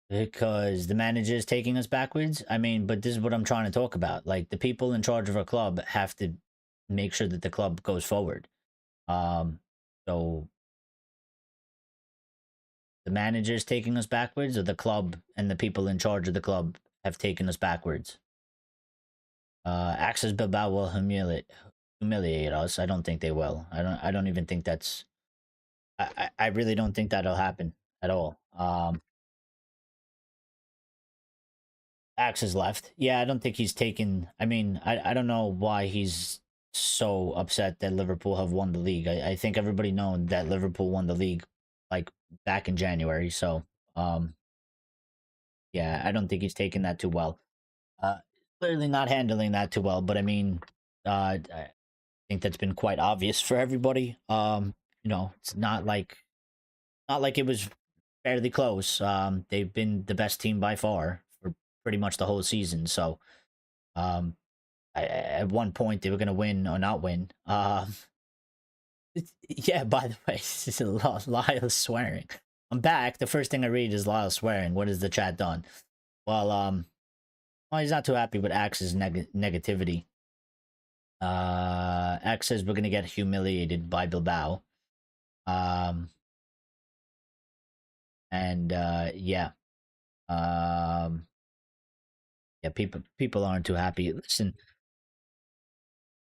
because the manager is taking us backwards. I mean, but this is what I'm trying to talk about. Like, the people in charge of our club have to make sure that the club goes forward. So the manager is taking us backwards, or the club and the people in charge of the club have taken us backwards. Access Bilbao will humiliate us. I don't think they will. I don't even think that's. I really don't think that'll happen at all. Axe has left. Yeah, I don't think he's taken. I mean, I don't know why he's so upset that Liverpool have won the league. I think everybody known that Liverpool won the league like back in January. So yeah, I don't think he's taken that too well. Clearly not handling that too well. But I mean, I think that's been quite obvious for everybody. You know, it's not like it was fairly close. They've been the best team by far for pretty much the whole season. So, at one point they were going to win or not win. Yeah. By the way, this is Lyle swearing. I'm back. The first thing I read is Lyle swearing. What has the chat done? Well, well, he's not too happy with Axe's negativity. Axe says we're going to get humiliated by Bilbao. And yeah, Yeah, people aren't too happy. Listen,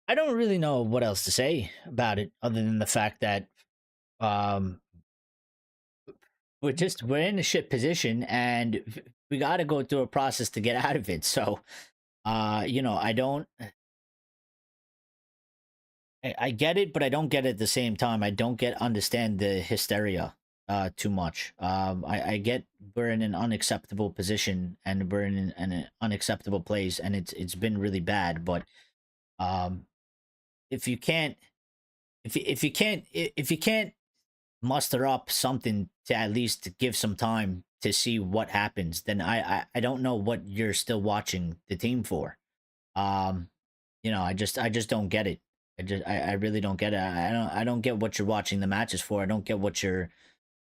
I don't really know what else to say about it other than the fact that um we're in a shit position and we got to go through a process to get out of it. So, I don't I get it, but I don't get it at the same time. I don't understand the hysteria too much. I get we're in an unacceptable position and we're in an unacceptable place, and it's been really bad. But um, if you can't if you can't muster up something to at least give some time to see what happens, then I don't know what you're still watching the team for. Um, I just don't get it. I really don't get it. I don't get what you're watching the matches for. I don't get what you're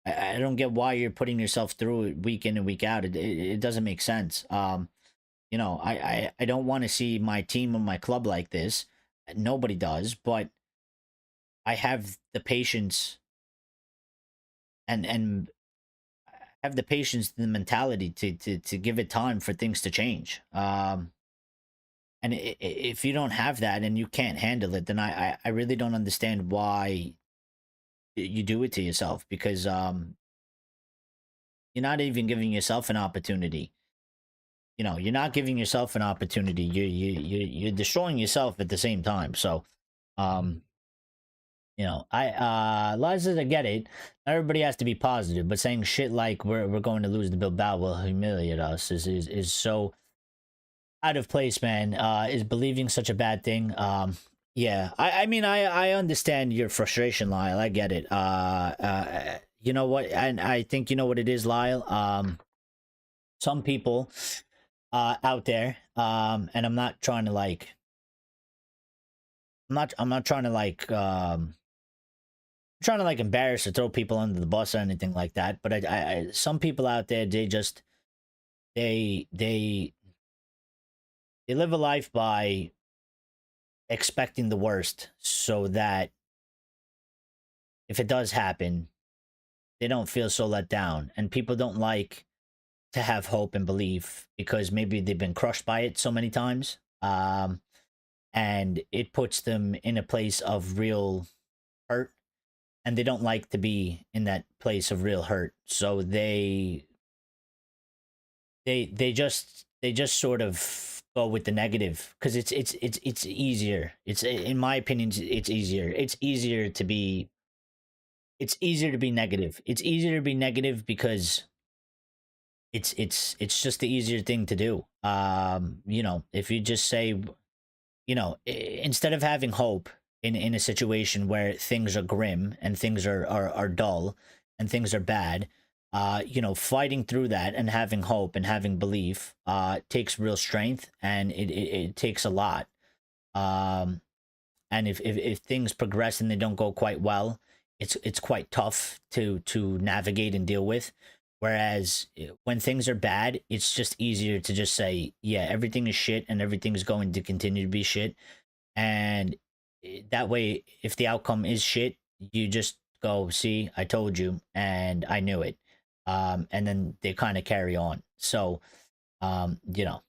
I don't get why you're putting yourself through it week in and week out. It doesn't make sense. I don't want to see my team or my club like this. Nobody does, but I have the patience and have the patience and the mentality to give it time for things to change. And if you don't have that and you can't handle it, then I really don't understand why you do it to yourself, because you're not even giving yourself an opportunity. You're not giving yourself an opportunity. You're destroying yourself at the same time. So, um, Liza, I get it. Not everybody has to be positive, but saying shit like we're going to lose to Bilbao will humiliate us is so out of place, man. Is believing such a bad thing. Yeah, I mean, I understand your frustration, Lyle. I get it. You know what? And I think you know what it is, Lyle. Some people, out there, and I'm not trying to like, I'm not trying to like, trying to like embarrass or throw people under the bus or anything like that. But some people out there, they they live a life by expecting the worst, so that if it does happen, they don't feel so let down. And people don't like to have hope and belief because maybe they've been crushed by it so many times. And it puts them in a place of real hurt, and they don't like to be in that place of real hurt. So they just sort of go with the negative because it's easier. It's, in my opinion, it's easier. It's easier to be negative. It's easier to be negative because it's just the easier thing to do. If you just say, instead of having hope in a situation where things are grim and things are dull and things are bad, fighting through that and having hope and having belief takes real strength, and it takes a lot. And if things progress and they don't go quite well, it's quite tough to navigate and deal with. Whereas when things are bad, it's just easier to just say, yeah, everything is shit and everything is going to continue to be shit. And that way, if the outcome is shit, you just go, see, I told you and I knew it. And then they kind of carry on. So, um, you know,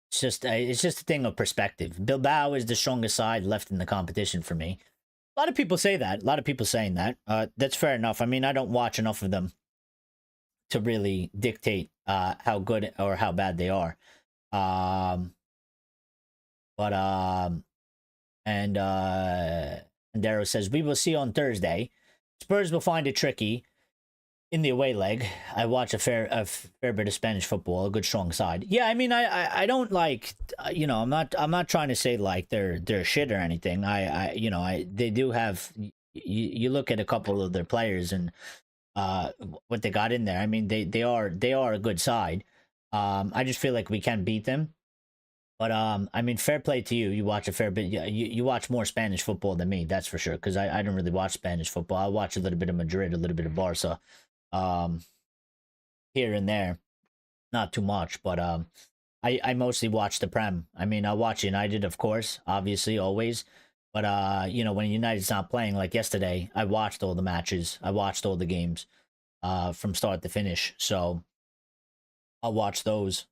it's just a thing of perspective. Bilbao is the strongest side left in the competition for me. A lot of people say that. A lot of people saying that. That's fair enough. I mean, I don't watch enough of them to really dictate how good or how bad they are. Um, but and Darrow says we will see on Thursday. Spurs will find it tricky in the away leg. I watch a fair bit of Spanish football, a good strong side. Yeah, I mean, I don't like, I'm not trying to say like they're shit or anything. They do have, you look at a couple of their players and what they got in there. I mean, they are a good side. I just feel like we can beat them. But I mean, fair play to you. You watch a fair bit. You watch more Spanish football than me, that's for sure. Because I don't really watch Spanish football. I watch a little bit of Madrid, a little bit of Barca, um, here and there, not too much. But I mostly watch the Prem. I mean, I watch United, of course, obviously, always. But when United's not playing, like yesterday, I watched all the matches. I watched all the games. from start to finish. So I'll watch those.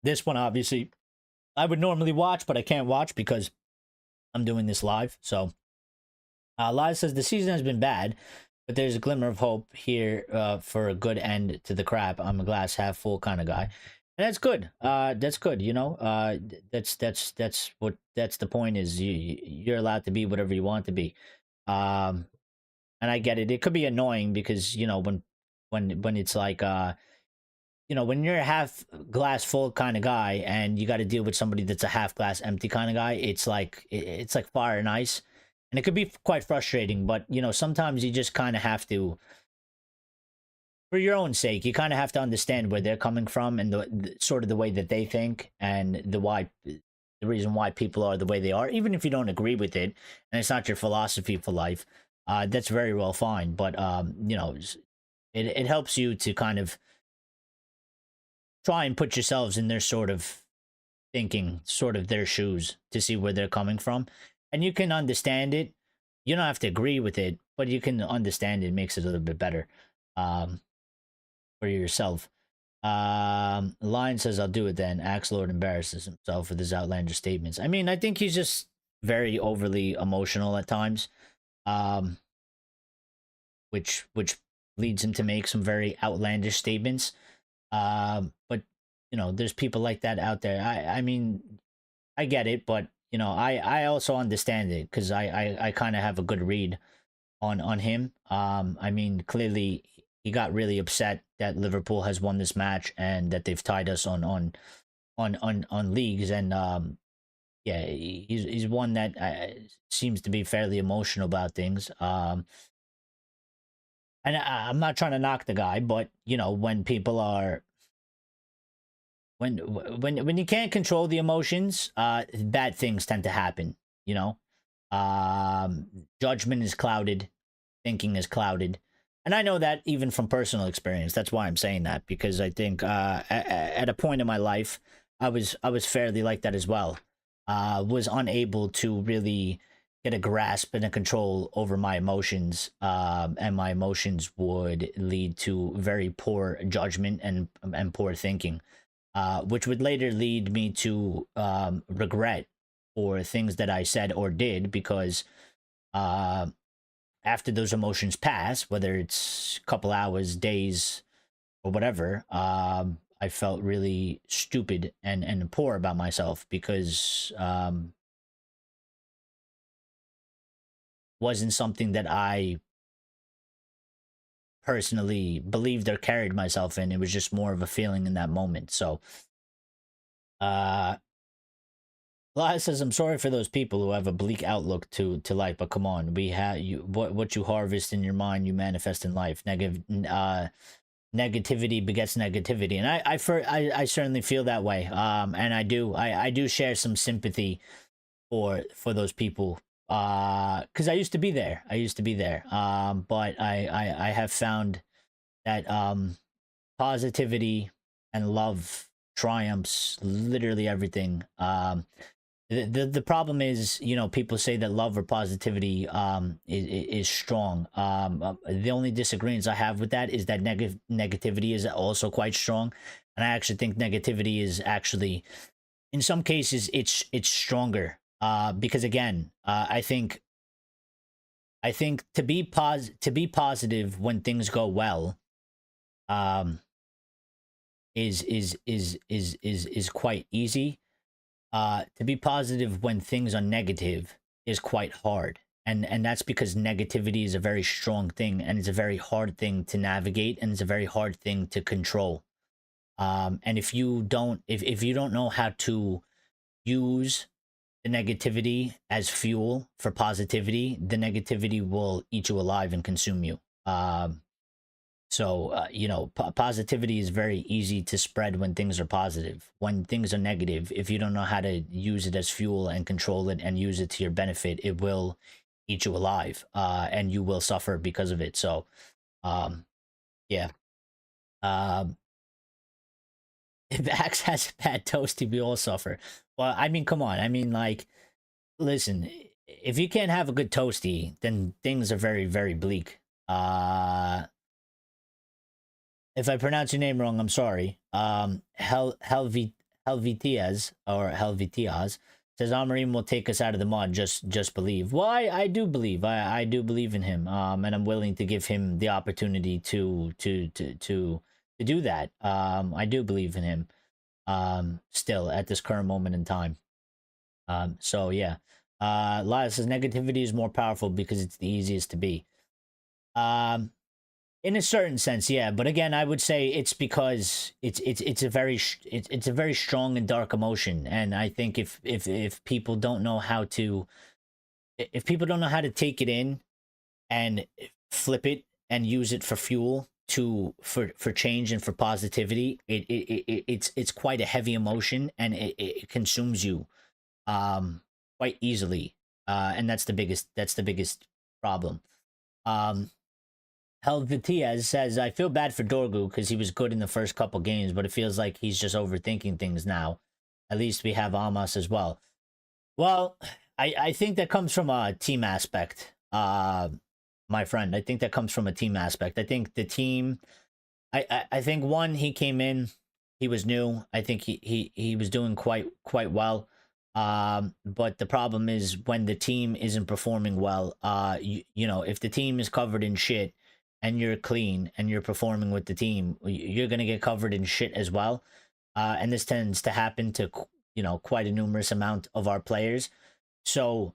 This one obviously I would normally watch, but I can't watch because I'm doing this live. So Live says the season has been bad, but there's a glimmer of hope here for a good end to the crap. I'm a glass half full kind of guy. And that's good. That's good. You know, that's the point. Is you're allowed to be whatever you want to be. And I get it. It could be annoying because when it's like when you're a half glass full kind of guy and you got to deal with somebody that's a half glass empty kind of guy, it's like fire and ice, and it could be quite frustrating. But sometimes you just kind of have to, for your own sake, you kind of have to understand where they're coming from and the sort of the way that they think and the reason why people are the way they are, even if you don't agree with it and it's not your philosophy for life. That's very well fine, but it helps you to kind of try and put yourselves in their sort of thinking, sort of their shoes, to see where they're coming from, and you can understand it. You don't have to agree with it, but you can understand it. Makes it a little bit better for yourself. Lion says, "I'll do it then." Axelord embarrasses himself with his outlandish statements. I mean, I think he's just very overly emotional at times, which leads him to make some very outlandish statements. But there's people like that out there. I mean, I get it, but I also understand it because I kind of have a good read on him. I mean, clearly he got really upset that Liverpool has won this match and that they've tied us on leagues, and yeah, he's one that seems to be fairly emotional about things. And I'm not trying to knock the guy, but when people are when you can't control the emotions, bad things tend to happen. Judgment is clouded, thinking is clouded, and I know that even from personal experience. That's why I'm saying that, because I think at a point in my life, I was fairly like that as well. Was unable to really get a grasp and a control over my emotions, and my emotions would lead to very poor judgment and poor thinking, which would later lead me to regret for things that I said or did, because after those emotions pass, whether it's a couple hours, days, or whatever, I felt really stupid and poor about myself, because wasn't something that I personally believed or carried myself in. It was just more of a feeling in that moment. So Elias says, "I'm sorry for those people who have a bleak outlook to life, but come on, we have you. What you harvest in your mind, you manifest in life. Negativity begets negativity," and I certainly feel that way. And I do share some sympathy for those people, because I used to be there. But I have found that positivity and love triumphs literally everything. The problem is, people say that love or positivity is strong. The only disagreements I have with that is that negativity is also quite strong, and I actually think negativity is actually, in some cases, it's stronger. Because again, I think to be positive when things go well, is quite easy. To be positive when things are negative is quite hard, and that's because negativity is a very strong thing, and it's a very hard thing to navigate, and it's a very hard thing to control. And if you don't know how to use the negativity as fuel for positivity, the negativity will eat you alive and consume you. So, positivity is very easy to spread when things are positive. When things are negative, if you don't know how to use it as fuel and control it and use it to your benefit, it will eat you alive, and you will suffer because of it. So, yeah. If Axe has a bad toasty, we all suffer. Well, I mean, come on. I mean, like, listen, if you can't have a good toasty, then things are very, very bleak. if I pronounce your name wrong, I'm sorry. Helvetias or Helvetias says Amarim will take us out of the mud. Just believe. Well, I do believe. I do believe in him. And I'm willing to give him the opportunity to do that. I do believe in him. Still at this current moment in time. So yeah. Lyle says negativity is more powerful because it's the easiest to be. In a certain sense, yeah, but again, I would say it's because it's a very it's a very strong and dark emotion, and I think if people don't know how to, if people don't know how to take it in and flip it and use it for fuel for change and for positivity, it's quite a heavy emotion, and it consumes you quite easily, and that's the biggest problem. um Helvetias says, I feel bad for Dorgu because he was good in the first couple games, but it feels like he's just overthinking things now. At least we have Almas as well. Well, I think that comes from a team aspect, my friend. I think that comes from a team aspect. I think the team, I think one, he came in, he was new. I think he was doing quite well. But the problem is when the team isn't performing well, you know, if the team is covered in shit and you're clean and you're performing with the team, you're going to get covered in shit as well. And this tends to happen to, you know, quite a numerous amount of our players. So,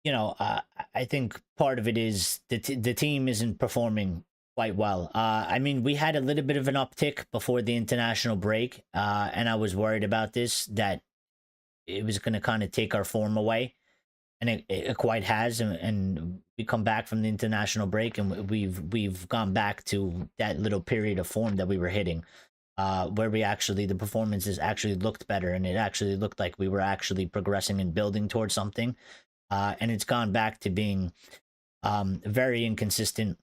you know, I think part of it is the team isn't performing quite well. I mean, we had a little bit of an uptick before the international break, and I was worried about this, that it was going to kind of take our form away, and it quite has. And we come back from the international break, and we've gone back to that little period of form that we were hitting, where we actually, the performances actually looked better, and it actually looked like we were actually progressing and building towards something. And it's gone back to being very inconsistent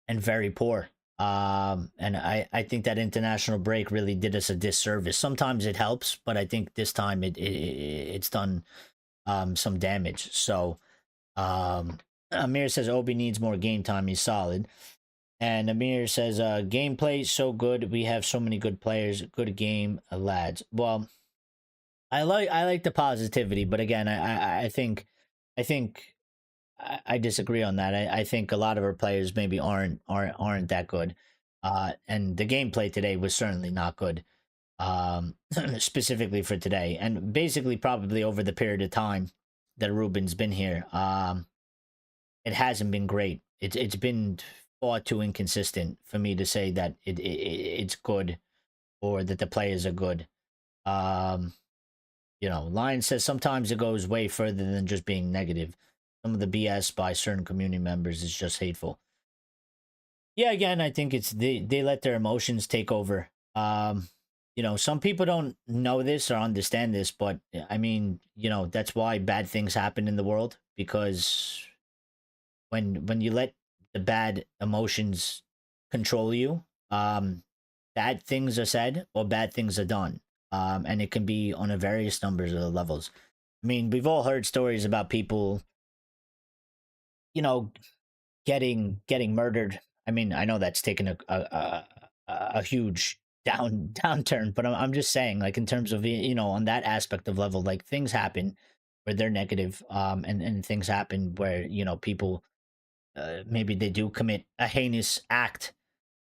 and very poor. And I think that international break really did us a disservice. Sometimes it helps, but I think this time it's done some damage. So Amir says Obi needs more game time. He's solid. And Amir says gameplay so good. We have so many good players. Good game, lads. Well, I like the positivity, but again, I think I disagree on that. I think a lot of our players maybe aren't that good. And the gameplay today was certainly not good. Specifically for today, and basically probably over the period of time that Ruben's been here, it hasn't been great. It's been far too inconsistent for me to say that it's good or that the players are good. You know, Lion says sometimes it goes way further than just being negative. Some of the BS by certain community members is just hateful. Yeah, again, I think it's they let their emotions take over. You know, some people don't know this or understand this, but I mean, you know, that's why bad things happen in the world, because when you let the bad emotions control you, bad things are said or bad things are done. And it can be on a various numbers of levels. I mean, we've all heard stories about people, you know, getting murdered. I mean, I know that's taken a huge downturn, but I'm just saying, like, in terms of, you know, on that aspect of level, like, things happen where they're negative, and things happen where, you know, people maybe they do commit a heinous act,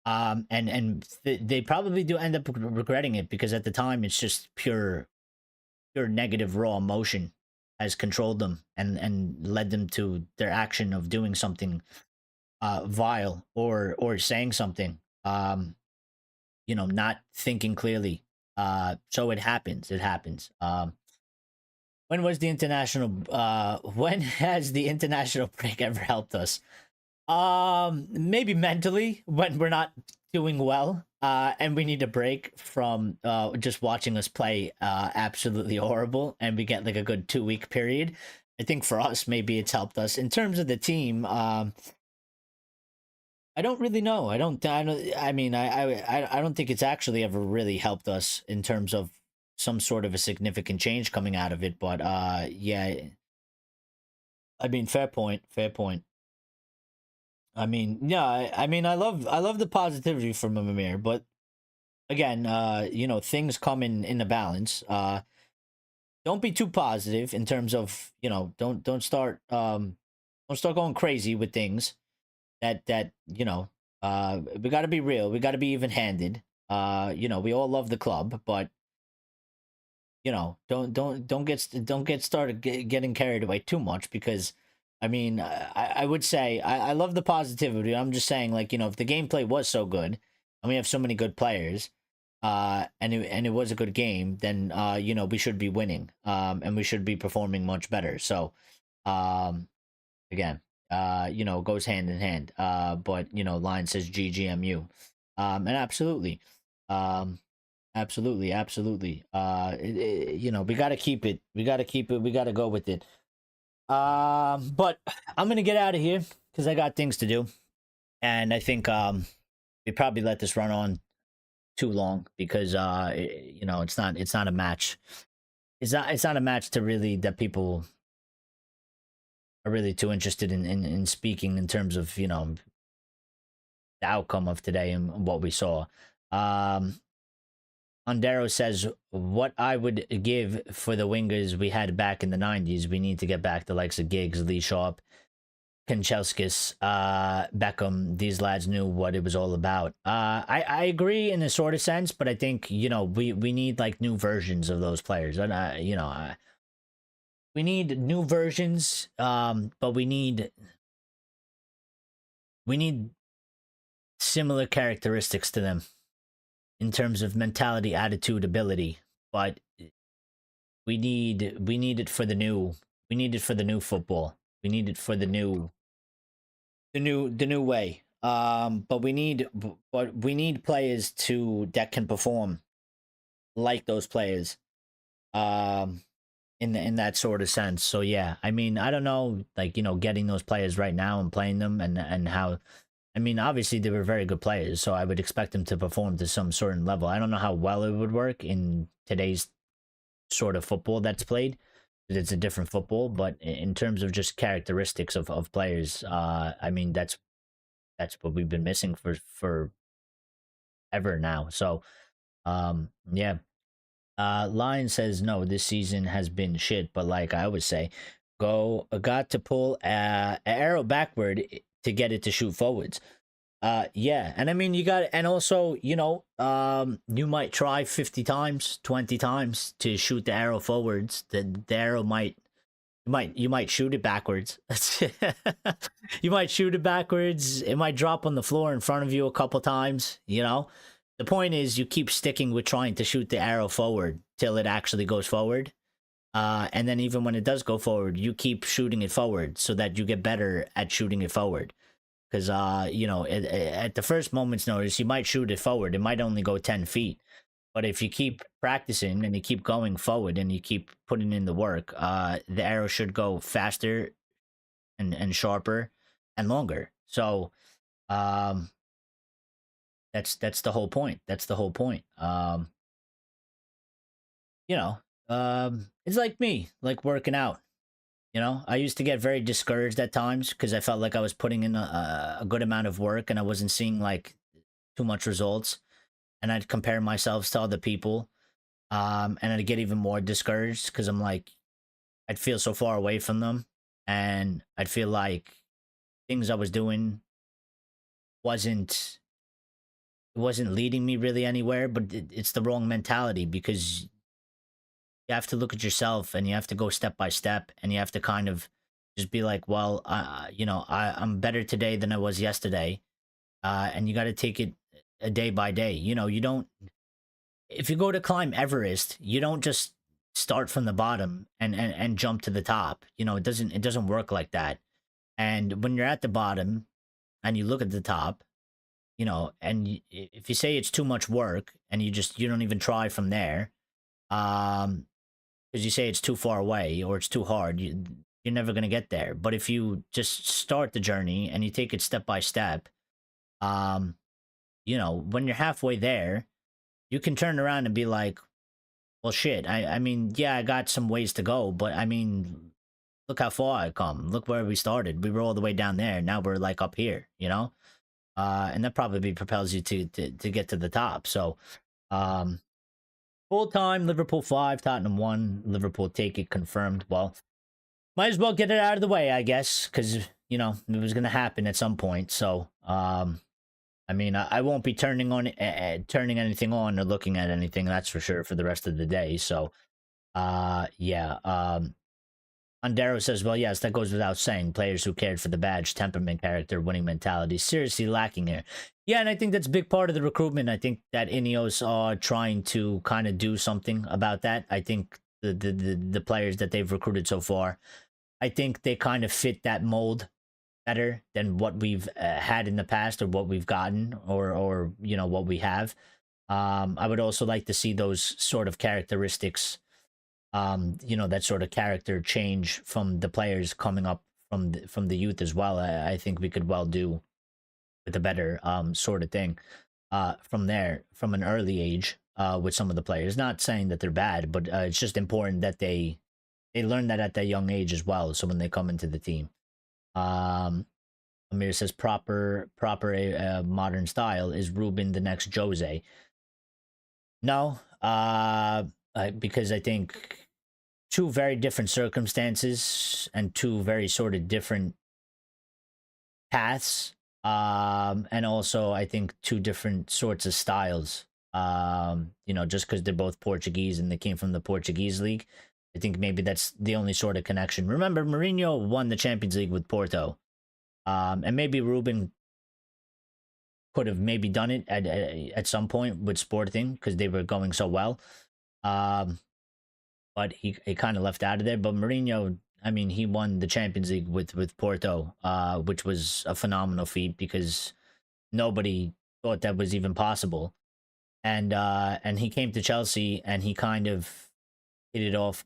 and they probably do end up regretting it, because at the time it's just pure negative raw emotion has controlled them and led them to their action of doing something vile or saying something, you know, not thinking clearly. So it happens. When was the international when has the international break ever helped us? Maybe mentally, when we're not doing well, and we need a break from just watching us play absolutely horrible, and we get like a good 2 week period. I think for us, maybe it's helped us. In terms of the team, I don't really know. I mean, I don't think it's actually ever really helped us in terms of some sort of a significant change coming out of it. But yeah, I mean, fair point. Fair point. I mean, yeah, I mean, I love the positivity from Amir, but again, things come in a balance. Don't be too positive in terms of, don't start going crazy with things that we got to be real, we got to be even handed. We all love the club, but don't get started getting carried away too much, because I mean, I would say I love the positivity. I'm just saying, like, if the gameplay was so good and we have so many good players, and it was a good game, then we should be winning, and we should be performing much better. So um again, goes hand in hand. But Lion says GGMU. And absolutely. Um absolutely. We got to keep it. We got to keep it. We got to go with it. But I'm going to get out of here cuz I got things to do. And I think we probably let this run on too long, because it's not a match. It's not a match to really that people are really too interested in speaking in terms of the outcome of today and what we saw. Um, Ondero says, "What I would give for the wingers we had back in the '90s. We need to get back the likes of Giggs, Lee Sharp, Kanchelskis, Beckham. These lads knew what it was all about." I agree in a sort of sense, but I think we need like new versions of those players, and we need new versions. But we need similar characteristics to them in terms of mentality, attitude, ability. But we need it for the new. We need it for the new football. We need it for the new way. But we need players that can perform like those players. Um, in that sort of sense. So yeah, I mean, I don't know, like getting those players right now and playing them, and how. I mean, obviously they were very good players, so I would expect them to perform to some certain level. I don't know how well it would work in today's sort of football that's played. It's a different football, but in terms of just characteristics of players, I mean that's what we've been missing for ever now. So yeah. Lion says no, this season has been shit, but like I always say, got to pull a arrow backward to get it to shoot forwards. Yeah, and I mean you got, and also you might try 50 times, 20 times to shoot the arrow forwards. The arrow you might shoot it backwards. You might shoot it backwards. It might drop on the floor in front of you a couple times. The point is you keep sticking with trying to shoot the arrow forward till it actually goes forward. And then even when it does go forward, you keep shooting it forward so that you get better at shooting it forward. Because at the first moment's notice, you might shoot it forward. It might only go 10 feet. But if you keep practicing and you keep going forward and you keep putting in the work, the arrow should go faster and sharper and longer. So that's the whole point. That's the whole point. It's like me, like working out. I used to get very discouraged at times because I felt like I was putting in a good amount of work and I wasn't seeing like too much results. And I'd compare myself to other people. And I'd get even more discouraged because I'm like, I'd feel so far away from them. And I'd feel like things I was doing wasn't leading me really anywhere, but it's the wrong mentality, because you have to look at yourself and you have to go step by step, and you have to kind of just be like, well, I'm better today than I was yesterday. And you got to take it a day by day. You don't, if you go to climb Everest, you don't just start from the bottom and jump to the top. It doesn't work like that. And when you're at the bottom and you look at the top, and if you say it's too much work and you don't even try from there, because you say it's too far away or it's too hard, you're never going to get there. But if you just start the journey and you take it step by step, when you're halfway there, you can turn around and be like, well, shit, I mean, yeah, I got some ways to go, but I mean, look how far I come. Look where we started. We were all the way down there. Now we're like up here, you know? And that probably propels you to get to the top. So, full time, Liverpool 5, Tottenham 1. Liverpool take it confirmed. Well, might as well get it out of the way, I guess, because, you know, it was going to happen at some point. So, I mean, I won't be turning anything on or looking at anything, that's for sure, for the rest of the day. So, yeah. Andero says, well, yes, that goes without saying. Players who cared for the badge, temperament, character, winning mentality, seriously lacking here. Yeah, and I think that's a big part of the recruitment. I think that Ineos are trying to kind of do something about that. I think the players that they've recruited so far, I think they kind of fit that mold better than what we've had in the past, or what we've gotten, or you know, what we have. I would also like to see those sort of characteristics, you know, that sort of character change from the players coming up from the youth as well. I think we could well do with a better sort of thing from there, from an early age, with some of the players. Not saying that they're bad, but it's just important that they learn that at that young age as well, so when they come into the team. Amir says proper modern style. Is Ruben the next Jose? No, because I think two very different circumstances and two very sort of different paths. And also I think two different sorts of styles. You know, just because they're both Portuguese and they came from the Portuguese league, I think maybe that's the only sort of connection. Remember, Mourinho won the Champions League with Porto. And maybe Ruben could have maybe done it at some point with Sporting because they were going so well. But he kind of left out of there. But Mourinho, I mean, he won the Champions League with Porto, which was a phenomenal feat because nobody thought that was even possible. And he came to Chelsea and he kind of hit it off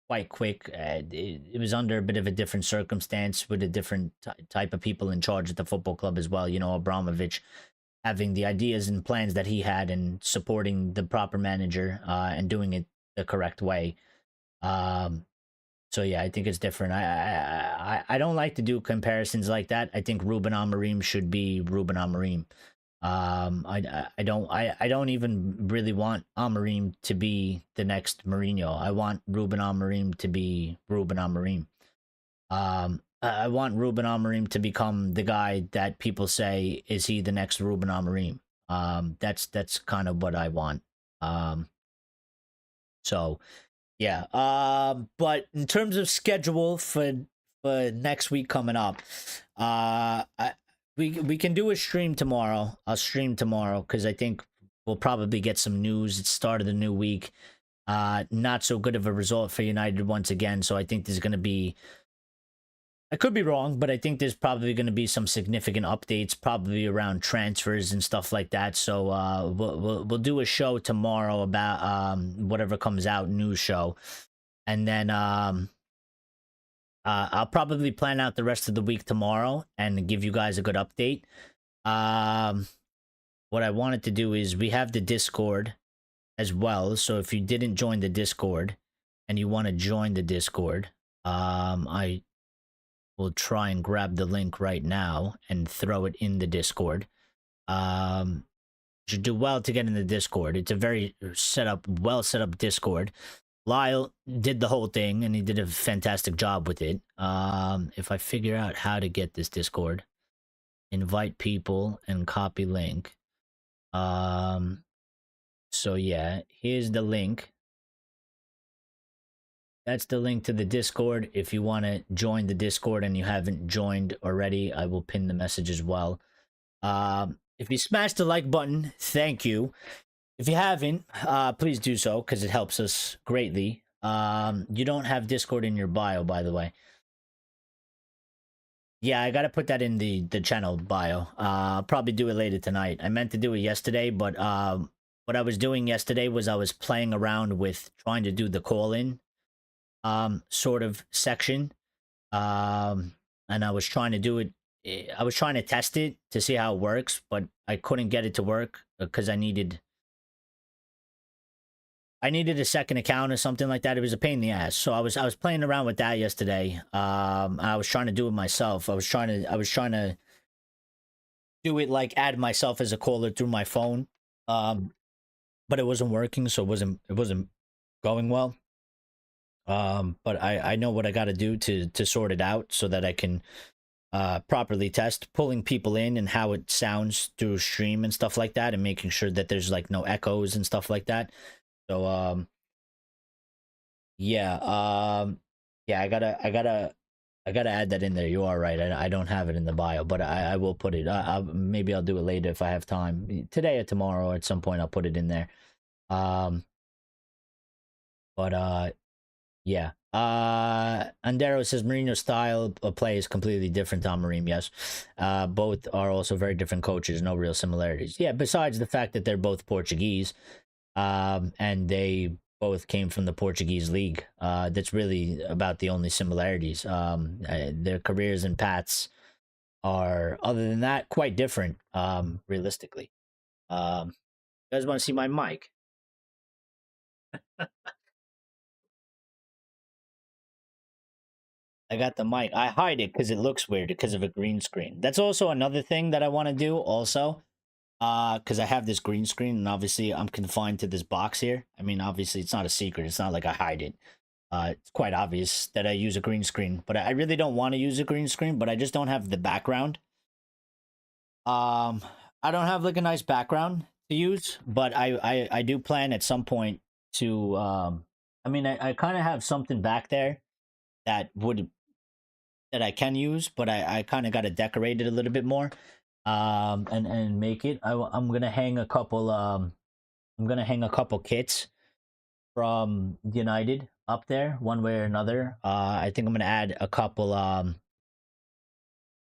quite quick. It was under a bit of a different circumstance with a different type of people in charge at the football club as well. You know, Abramovich having the ideas and plans that he had and supporting the proper manager and doing it the correct way. So yeah, I think it's different. I don't like to do comparisons like that. I think Ruben Amorim should be Ruben Amorim. I don't even really want Amorim to be the next Mourinho. I want Ruben Amorim to be Ruben Amorim. I want Ruben Amorim to become the guy that people say, is he the next Ruben Amorim? That's kind of what I want. So yeah. But in terms of schedule for next week coming up, we can do a stream tomorrow. I'll stream tomorrow because I think we'll probably get some news. It's start of the new week. Not so good of a result for United once again. So I think there's going to be, I could be wrong, but I think there's probably going to be some significant updates, probably around transfers and stuff like that. So we'll do a show tomorrow about whatever comes out, news show, and then I'll probably plan out the rest of the week tomorrow and give you guys a good update. What I wanted to do is we have the Discord as well. So if you didn't join the Discord and you want to join the Discord, I will try and grab the link right now and throw it in the Discord. You should do well to get in the Discord. It's a very well set up Discord. Lyle did the whole thing and he did a fantastic job with it. If I figure out how to get this Discord, invite people and copy link. So yeah, here's the link. That's the link to the Discord. If you want to join the Discord and you haven't joined already, I will pin the message as well. If you smash the like button, thank you. If you haven't, please do so because it helps us greatly. You don't have Discord in your bio, by the way. Yeah, I got to put that in the channel bio. I'll probably do it later tonight. I meant to do it yesterday, but what I was doing yesterday was I was playing around with trying to do the call-in sort of section, and I was trying to do it. I was trying to test it to see how it works, but I couldn't get it to work because I needed I needed a second account or something like that. It was a pain in the ass. So I was playing around with that yesterday. I was trying to do it myself. I was trying to do it like add myself as a caller through my phone. But it wasn't working, so it wasn't going well. But I know what I got to do to sort it out so that I can properly test pulling people in and how it sounds through stream and stuff like that, and making sure that there's like no echoes and stuff like that. So yeah, yeah, I gotta add that in there. You are right. I don't have it in the bio, but I will put it. Maybe I'll do it later if I have time. Today or tomorrow or at some point I'll put it in there. Um, but yeah. Andero says Mourinho's style of play is completely different to Amorim. Yes. Both are also very different coaches. No real similarities. Yeah. Besides the fact that they're both Portuguese, and they both came from the Portuguese league. That's really about the only similarities. Their careers and paths are, other than that, quite different. Realistically. You guys want to see my mic? I got the mic. I hide it because it looks weird because of a green screen. That's also another thing that I want to do also. Because I have this green screen and obviously I'm confined to this box here. I mean, obviously it's not a secret. It's not like I hide it. It's quite obvious that I use a green screen, but I really don't want to use a green screen, but I just don't have the background. I don't have like a nice background to use, but I do plan at some point to, I mean, I kind of have something back there that would that I can use, but I kind of got to decorate it a little bit more, and make it. I'm gonna hang a couple kits from United up there, one way or another. I think I'm gonna add a couple.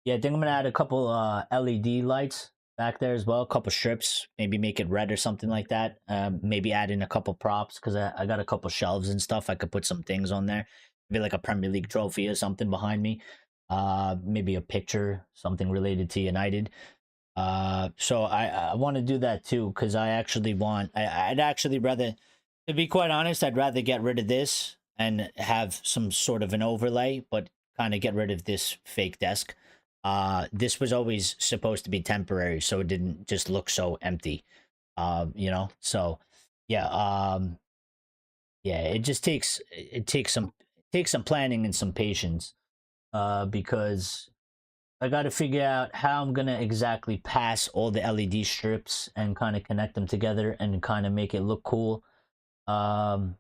Yeah, I think I'm gonna add a couple LED lights back there as well, a couple strips, maybe make it red or something like that. Maybe add in a couple props because I got a couple shelves and stuff. I could put some things on there, maybe like a Premier League trophy or something behind me. Maybe a picture, something related to United. So I want to do that too because I actually want. I'd actually rather, to be quite honest, I'd rather get rid of this and have some sort of an overlay, but kind of get rid of this fake desk. This was always supposed to be temporary, so it didn't just look so empty. So yeah, yeah, it takes some planning and some patience. Because I got to figure out how I'm gonna exactly pass all the LED strips and kind of connect them together and kind of make it look cool. Um,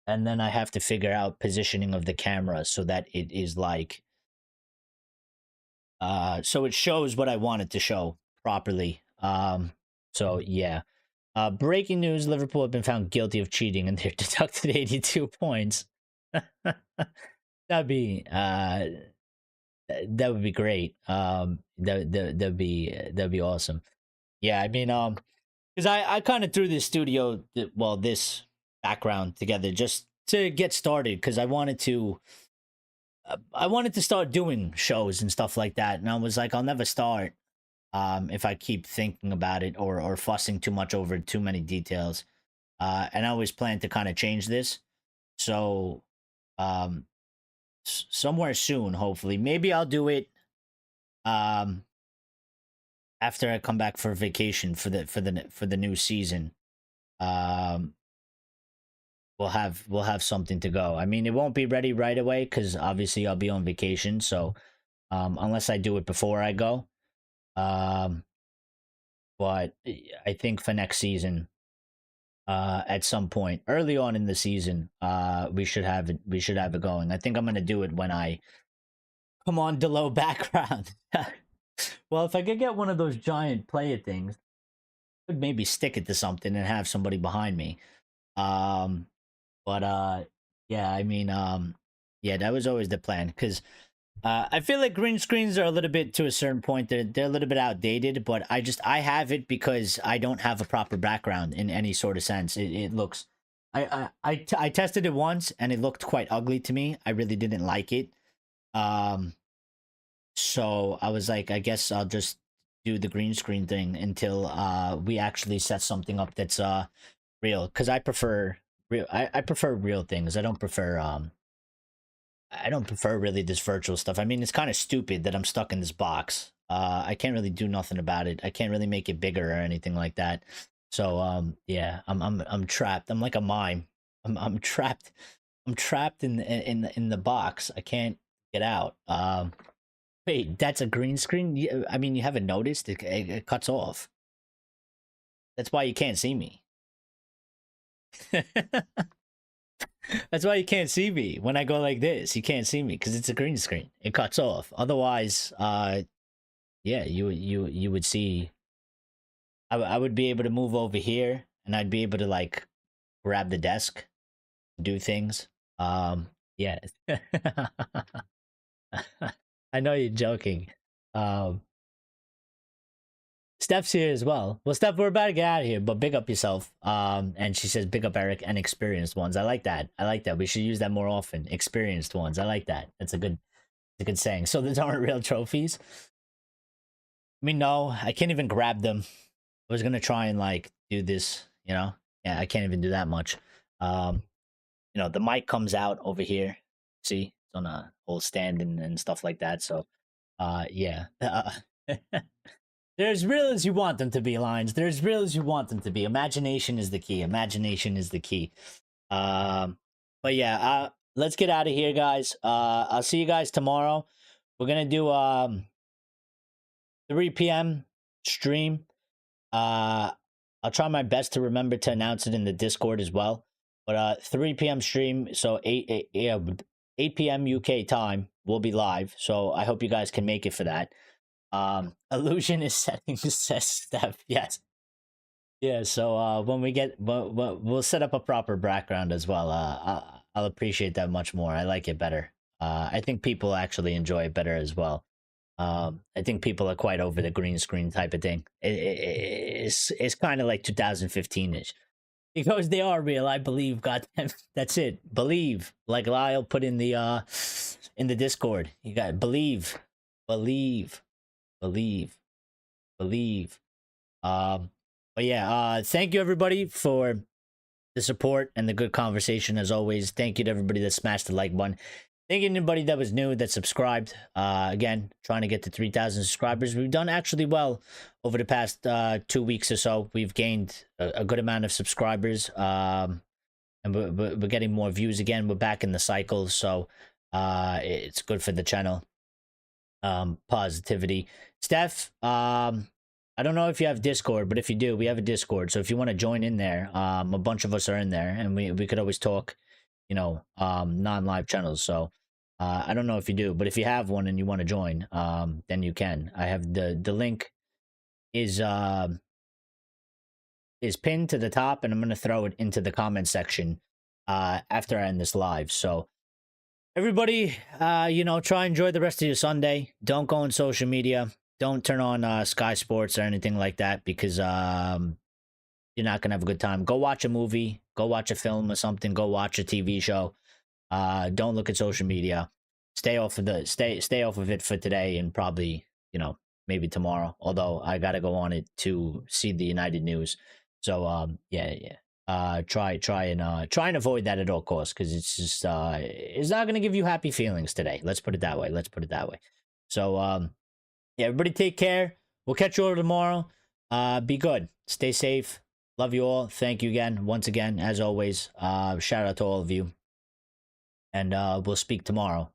and then I have to figure out positioning of the camera so that it is like so it shows what I want it to show properly. So yeah. Breaking news: Liverpool have been found guilty of cheating and they're deducted 82 points. That'd be that would be great. That'd be awesome. Yeah, I mean, because I kind of threw this this background together just to get started because I wanted to start doing shows and stuff like that, and I was like, I'll never start if I keep thinking about it or fussing too much over too many details. And I always plan to kind of change this. So um somewhere soon, hopefully. Maybe I'll do it um after I come back for vacation for the new season. Um we'll have something to go. I mean, it won't be ready right away cuz obviously I'll be on vacation, so unless I do it before I go. Um but I think for next season, at some point early on in the season, we should have it going. I think I'm going to do it when I come on the low background. Well, if I could get one of those giant player things, I could maybe stick it to something and have somebody behind me. Um, but yeah, I mean, yeah, that was always the plan because I feel like green screens are a little bit to a certain point. They're a little bit outdated, but I have it because I don't have a proper background in any sort of sense. It looks. I tested it once and it looked quite ugly to me. I really didn't like it. Um, so I was like, I guess I'll just do the green screen thing until we actually set something up that's real. Because I prefer real. I prefer real things. I don't prefer really this virtual stuff. I mean, it's kind of stupid that I'm stuck in this box. I can't really do nothing about it. I can't really make it bigger or anything like that. So yeah, I'm trapped. I'm like a mime. I'm trapped. I'm trapped in the box. I can't get out. Wait, that's a green screen? I mean, you haven't noticed it cuts off. That's why you can't see me. That's why you can't see me when I go like this. You can't see me because it's a green screen. It cuts off. Otherwise, yeah, you would see. I would be able to move over here, and I'd be able to like grab the desk, do things. Yeah. I know you're joking. Um, Steph's here as well. Well, Steph, we're about to get out of here, but big up yourself. And she says, big up Eric and experienced ones. I like that. I like that. We should use that more often. Experienced ones. I like that. That's a good saying. So these aren't real trophies. I mean, no, I can't even grab them. I was gonna try and like do this, you know. Yeah, I can't even do that much. You know, the mic comes out over here. See, it's on a whole stand and stuff like that. So, yeah. They're as real as you want them to be, Lines. They're as real as you want them to be. Imagination is the key. Imagination is the key. But yeah, let's get out of here, guys. I'll see you guys tomorrow. We're gonna do 3 p.m. stream. I'll try my best to remember to announce it in the Discord as well. But 3 p.m. stream, so 8 p.m. UK time, we'll be live. So I hope you guys can make it for that. Illusion is setting, says Steph. Yes. Yeah, so when we get, we'll set up a proper background as well. I'll appreciate that much more. I like it better. I think people actually enjoy it better as well. I think people are quite over the green screen type of thing. It's kind of like 2015-ish. Because they are real, I believe. Goddamn, that's it. Believe, like Lyle put in the Discord. You got believe. But yeah, thank you everybody for the support and the good conversation as always. Thank you to everybody that smashed the like button. Thank you to anybody that was new that subscribed. Again, trying to get to 3,000 subscribers. We've done actually well over the past 2 weeks or so. We've gained a good amount of subscribers, and we're getting more views again. We're back in the cycle, so it's good for the channel. Positivity. Steph, I don't know if you have Discord, but if you do, we have a Discord. So if you want to join in there, a bunch of us are in there, and we could always talk, you know, non-live channels. So I don't know if you do, but if you have one and you want to join, then you can. I have the link is pinned to the top, and I'm gonna throw it into the comment section after I end this live. So everybody, you know, try and enjoy the rest of your Sunday. Don't go on social media. Don't turn on Sky Sports or anything like that, because you're not gonna have a good time. Go watch a movie. Go watch a film or something. Go watch a TV show. Don't look at social media. Stay off of stay off of it for today, and probably, you know, maybe tomorrow. Although I gotta go on it to see the United News. So yeah. Try and avoid that at all costs, because it's just it's not gonna give you happy feelings today. Let's put it that way. So yeah, everybody take care. We'll catch you all tomorrow. Be good. Stay safe. Love you all. Thank you again. Once again, as always, shout out to all of you. And we'll speak tomorrow.